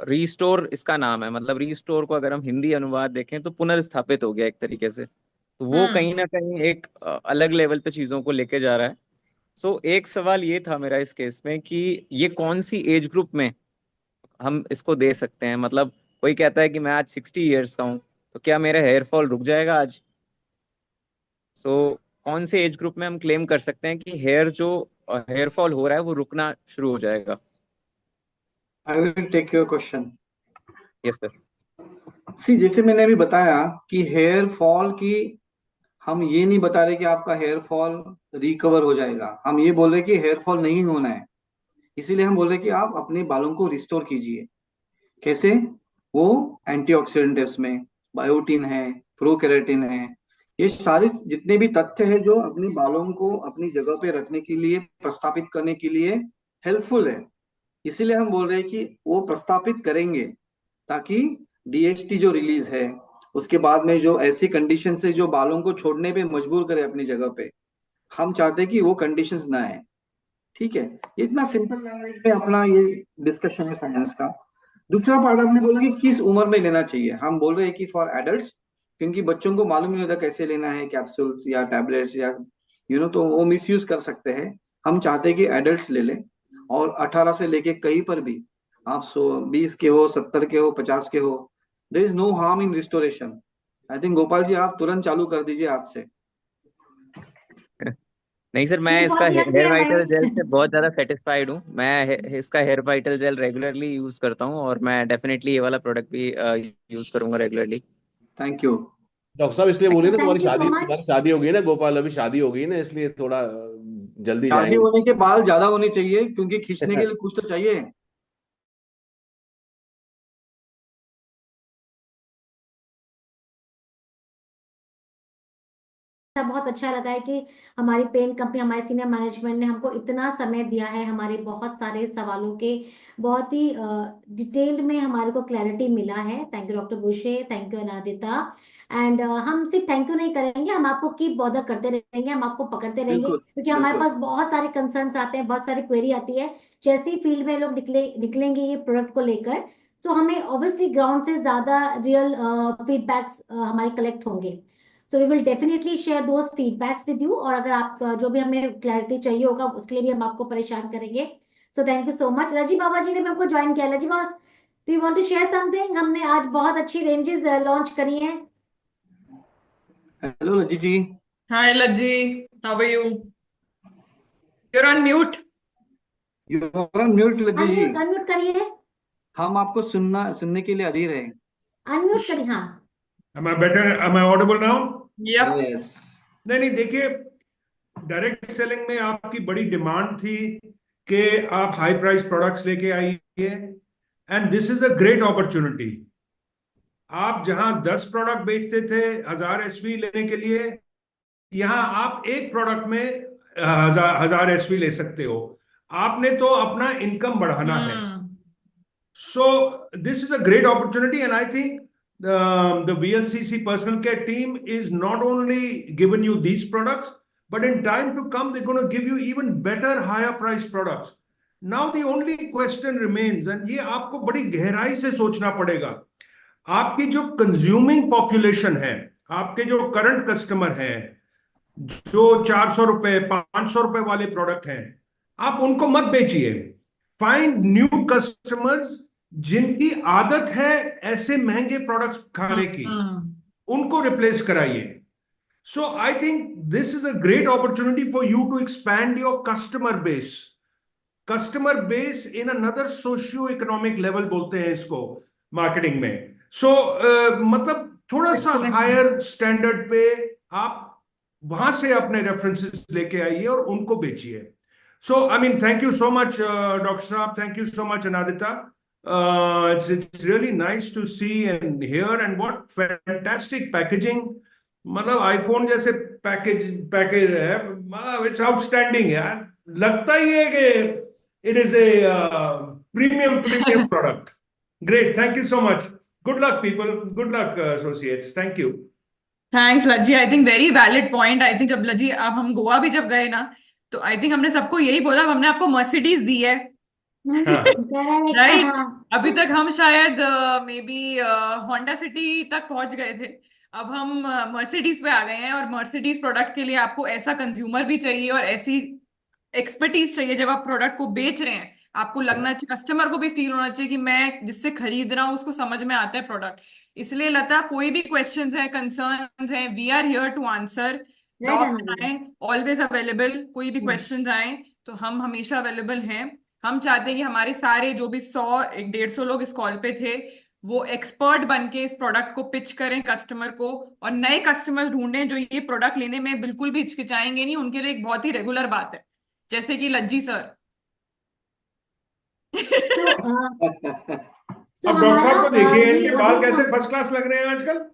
रीस्टोर इसका नाम है, मतलब रीस्टोर को अगर हम हिंदी अनुवाद देखें तो पुनर्स्थापित हो गया एक तरीके से। तो वो कहीं हम्म। ना कहीं एक अलग लेवल पे चीज़ों को लेके जा रहा है। सो एक सवाल ये था मेरा इस केस में कि ये कौन सी एज ग्रुप में हम इसको दे सकते हैं। मतलब कोई कहता है कि मैं आज 60 ईयर्स का हूँ, तो क्या मेरा हेयर फॉल रुक जाएगा आज? सो कौन से एज ग्रुप में हम क्लेम कर सकते हैं कि हेयर फॉल हो रहा है वो रुकना शुरू हो जाएगा? I will take your question. Yes sir. See, जैसे मैंने अभी बताया कि हेयर फॉल की, हम ये नहीं बता रहे कि आपका हेयर फॉल रिकवर हो जाएगा, हम ये बोल रहे कि हेयर फॉल नहीं होना है। इसीलिए हम बोल रहे कि आप अपने बालों को रिस्टोर कीजिए। कैसे? वो एंटीऑक्सीडेंट है, उसमें बायोटीन है, प्रोकेराटिन है, ये सारे जितने भी तथ्य हैं जो अपने बालों को अपनी जगह पे रखने के लिए, प्रस्तापित करने के लिए हेल्पफुल है। इसीलिए हम बोल रहे हैं कि वो प्रस्तापित करेंगे, ताकि डीएचटी जो रिलीज है, उसके बाद में जो ऐसी कंडीशन से जो बालों को छोड़ने पे मजबूर करे अपनी जगह पे, हम चाहते हैं कि वो कंडीशंस ना आए। ठीक है, ये इतना सिंपल लैंग्वेज में अपना ये डिस्कशन है साइंस का। दूसरा पार्ट आपने बोला कि किस उम्र में लेना चाहिए। हम बोल रहे हैं कि फॉर एडल्ट्स, क्योंकि बच्चों को मालूम नहीं होता कैसे लेना है, कैप्सूल्स या टैबलेट्स या तो वो मिसयूज कर सकते हैं। हम चाहते हैं कि एडल्ट्स ले लें, और 18 से लेके कहीं पर भी आप 20 के हो, 70 के हो, 50 के हो, there is no harm in restoration. I think Gopal ji आप तुरंत चालू कर दीजिए आज से। नहीं सर, मैं ये इसका बहुत यंग हेयर है वाइटल जेल महेश। से बहुत ज़्यादा सेटिस्फाइड हूँ। मैं इसका hair vital gel regularly use करता हूँ, और मैं डेफिनेटली ये वाला प्रोडक्ट भी यूज़ करूँगा रेगुलरली। Thank you. डॉक्टर साहब इसलिए बोलिए ना, थैंक यू सो मच। तुम्हारी शादी हो गई ना गोपाल, अभी शादी हो गई ना, इसलिए थोड़ा जल्दी शादी जाएंगे। होने के बाल ज्यादा होनी चाहिए, क्योंकि खींचने के लिए कुछ तो चाहिए। बहुत अच्छा लगा है कि हमारी पेंट कंपनी, हमारे सीनियर मैनेजमेंट ने हमको इतना समय दिया है, हमारे बहुत सारे सवालों के बहुत ही डिटेल्ड में हमारे को क्लैरिटी मिला है। Thank you doctor Bushe, thank you Anadita. And हम सिर्फ थैंक यू नहीं करेंगे, हम आपको कीप बॉदर करते रहेंगे, हम आपको पकड़ते रहेंगे, बिल्कुल क्योंकि हमारे बिल्कुल। पास बहुत सारे कंसर्न्स आते हैं, बहुत सारी क्वेरी आती है। जैसे ही फील्ड में लोग निकलेंगे ये प्रोडक्ट को लेकर, सो हमें ऑब्वियसली ग्राउंड से ज्यादा रियल फीडबैक्स हमारे कलेक्ट होंगे। So we will definitely share those feedbacks with you, और अगर आप जो भी हमें क्लैरिटी चाहिए होगा उसके लिए भी हम आपको परेशान करेंगे। So thank you so much. Raji Baba ji ने भी हमको ज्वाइन किया। Raji Baba, do you want to share something? हमने आज बहुत अच्छी रेंजेस लॉन्च करी हैं। Hello Lajji ji. Hi Lajji, how are you? You're on mute. You are on mute Lajji ji. Unmute unmute करिए। हम आपको सुनने के लिए अधीर हैं। अनम्यूट करिए, हाँ। Am I better? Am I audible now? Yup. Yes. नहीं नहीं, देखिए, डायरेक्ट सेलिंग में आपकी बड़ी डिमांड थी कि आप हाई प्राइस प्रोडक्ट्स लेके आइए, and this is a great opportunity. आप जहां 10 प्रोडक्ट बेचते थे 1000 एसवी लेने के लिए, यहां आप एक प्रोडक्ट में 1000 एसवी ले सकते हो। आपने तो अपना इनकम बढ़ाना है। So this is a great opportunity, and I think the VLCC personal care team is not only given you these products, but in time to come, they're going to give you even better, higher price products. Now the only question remains, and ये आपको बड़ी गहराई से सोचना पड़ेगा, आपकी जो consuming population है, आपके जो करंट कस्टमर हैं, जो 400 रुपए 500 रुपए वाले प्रोडक्ट हैं, आप उनको मत बेचिए। फाइंड न्यू कस्टमर्स जिनकी आदत है ऐसे महंगे प्रोडक्ट्स खाने की, उनको रिप्लेस कराइए। So I think this is a great opportunity for you to expand your customer base in another socio economic level बोलते हैं इसको मार्केटिंग में। सो मतलब थोड़ा सा हायर स्टैंडर्ड पे आप वहां से अपने रेफरेंसेस लेके आइए और उनको बेचिए। So I mean, thank you so much doctor साहब, thank you so much Anadita. It's really nice to see and hear, and what fantastic packaging। मतलब आईफोन जैसे पैकेज है, मतलब इट्स आउटस्टैंडिंग यार। लगता ही है कि it is a premium product. Great, thank you so much. Good luck people, good luck associates, thank you. Thanks Lajji, I think very valid point. I think जब लज्जी अब हम गोवा भी जब गए ना, तो आई थिंक हमने सबको यही बोला, हमने आपको मर्सिडीज दी है, राइट? अभी तक हम शायद मे बी होंडा सिटी तक पहुंच गए थे, अब हम मर्सिडीज पे आ गए हैं। और मर्सिडीज प्रोडक्ट के लिए आपको ऐसा कंज्यूमर भी चाहिए और ऐसी एक्सपर्टीज चाहिए। जब आप प्रोडक्ट को बेच रहे हैं, आपको लगना चाहिए, कस्टमर को भी फील होना चाहिए कि मैं जिससे खरीद रहा हूँ उसको समझ में आता है प्रोडक्ट। इसलिए लता, कोई भी क्वेश्चंस हैं, कंसर्न्स हैं, we are here to answer. डॉट आए, ऑलवेज अवेलेबल। कोई भी क्वेश्चंस आए तो हम हमेशा अवेलेबल हैं। हम चाहते हैं कि हमारे सारे जो भी 100-150 लोग इस कॉल पे थे, वो एक्सपर्ट बन के इस प्रोडक्ट को पिच करें कस्टमर को, और नए कस्टमर ढूंढें जो ये प्रोडक्ट लेने में बिल्कुल भी हिचकिचाएंगे नहीं। उनके लिए एक बहुत ही रेगुलर बात है, जैसे कि लज्जी सर। अब डॉक्टर साहब को देखिए, इनके बाल कैसे फर्स्ट क्लास लग रहे हैं आजकल।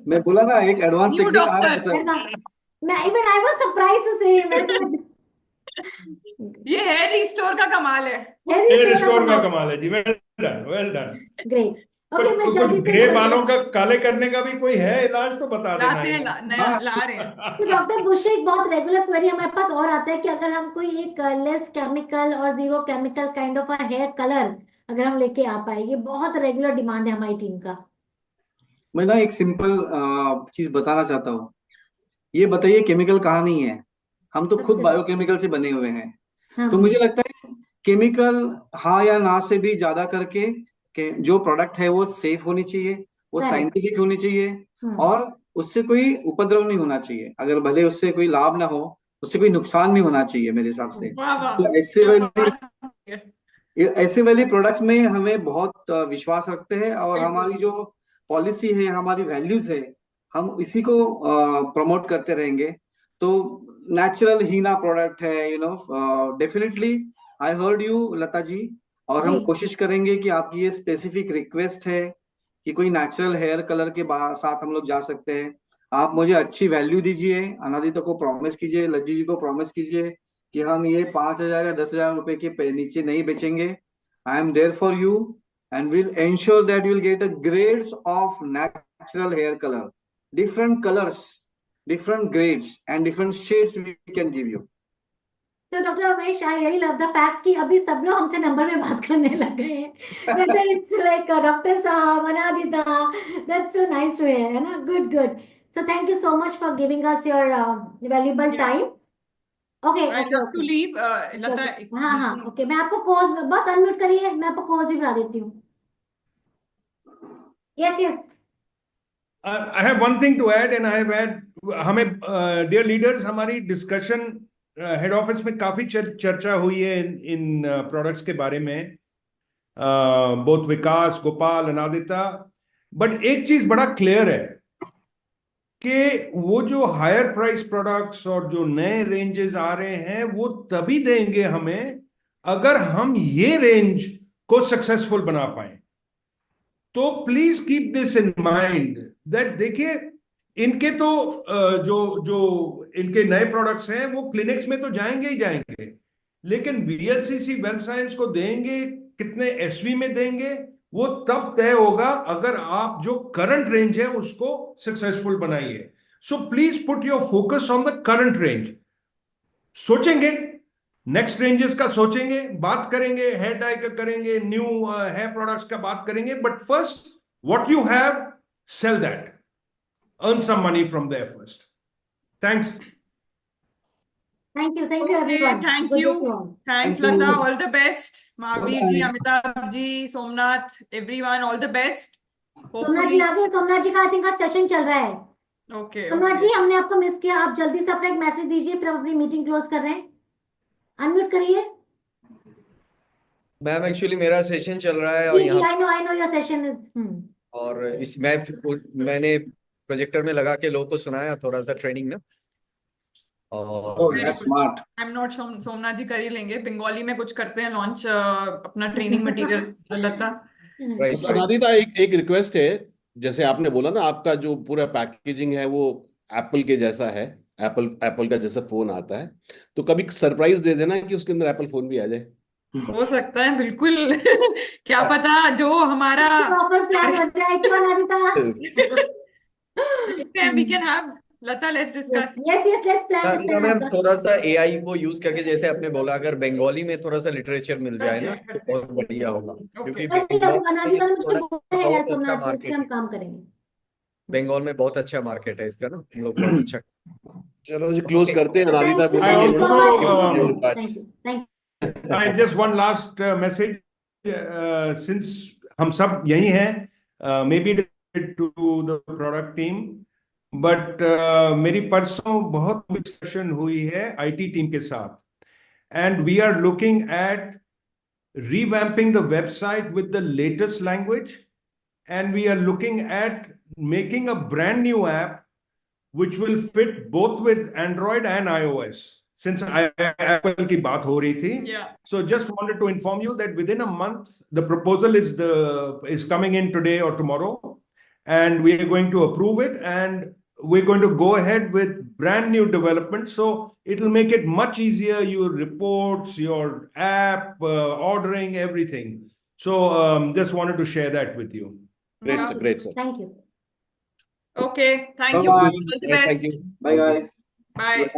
मैं बोला ना, एक एडवांस न्यू टेक्निक आ रहा है डॉक्टर। सर। मैं even I was surprise to say, ये हेयर रिस्टोर का कमाल है। हेयर रिस्टोर का कमाल है जी। Well done, well done. Great. Okay, मैं कुछ जल्दी से ग्रे बालों का काले करने का भी कोई है इलाज तो बता देना लाते हैं, यार। नया ला रहे हैं। तो डॉक्टर, मुझे एक बहुत रेगुलर क्वेरी हमारे पास और आता है कि अगर हम कोई एक लेस केमिकल और zero chemical kind of a hair colour अगर हम लेके आ पाए, ये बहुत रेगुलर डिमांड है हमारी टीम का। मैं ना एक सिंपल चीज बताना चाहता हूँ। ये बताइए केमिकल कहाँ नहीं है? हम तो सब खुद जगह। बायोकेमिकल से बने हुए हैं। हाँ तो मुझे लगता है केमिकल हाँ या ना से भी ज्यादा करके कि जो प्रोडक्ट है वो सेफ होनी चाहिए, वो करेक्ट। साइंटिफिक होनी चाहिए, हम्म। और उससे कोई उपद्रव नहीं होना चाहिए। अगर भले उससे कोई लाभ ना हो, उससे कोई नुकसान नहीं होना चाहिए मेरे हिसाब से। वाह वाह, तो ऐसे क्या वाली बात है। ऐसे वाले प्रोडक्ट्स में हमें बहुत विश्वास रखते हैं, और बिल्कुल। हमारी जो पॉलिसी है, हमारी वैल्यूज है, हम इसी को प्रमोट करते रहेंगे। तो नेचुरल हीना प्रोडक्ट है, definitely. I heard you Lata ji, और जी। हम कोशिश करेंगे कि आपकी ये स्पेसिफिक रिक्वेस्ट है कि कोई नेचुरल हेयर कलर के साथ हम लोग जा सकते हैं। आप मुझे अच्छी वैल्यू दीजिए, अनादिता को प्रॉमिस कीजिए, लज्जी जी को प्रॉमिस कीजिए कि हम ये 5,000 या 10,000 रुपए के नीचे नहीं बेचेंगे। I am there for you, and will ensure that you will get a grades of natural hair colour, different colors, different grades, and different shades we can give you. तो doctor Umesh, I really love the fact कि अभी सब लोग हमसे number में बात करने लग गए हैं, वेदर इट्स लाइक डॉक्टर साहब, Anadita. That's so nice to hear, है ना? Good good. So thank you so much for giving us your valuable Yeah, time. Okay I okay have to okay. leave. Lata, हाँ हाँ, ओके, मैं आपको cause, बस unmute करिए, मैं आपको कॉज भी बढ़ा देती हूँ। Yes yes. I have one thing to add, and I have had हमें dear leaders, हमारी डिस्कशन हेड ऑफिस में काफी चर्चा हुई है इन प्रोडक्ट्स के बारे में, बोथ विकास, गोपाल, अनादिता। बट एक चीज बड़ा क्लियर है कि वो जो हायर प्राइस प्रोडक्ट्स और जो नए रेंजेस आ रहे हैं वो तभी देंगे हमें अगर हम ये रेंज को सक्सेसफुल बना पाए। तो please keep this in mind that, देखिए, इनके तो जो जो इनके नए प्रोडक्ट्स हैं वो क्लिनिक्स में तो जाएंगे ही जाएंगे, लेकिन वीएलसीसी वेल्थ साइंस को देंगे कितने एसवी में देंगे वो तब तय होगा अगर आप जो करंट रेंज है उसको सक्सेसफुल बनाइए। So please put your focus on the current range. सोचेंगे, नेक्स्ट रेंजेस का सोचेंगे, बात करेंगे, हेयर डाई का करेंगे, न्यू हेयर प्रोडक्ट्स का बात करेंगे, but first what you have, sell that, earn some money from there first. Thanks. Thank you Okay, everyone, thank good day you. To all. Thanks, Thank you. Lata. All the best. Mahavir ji, Bye-bye. Amitabh ji, Somnath, everyone, all the best. Somnath ji Hopefully, आ गए? सोमनाथ जी का I think आज session चल रहा है। okay, Somnath जी, okay. हमने आपको miss किया, आप जल्दी से अपना एक मैसेज दीजिए, फिर हम अपनी मीटिंग क्लोज कर रहे हैं। अनम्यूट करिए। मैम एक्चुअली मेरा सेशन चल रहा है और जी जी, यहाँ I know your session is. और मैंने प्रोजेक्टर में लगा के लोगों को सुनाया थोड़ा सा ट्रेनिंग में। Oh, और Very that's good. smart. I'm not Somnath जी कर ही लेंगे, बंगाली में कुछ करते हैं लॉन्च अपना ट्रेनिंग मटेरियल, लता। राइट तो अनादिता, एक एक रिक्वेस्ट है। जैसे आपने बोला ना, आपका जो पूरा पैकेजिंग है वो एप्पल के जैसा है, एप्पल का जैसा फोन आता है, तो कभी सरप्राइज दे देना कि उसके अंदर एप्पल फोन भी आ जाए। हो सकता है, बिल्कुल। क्या पता जो हमारा प्रॉपर प्लान हो जाए क्यों अनादिता? देखते हैं, we can have, Lata, let's discuss. Yes yes, let's plan this Anadita ma'am, थोड़ा सा एआई को यूज करके जैसे आपने बोला, अगर बंगाली में थोड़ा सा लिटरेचर मिल जाए ना तो बहुत बढ़िया होगा, क्योंकि अनादिता ने मुझको बंगाल बोला है यार बहुत अच्छा सोमनाथ जी, इस पे मार्केट हम है। काम करेंगे। बंगाल में बहुत अच्छा मार्केट है इसका ना, हम लोग बहुत अच्छा। चलो जी, क्लोज करते हैं। अनादिता थैंक I यू बोलिए। So much, also thank you thank I just one last message, since हम सब यही हैं, maybe to the product team, but मेरी परसों बहुत डिस्कशन हुई है आईटी टीम के साथ, and we are looking at revamping the website with the latest language, and we are looking at making a brand new app which will fit both with Android and iOS. Since Apple की बात हो रही थी, Yeah. so just wanted to inform you that within a month the proposal is coming in today or tomorrow, and we are going to approve it, and we're going to go ahead with brand new development. So it'll make it much easier, your reports, your app, ordering, everything. So just wanted to share that with you. Great, sir. Thank you. Okay, thank you. Bye-bye. All the best. Thank you. Bye, guys. Bye.